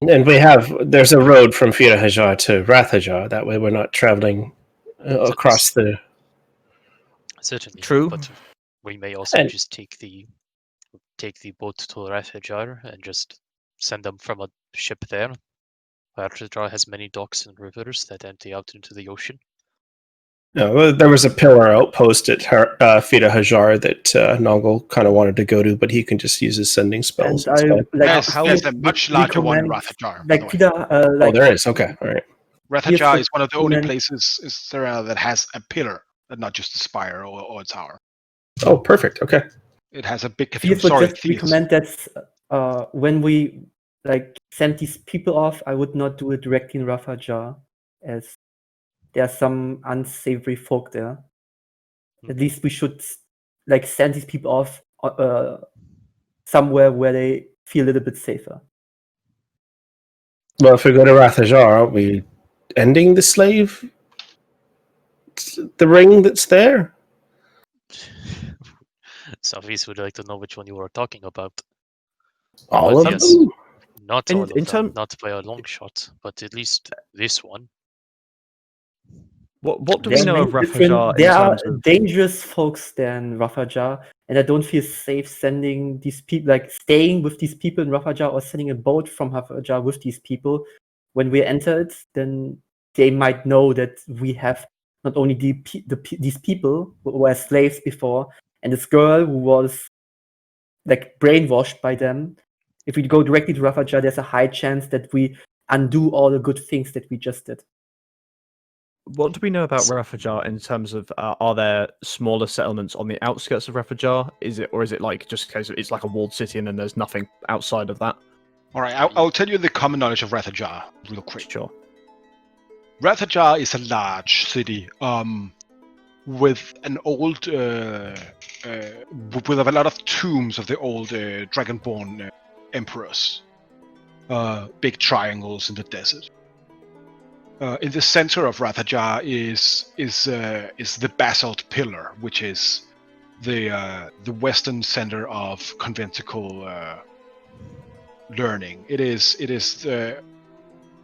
and there's a road from Fida Hajar to Rath Hajar. That way we're not traveling across the. Certainly. True. But we may also And- just take the boat to Rathajar and just send them from a ship there. Rathajar has many docks and rivers that empty out into the ocean. No, there was a pillar outpost at Fida Hajar that Noggle kind of wanted to go to, but he can just use his sending spells. And It's fine. There's a much larger one in recommend, Rathajar. by the way. Oh, there is. Okay, all right. Rathajar Yes, is one of the only recommend- places in Cerenar that has a pillar, and not just a spire or a tower. Oh, perfect. Okay. It has a big Fierce cathedral. would Sorry, just Theus. recommend that when we send these people off, I would not do it directly in Rafajar, as there are some unsavory folk there. At least we should send these people off somewhere where they feel a little bit safer. Well, if we go to Rath Hajar, aren't we ending the slave? The ring that's there? Safis would like to know which one you are talking about. All But of yes. them? Not In- all of in them, term- not by a long shot, but at least this one. What do we There are know of many different- Rafajar in There are terms of? dangerous folks there in Rafajar, and I don't feel safe sending these people, staying with these people in Rafajar or sending a boat from Rafajar with these people. When we enter it, then they might know that we have not only these people who were slaves before, and this girl who was brainwashed by them. If we go directly to Rafajar, there's a high chance that we undo all the good things that we just did. What do we know about Rafajar in terms of are there smaller settlements on the outskirts of Rafajar? Is it just a case of it's like a walled city and then there's nothing outside of that? All right, I'll tell you the common knowledge of Rathajar real quick. Sure. Rathajar is a large city with an old, with a lot of tombs of the old Dragonborn emperors. Big triangles in the desert. In the center of Rathajar is the basalt pillar, which is the western center of conventicle learning. It is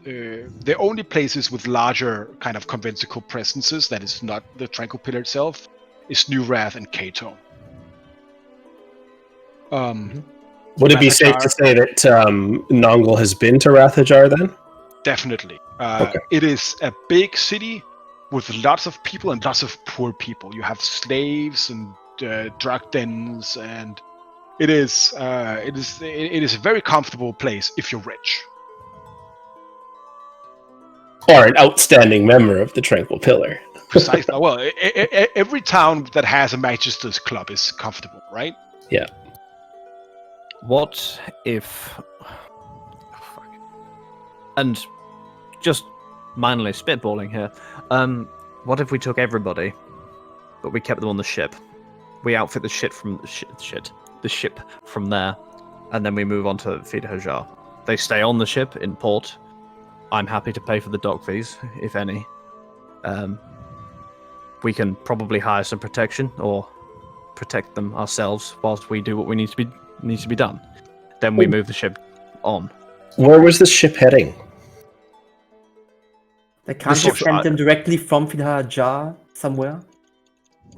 the only places with larger kind of conventicle presences that is not the Tranquil Pillar itself is New Wrath and Kato. Would it be safe to say that Nongol has been to Rathajar then? Definitely. Okay. It is a big city with lots of people and lots of poor people. You have slaves and drug dens, and it is a very comfortable place if you're rich. Or an outstanding member of the Tranquil Pillar. Precisely. Well, every town that has a Magister's Club is comfortable, right? Yeah. What if... And just mindlessly spitballing here, what if we took everybody, but we kept them on the ship? We outfit the ship from the ship from there, and then we move on to Fida Hajar. They stay on the ship in port. I'm happy to pay for the dock fees, if any. We can probably hire some protection or protect them ourselves whilst we do what we needs to be done. Then we move the ship on. Where was the ship heading? They can't just send them directly from Fida Hajar somewhere.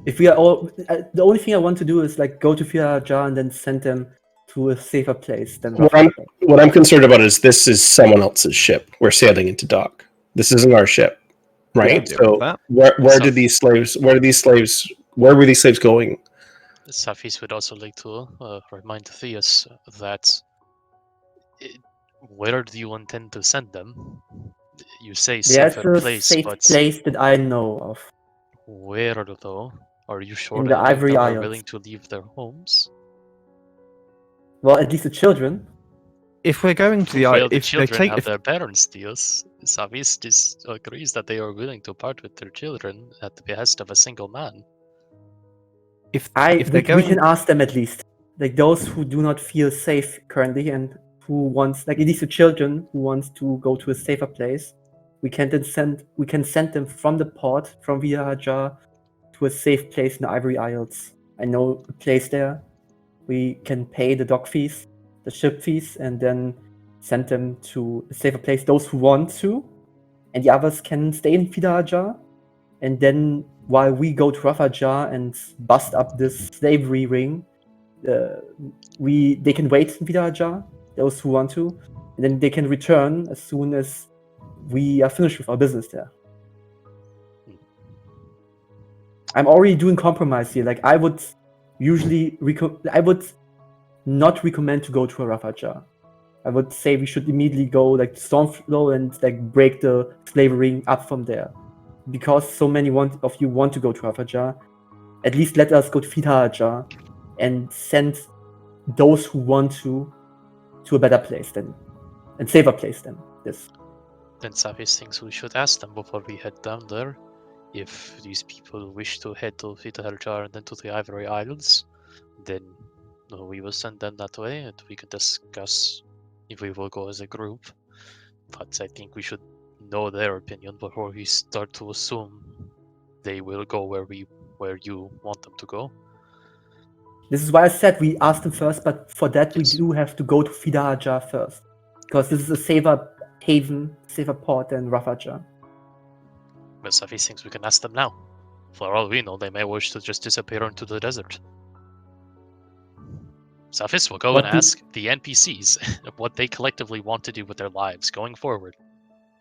If we are all, the only thing I want to do is like go to Fida Hajar and then send them to a safer place than. What I'm concerned about is this is someone else's ship. We're sailing into dock. This isn't our ship, right? Yeah, so where were these slaves going? Safis would also like to remind Theus that where do you intend to send them? You say safer place, safe but place that I know of. Where though? Are you sure In the any of Ivory them are Isles. willing to leave their homes? Well, at least the children. If we're going to the Well, island, the if they children take, have if, their parents, Theus. Savis disagrees that they are willing to part with their children at the behest of a single man. if We they're going, can ask them at least, like those who do not feel safe currently and who wants, like at least the children who wants to go to a safer place. We can send them from the port from Fida Hajar to a safe place in the Ivory Isles. I know a place there. We can pay the dock fees, the ship fees, and then send them to a safer place. Those who want to, and the others can stay in Fida Hajar. And then while we go to Rathajar and bust up this slavery ring, they can wait in Fida Hajar, those who want to, and then they can return as soon as we are finished with our business there. I'm already doing compromise here. Like I would usually I would not recommend to go to a Rathajar. I would say we should immediately go like Stormflow and like break the slavery ring up from there. Because so many of you want to go to Rathajar, at least let us go to Fida Hajar and send those who want to a better place then, and safer place than this. Then Savis thinks we should ask them before we head down there if these people wish to head to Fida Hajar and then to the Ivory Isles. Then we will send them that way and we can discuss if we will go as a group. But I think we should know their opinion before we start to assume they will go where you want them to go. This is why I said we asked them first, but for that we do have to go to Fida Hajar first. Because this is a safer haven, safer port than Rathajar. But Safi thinks we can ask them now. For all we know, they may wish to just disappear into the desert. Safis will go and ask the NPCs what they collectively want to do with their lives going forward.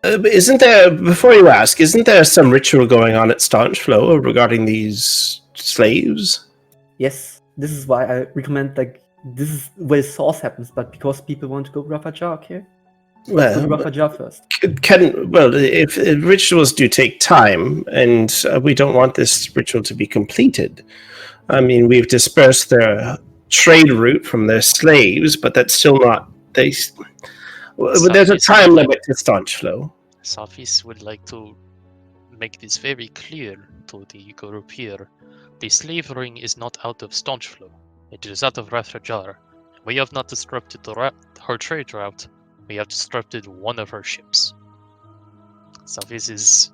Isn't there some ritual going on at Staunchflow regarding these slaves? Yes, this is why I recommend, like, this is where the source happens, but because people want to go to Rathajar, okay? Let's go to Rathajar first. If rituals do take time, and we don't want this ritual to be completed. I mean, we've dispersed their trade route from their slaves, but that's still not... There's a time limit to Staunchflow. Safis would like to make this very clear to the group here. The slave ring is not out of Staunchflow. It is out of Rathrajar. We have not disrupted her trade route. We have disrupted one of her ships. Safis is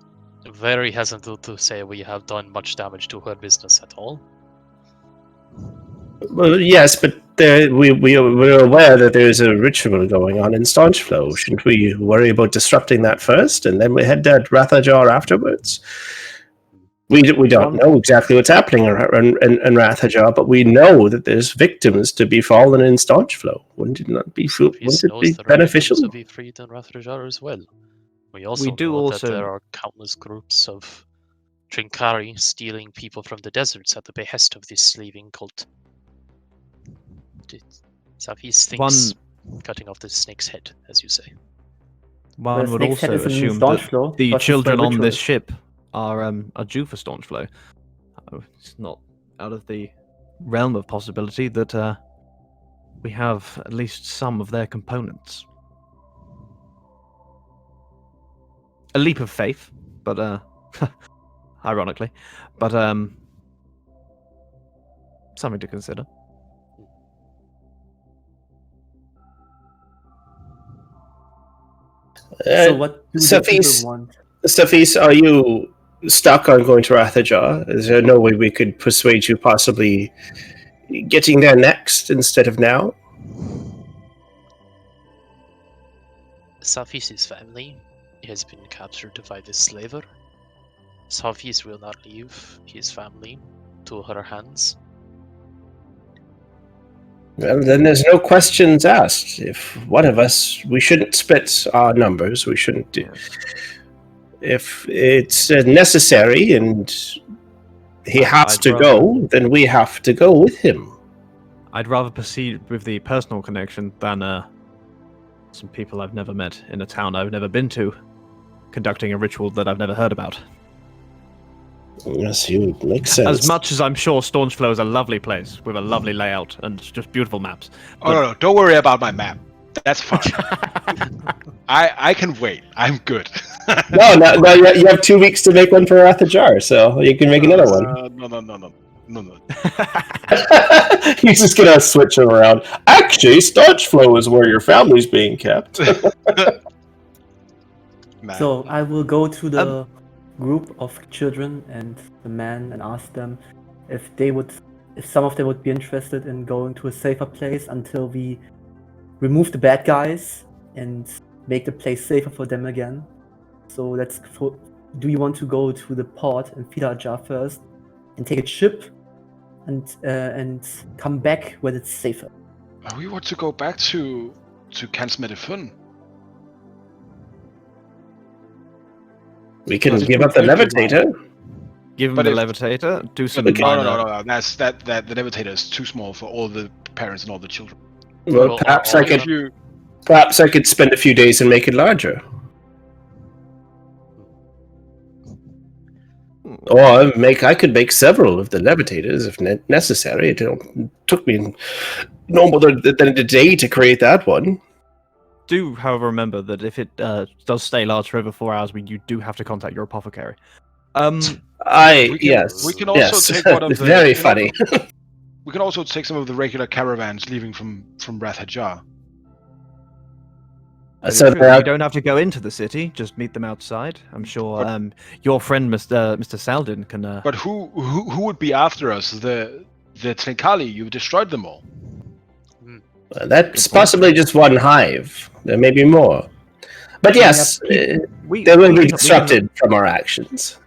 very hesitant to say we have done much damage to her business at all. Well, yes, but we're aware that there's a ritual going on in Staunchflow. Shouldn't we worry about disrupting that first, and then we head to Rathajar afterwards? We don't know exactly what's happening in Rathajar, but we know that there's victims to be fallen in Staunchflow. Wouldn't it be beneficial? To be freed in Rathrajar as well. We also know that there are countless groups of Trinkari stealing people from the deserts at the behest of this slaving cult. Safis thinks cutting off the snake's head, as you say. One would also assume that the children on this ship are due for Staunchflow. It's not out of the realm of possibility that we have at least some of their components. A leap of faith, but ironically, but something to consider. So what do the people want? Safis, are you stuck on going to Rathajar? Is there no way we could persuade you possibly getting there next instead of now? Safis' family has been captured by the slaver. Safis will not leave his family to her hands. Well, then there's no questions asked. If one of us, we shouldn't split our numbers. We shouldn't do. If it's necessary and he has to go, then we have to go with him. I'd rather proceed with the personal connection than some people I've never met in a town I've never been to, conducting a ritual that I've never heard about. Yes, you make sense. As much as I'm sure Staunchflow is a lovely place with a lovely layout and just beautiful maps. Oh no, don't worry about my map. That's fine. I can wait. I'm good. no, you have 2 weeks to make one for Rathajar, so you can make another one. No. He's just gonna switch them around. Actually, Staunchflow is where your family's being kept. So I will go to the group of children and the man and ask them if some of them would be interested in going to a safer place until we remove the bad guys and make the place safer for them again. So do you want to go to the port in Filajar first and take a ship and come back when it's safer? We want to go back to Kansmedefun. We can give up the levitator. Give him the levitator. Do some. No. That's the levitator is too small for all the parents and all the children. Well, perhaps I could spend a few days and make it larger. Or I could make several of the levitators if necessary. It took me no more than a day to create that one. Do, however, remember that if it does stay large for over 4 hours, you do have to contact your apothecary. Yes. We can also take one of the. Very funny. We can also take some of the regular caravans leaving from Rathajar. So you don't have to go into the city; just meet them outside. I'm sure your friend, Mr. Saldin, can. But who would be after us? The Trinkali? You destroyed them all. That's possibly just one hive. There may be more. But yes, they will be disrupted from our actions.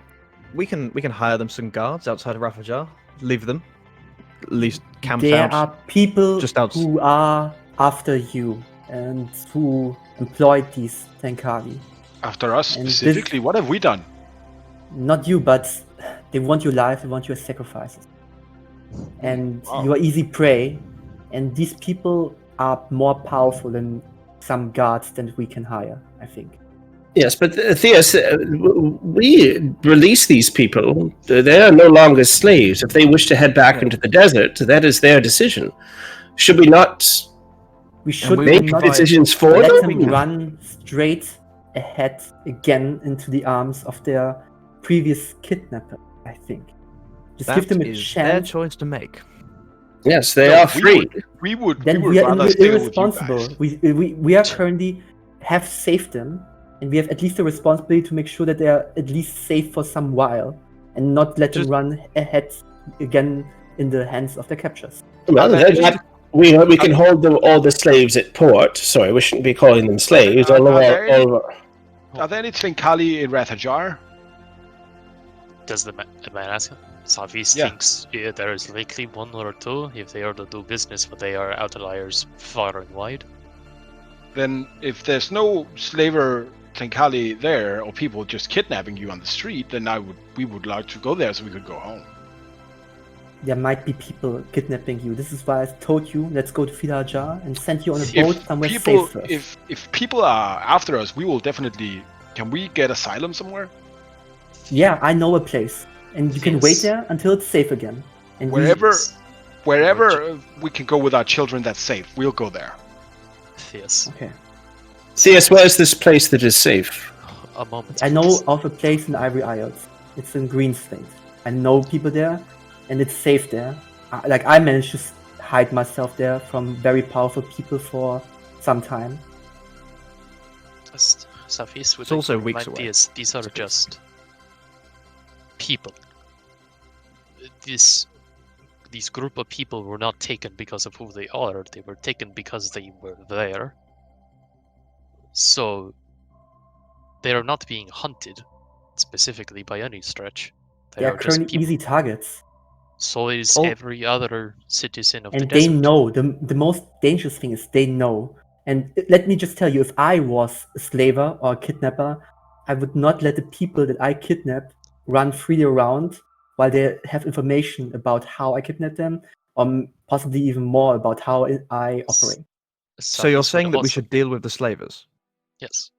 We can hire them some guards outside of Rathajar. Leave them. At least camp out. There are people who are after you and who employed these Tenkari. After us specifically? What have we done? Not you, but they want your life, they want your sacrifices. And you are easy prey. And these people are more powerful than some guards that we can hire, I think. Yes, but Theus, we release these people. They are no longer slaves. If they wish to head back into the desert, that is their decision. Should we not make decisions for them? Let them run straight ahead again into the arms of their previous kidnapper, I think. Just That give them a is their chance. choice to make. Yes, they No, are free. We would Then we we would are rather stay with you irresponsible. guys. We are currently have saved them, and we have at least a responsibility to make sure that they are at least safe for some while, and not let them Just- run ahead again in the hands of their captors. Well, Are then there- we can hold all the slaves at port. Sorry, we shouldn't be calling them slaves. Are Although there any- all, Are there any Twinkali in Rathajar? Does the man ask him? Savis Yeah. thinks there is likely one or two if they are to do business, but they are outliers far and wide. Then if there's no slaver Twinkali there, or people just kidnapping you on the street, then we would like to go there so we could go home. There might be people kidnapping you. This is why I told you, let's go to Fidajar and send you on a boat somewhere safe first. If people are after us, we will definitely. Can we get asylum somewhere? Yeah, I know a place, and you can wait Yes. there until it's safe again. And we- Wherever we can go with our children that's safe, we'll go there. Yes. Okay. CS, where's this place that is safe? A moment. I know please. of a place in the Ivory Isles. It's in Greenslade. I know people there, and it's safe there. I managed to hide myself there from very powerful people for some time. Safis would It's also like to weeks remind away. These are just people. These group of people were not taken because of who they are. They were taken because they were there. So they are not being hunted specifically by any stretch. They They are are just currently people. easy targets, So is Oh. every other citizen of the and they desert. know. The most dangerous thing is they know. And let me just tell you, if I was a slaver or a kidnapper, I would not let the people that I kidnap run freely around while they have information about how I kidnap them, or possibly even more about how I operate. So you're Safis would saying that we also- should deal with the slavers? Yes.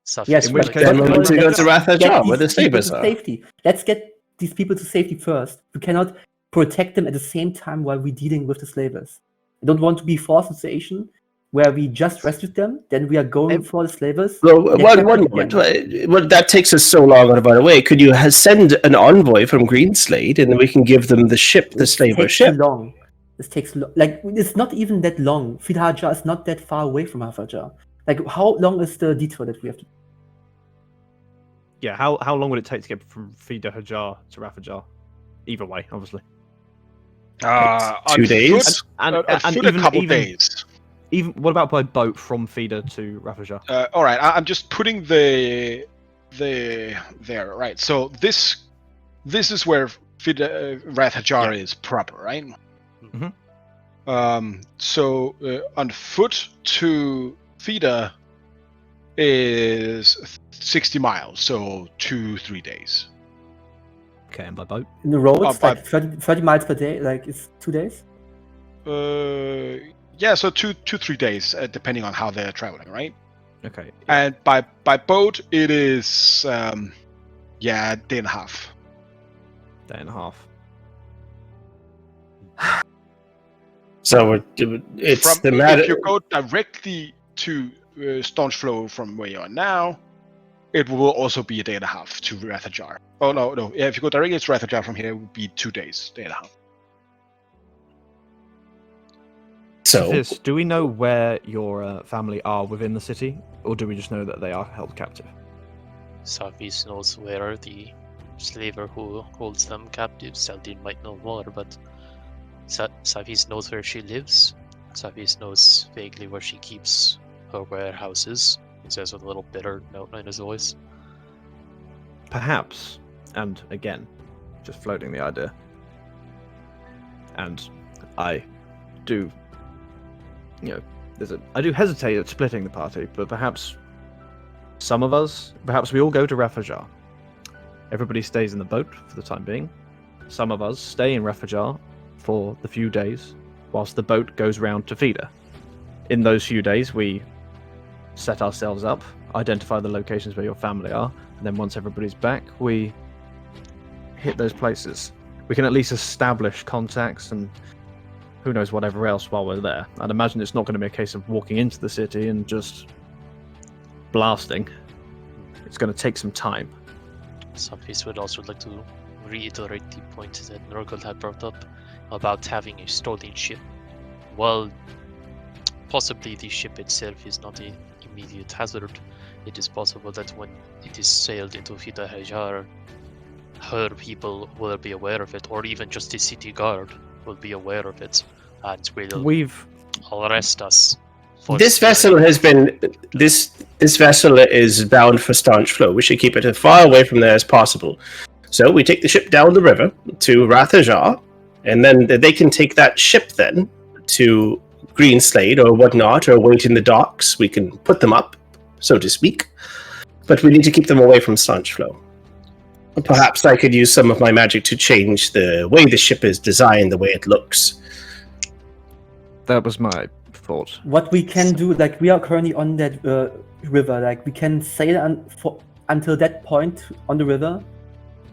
Safis Yes, In would which like case- Then to- we first need to of go all, to let's Rathajar, get where the these people slavers to are. safety. Let's get these people to safety first. We cannot protect them at the same time while we're dealing with the slavers. I don't want to be forced in a situation where we just rescued them, then we are going Ev- for the slavers. Well, get one captured moment. again. Well, that takes us so long about a way. Could you send an envoy from Greenslade, and we can give them the ship, the This slaver takes ship? long. This takes like it's not even that long. Fidajar is not that far away from Hafajar. Like how long is the detour that we have to? Yeah, how long would it take to get from Fida Hajar to Rafajar? Either way, obviously. On 2 days? Foot, And, on foot a couple days. Even what about by boat from Fida to Rafajar? All right, I'm just putting the there. Right. So this is where Rathajar is proper, right? Mhm. So on foot to Fida is 60 miles, so 2-3 days. Okay, and by boat? In the roads, by- like 30 miles per day. Like it's 2 days. Yeah, so 2-3 days, depending on how they're traveling, right? Okay. And by boat it is a day and a half. Day and a half. So it's the matter. If you go directly to Staunchflow from where you are now, it will also be a day and a half to Rathajar. Oh no. Yeah, if you go directly to Rathajar from here, it would be 2 days, day and a half. So Fizz, do we know where your family are within the city, or do we just know that they are held captive? Safis knows where the slaver who holds them captive. Saldin might know more, but Safis knows where she lives. Safis knows vaguely where she keeps her warehouses. He says with a little bitter note in his voice. Perhaps, and again, just floating the idea. And I do, I do hesitate at splitting the party, but perhaps perhaps we all go to Rafajar. Everybody stays in the boat for the time being. Some of us stay in Rafajar for the few days, whilst the boat goes round to Fida. In those few days, we set ourselves up, identify the locations where your family are, and then once everybody's back, we hit those places. We can at least establish contacts and who knows whatever else while we're there. I'd imagine it's not going to be a case of walking into the city and just blasting. It's going to take some time. Sunface would also like to reiterate the point that Nurgle had brought up about having a stolen ship. While possibly the ship itself is not an immediate hazard, it is possible that when it is sailed into Fida Hajar, her people will be aware of it, or even just the city guard will be aware of it, and will arrest us. This vessel has been this vessel is bound for staunch flow. We should keep it as far away from there as possible. So we take the ship down the river to Rathajar, and then they can take that ship then to Greenslade or whatnot, or wait in the docks. We can put them up, so to speak. But we need to keep them away from staunch flow. Perhaps I could use some of my magic to change the way the ship is designed, the way it looks. That was my thought. What we can do, like we are currently on that river, like we can sail until that point on the river.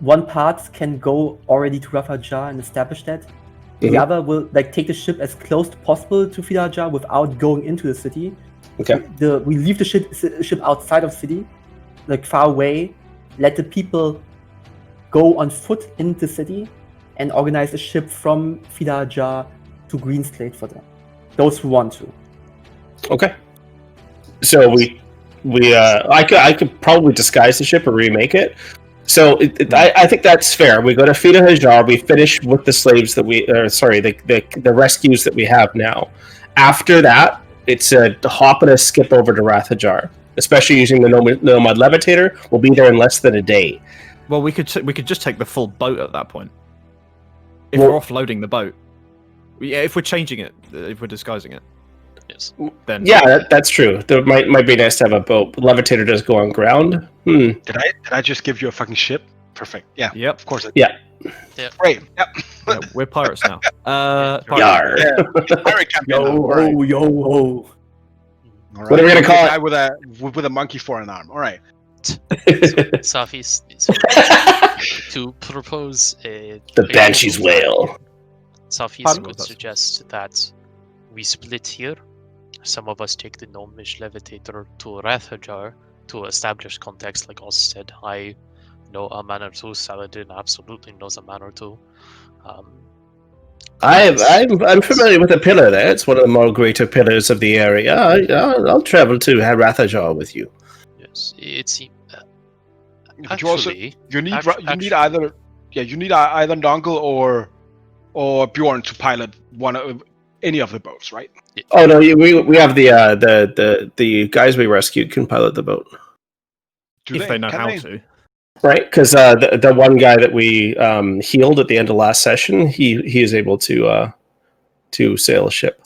One part can go already to Rafajar and establish that. The other will like take the ship as close as possible to Fidajar without going into the city. Okay. We leave the ship outside of the city, like far away. Let the people go on foot into the city and organize a ship from Fidajar to Greenslade for them. Those who want to. Okay. So I could probably disguise the ship or remake it. So I think that's fair. We go to Fida Hajar. We finish with the slaves that the rescues that we have now. After that, it's a hop and a skip over to Rathajar. Especially using the Nomad Levitator, we'll be there in less than a day. Well, we could just take the full boat at that point. If we're offloading the boat. Yeah, if we're changing it, if we're disguising it. Yes. Then that's true. There might be nice to have a boat. Levitator does go on ground. Did I just give you a fucking ship? Perfect. Yeah. Yep. Of course. Yeah. Great. Yep. Yeah, we're pirates now. Yar. Pirate campaign now. Yo. All right. What are we gonna call it? Guy with a monkey for an arm. All right. Safis to propose the Banshee's whale. Safis would suggest that we split here. Some of us take the Gnomish Levitator to Rathajar to establish context, like Oz said. I know a man or two. Saladin absolutely knows a man or two. I'm familiar with the pillar there. It's one of the more greater pillars of the area. I'll travel to Rathajar with you. Yes, it seems. But you need either Dongle or Bjorn to pilot any of the boats, right? Yeah. Oh no, we have the guys we rescued can pilot the boat. If they know how to. Right, because the one guy that we healed at the end of last session, he is able to sail a ship.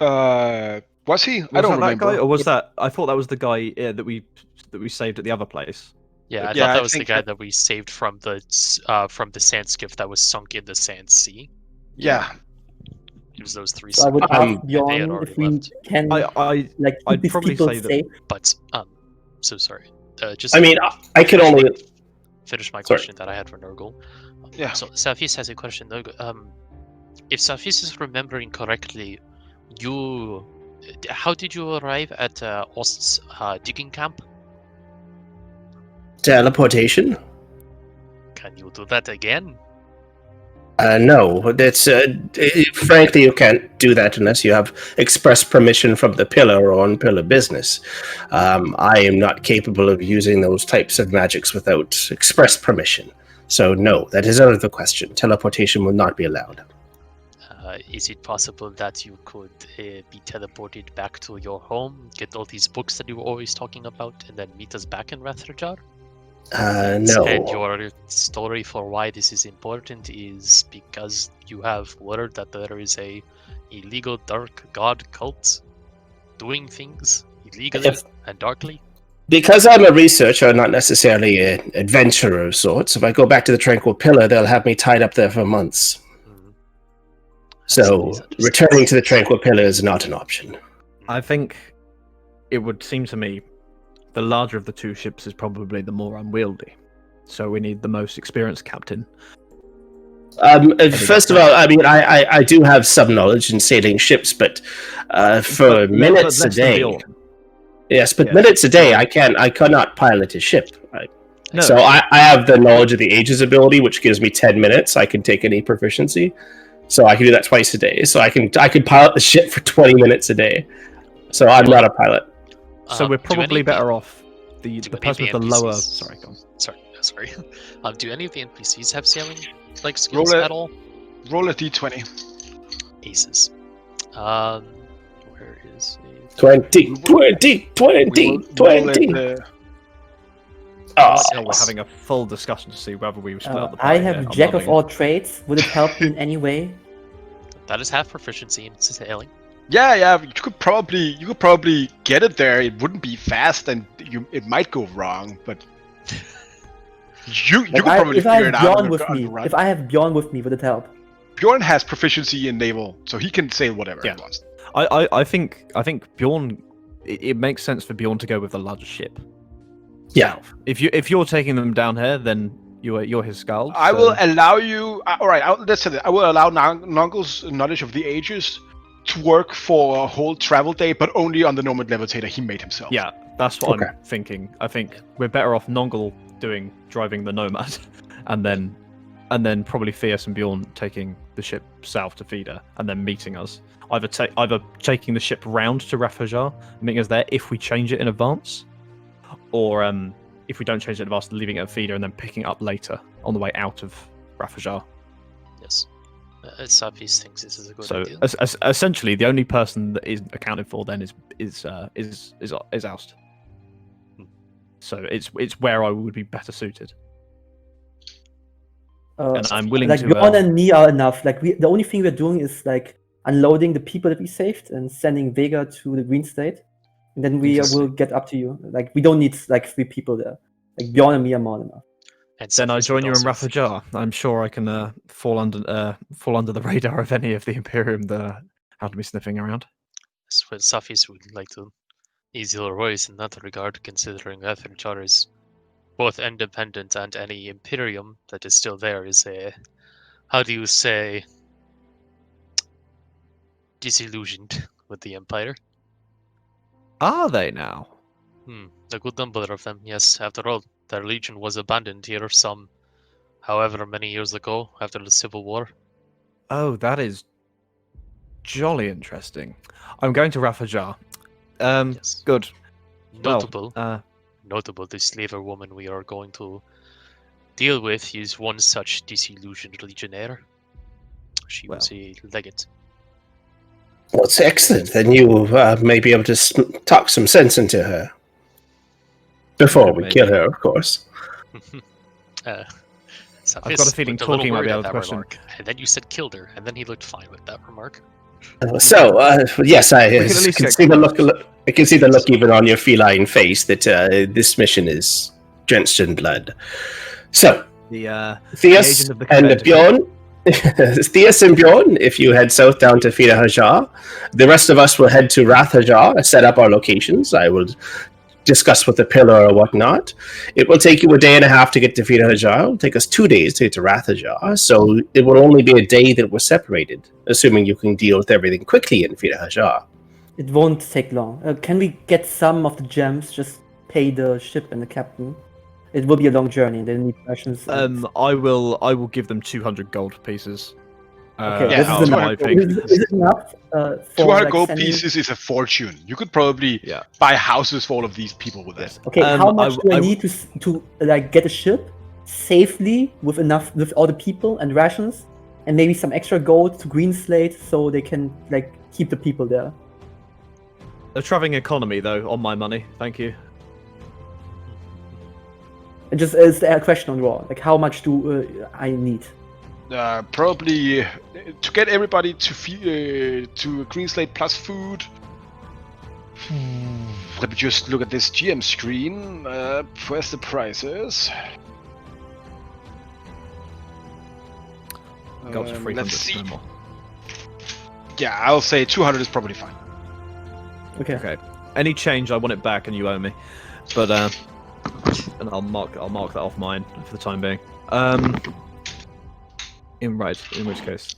Was he? Was I don't that remember. guy, or was that? I thought that was the guy that we saved at the other place. Yeah, I Yeah, thought I that was the think guy that we saved from the sand skiff that was sunk in the sand sea. Yeah. It was those three. So I would ask they had Bjorn already if we left. can I'd keep these probably people say that- safe. But so sorry. Just I mean, I could only. finish my Sorry. question that I had for Nurgle. Yeah. So Safis has a question. Nurgle. If Safis is remembering correctly, how did you arrive at Ost's digging camp? Teleportation? Can you do that again? No, that's frankly you can't do that unless you have express permission from the pillar or on pillar business. I am not capable of using those types of magics without express permission. So no, that is out of the question. Teleportation will not be allowed. Is it possible that you could be teleported back to your home, get all these books that you were always talking about, and then meet us back in Rathajar? No. And your story for why this is important is because you have word that there is a illegal dark god cult doing things illegally and darkly. Because I'm a researcher, not necessarily an adventurer of sorts, if I go back to the Tranquil Pillar, they'll have me tied up there for months. So, returning to the Tranquil Pillar is not an option. I think it would seem to me the larger of the two ships is probably the more unwieldy. So we need the most experienced captain. First of all, I mean, I do have some knowledge in sailing ships, but for minutes a day. Yes, but minutes a day, I cannot pilot a ship. No. So I have the knowledge of the ages ability, which gives me 10 minutes. I can take any proficiency, so I can do that twice a day. So I can pilot the ship for 20 minutes a day. So I'm not a pilot. So we're do any probably of the- better off. The do any of person the with the lower. NPCs Sorry, go on. Sorry. Do any of the NPCs have sailing like Roll skills it. at all? Roll a d20. Aces. Where is it? 20, 20, 20, 20. Oh, Now we're having a full discussion to see whether we split up the I party. have here. I'm Jack of loving all it. trades. Would it help me in any way? That is half proficiency in sailing. Yeah. You could probably get it there. It wouldn't be fast, and it might go wrong, but you could probably if I figure it have out. Bjorn with me, if I have Bjorn with me, would it help? Bjorn has proficiency in naval, so he can say whatever Yeah. he wants. I think Bjorn. It makes sense for Bjorn to go with the larger ship. Yeah. If you're taking them down here, then you're his scald. I so- will allow you. All right, let's say that I will allow Nongle's knowledge of the ages to work for a whole travel day, but only on the nomad levitator he made himself. Yeah, that's what Okay. I'm thinking. I think we're better off Nongle driving the Nomad, and then probably Fierce and Bjorn taking the ship south to Feeder, and then meeting us. Either taking the ship round to Rafajar, meeting us there if we change it in advance, or if we don't change it in advance, leaving it at Feeder and then picking it up later on the way out of Rafajar. Yes. Sapis thinks this is a good So idea. essentially, the only person that is accounted for then is Oust. So it's where I would be better suited. And I'm willing like to. Bjorn and me are enough. Like the only thing we're doing is like unloading the people that we saved and sending Vega to the Green State, and then we Interesting. will get up to you. Like we don't need like 3 people there. Like Bjorn and me are more than enough. And Then I Sapis join would you in also- Rafajar. I'm sure I can fall under the radar of any of the Imperium that happen to be sniffing around. Well, Safis would like to ease your voice in that regard, considering Rafajar is both independent and any Imperium that is still there is a, how do you say, disillusioned with the Empire. Are they now? A good number of them, yes. After all, their legion was abandoned here some however many years ago after the Civil War. Oh, that is jolly interesting. I'm going to Rafajar. Yes. Good. Notable, Well, notable, the slaver woman we are going to deal with is one such disillusioned legionnaire. She was a legate. Well, it's excellent. Then you may be able to talk some sense into her. Before we kill her, of course. I've got a feeling talking might be out of the question. Remark. And then you said killed her, and then he looked fine with that remark. So, yes, I We can at least can get see the close. look. I can see the look even on your feline face that this mission is drenched in blood. So, the Theus agent of the and Convention. Bjorn, Theus and Bjorn, if you head south down to Fida Hajar, the rest of us will head to Rath Hajar, set up our locations. I will discuss with the pillar or whatnot. It will take you a day and a half to get to Fida Hajar. It will take us 2 days to get to Rath Hajar, so it will only be a day that we're separated, assuming you can deal with everything quickly in Fida Hajar. It won't take long. Can we get some of the gems? Just pay the ship and the captain. It will be a long journey. They need rations. I will give them 200 gold pieces. Okay, Yeah, this no, is 200 enough. gold Is it enough? For 200 like, gold sending- pieces is a fortune. You could probably Yeah. buy houses for all of these people with that. Okay, how much do I I- need to like get a ship safely with all the people and rations, and maybe some extra gold to Green Slate so they can like keep the people there. A travelling economy, though, on my money. Thank you. And just is there a question on raw? Like how much do I need? Probably to get everybody to Green Slate plus food. Let me just look at this GM screen. Where's the prices? Go up to 300. Let's see. No more. Yeah, I'll say 200 is probably fine. Okay. Okay. Any change, I want it back, and you owe me. But and I'll mark that off mine for the time being. In which case,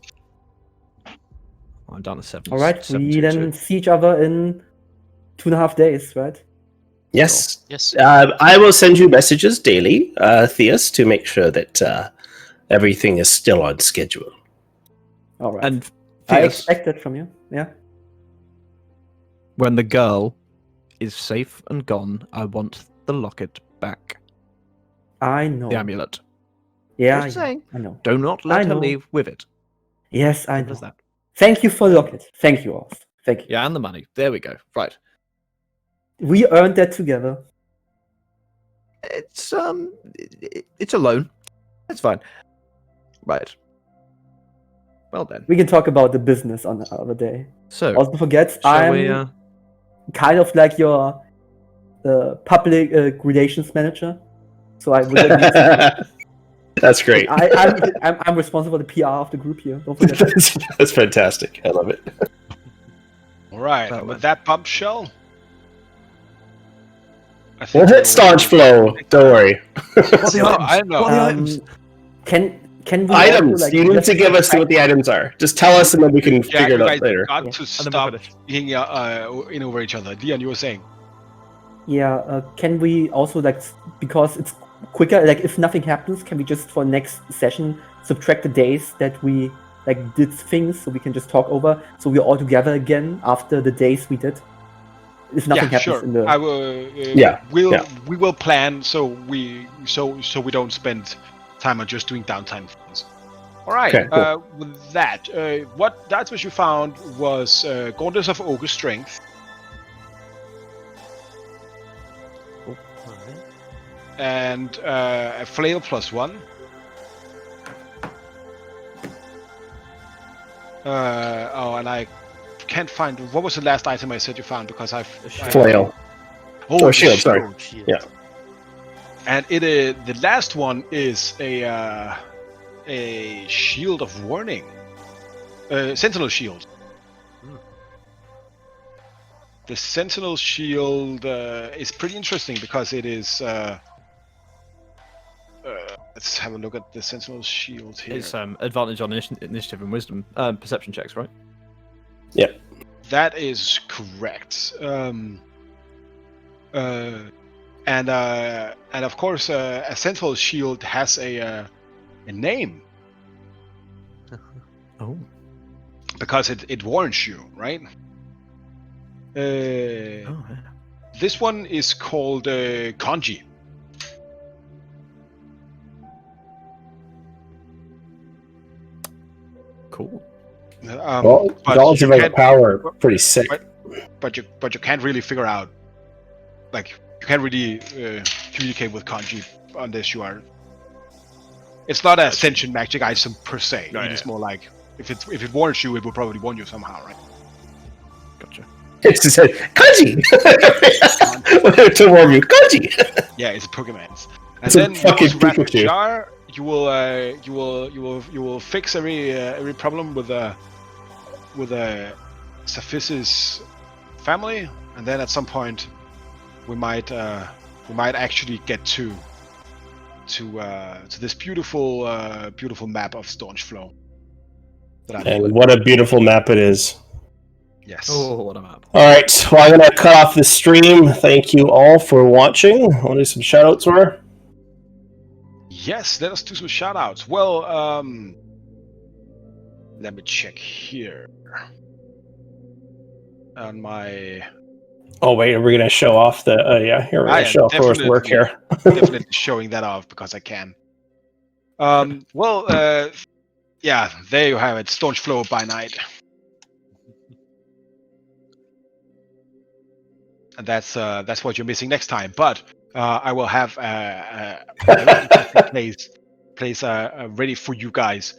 I'm down to 7. All right. We 722. then see each other in 2.5 days, right? Yes. Yes. I will send you messages daily, Theus, to make sure that everything is still on schedule. All right. And I Theus, expect that from you. Yeah. when the girl is safe and gone, I want the locket back. I know. The amulet. Yeah. Just yeah, saying. I know. Do not I let her know. leave with it. Yes, I Simple know. as that. Thank you for the locket. Thank you, all. Thank you. Yeah, and the money. There we go. Right. We earned that together. It's it's a loan. That's fine. Right. Well then. We can talk about the business on the other day. So Also, forget shall I'm we? kind of like your public relations manager. So I would need to, That's great. I'm responsible for the PR of the group here. Don't forget. That's fantastic. I love it. All right. Well, And with then. that bombshell, I think We'll hit staunch flow. Don't worry. I know. Can we Items. also, like, You need just to give us what the items are. Just tell us, and then we can Yeah, figure it you out guys later. got Yeah. to then we'll stop finish. being in over each other. Dion, you were saying. Yeah, can we also, like, because it's quicker, like, if nothing happens, can we just for next session subtract the days that we, like, did things, so we can just talk over, so we're all together again after the days we did? If nothing Yeah, happens sure. in the... I will. Yeah, yeah. We will plan so we don't spend time on just doing downtime things. All right. Okay, cool. With that, what you found was Gauntlets of Ogre Strength, and a Flail +1. And I can't find what was the last item I said you found because Flail. Oh, Oh, shield, sorry. Shield. Yeah. And the last one is a shield of warning, sentinel shield. The sentinel shield is pretty interesting because it is. Let's have a look at the sentinel shield here. It's advantage on initiative and wisdom, perception checks, right? That is correct. And of course, a sentinel shield has a name Oh. because it warns you, right? Oh, yeah. This one is called Kanji. Cool. Knowledge of can't- power, pretty sick. but you can't really figure out, like, you can't really communicate with Kanji unless you are. It's not an Ascension magic item per se. No, it is yeah. more like if it warns you, it will probably warn you somehow, right? Gotcha. It's just said Kanji to warm you. Kanji. Yeah, it's a Pokemon's. And It's a then fucking you will Pikachu. jar. You will fix every problem with Saphys's family, and then at some point we might actually get to this beautiful map of Staunch Flow. And what a beautiful map it is. Yes. Oh, what a map. All right, well, I'm going to cut off the stream. Thank you all for watching. I'll do some shout-outs, Roar. Yes, let us do some shout-outs. Well, let me check here. On my... Oh, wait, are we going to show off the... yeah, here we're going to show off Roar's work here. Definitely showing that off because I can. Yeah, there you have it. Staunch Flow by night. And that's what you're missing next time. But I will have a place ready for you guys.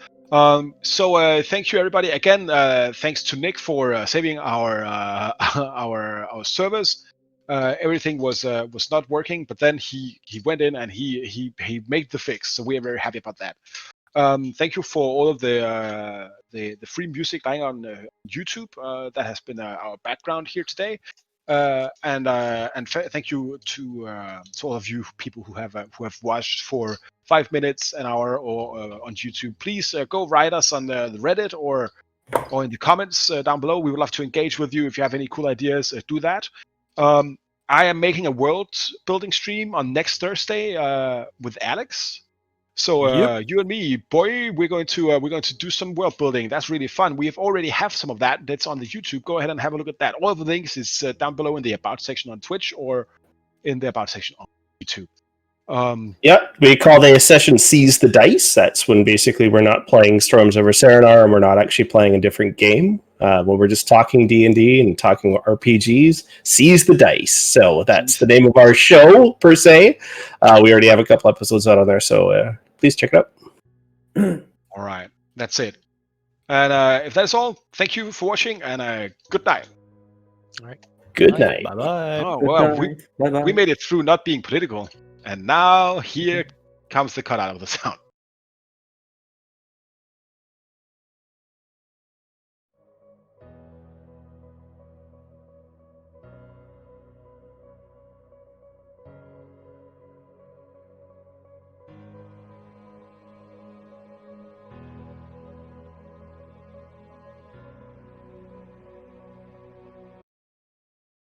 So thank you everybody again. Thanks to Nick for saving our our servers. Everything was not working, but then he went in and he made the fix. So we are very happy about that. Thank you for all of the free music lying on YouTube. That has been our background here today. And thank you to all of you people who have watched for 5 minutes, an hour, or on YouTube. Please go write us on the Reddit or in the comments down below. We would love to engage with you. If you have any cool ideas, do that. I am making a world building stream on next Thursday with Alex. So you and me, boy, we're going to do some world building. That's really fun. We already have some of that. That's on the YouTube. Go ahead and have a look at that. All of the links is down below in the about section on Twitch or in the about section on YouTube. Yeah, we call the session Seize the Dice. That's when basically we're not playing Storms over Cerenar and we're not actually playing a different game. When we're just talking D&D and talking RPGs, Seize the Dice. So that's the name of our show, per se. We already have a couple episodes out on there, so please check it out. All right, that's it. And if that's all, thank you for watching, and good night. All right. Good night. Bye-bye. Oh, Good well, night. Bye-bye. we made it through not being political. And now here comes the cutout of the sound.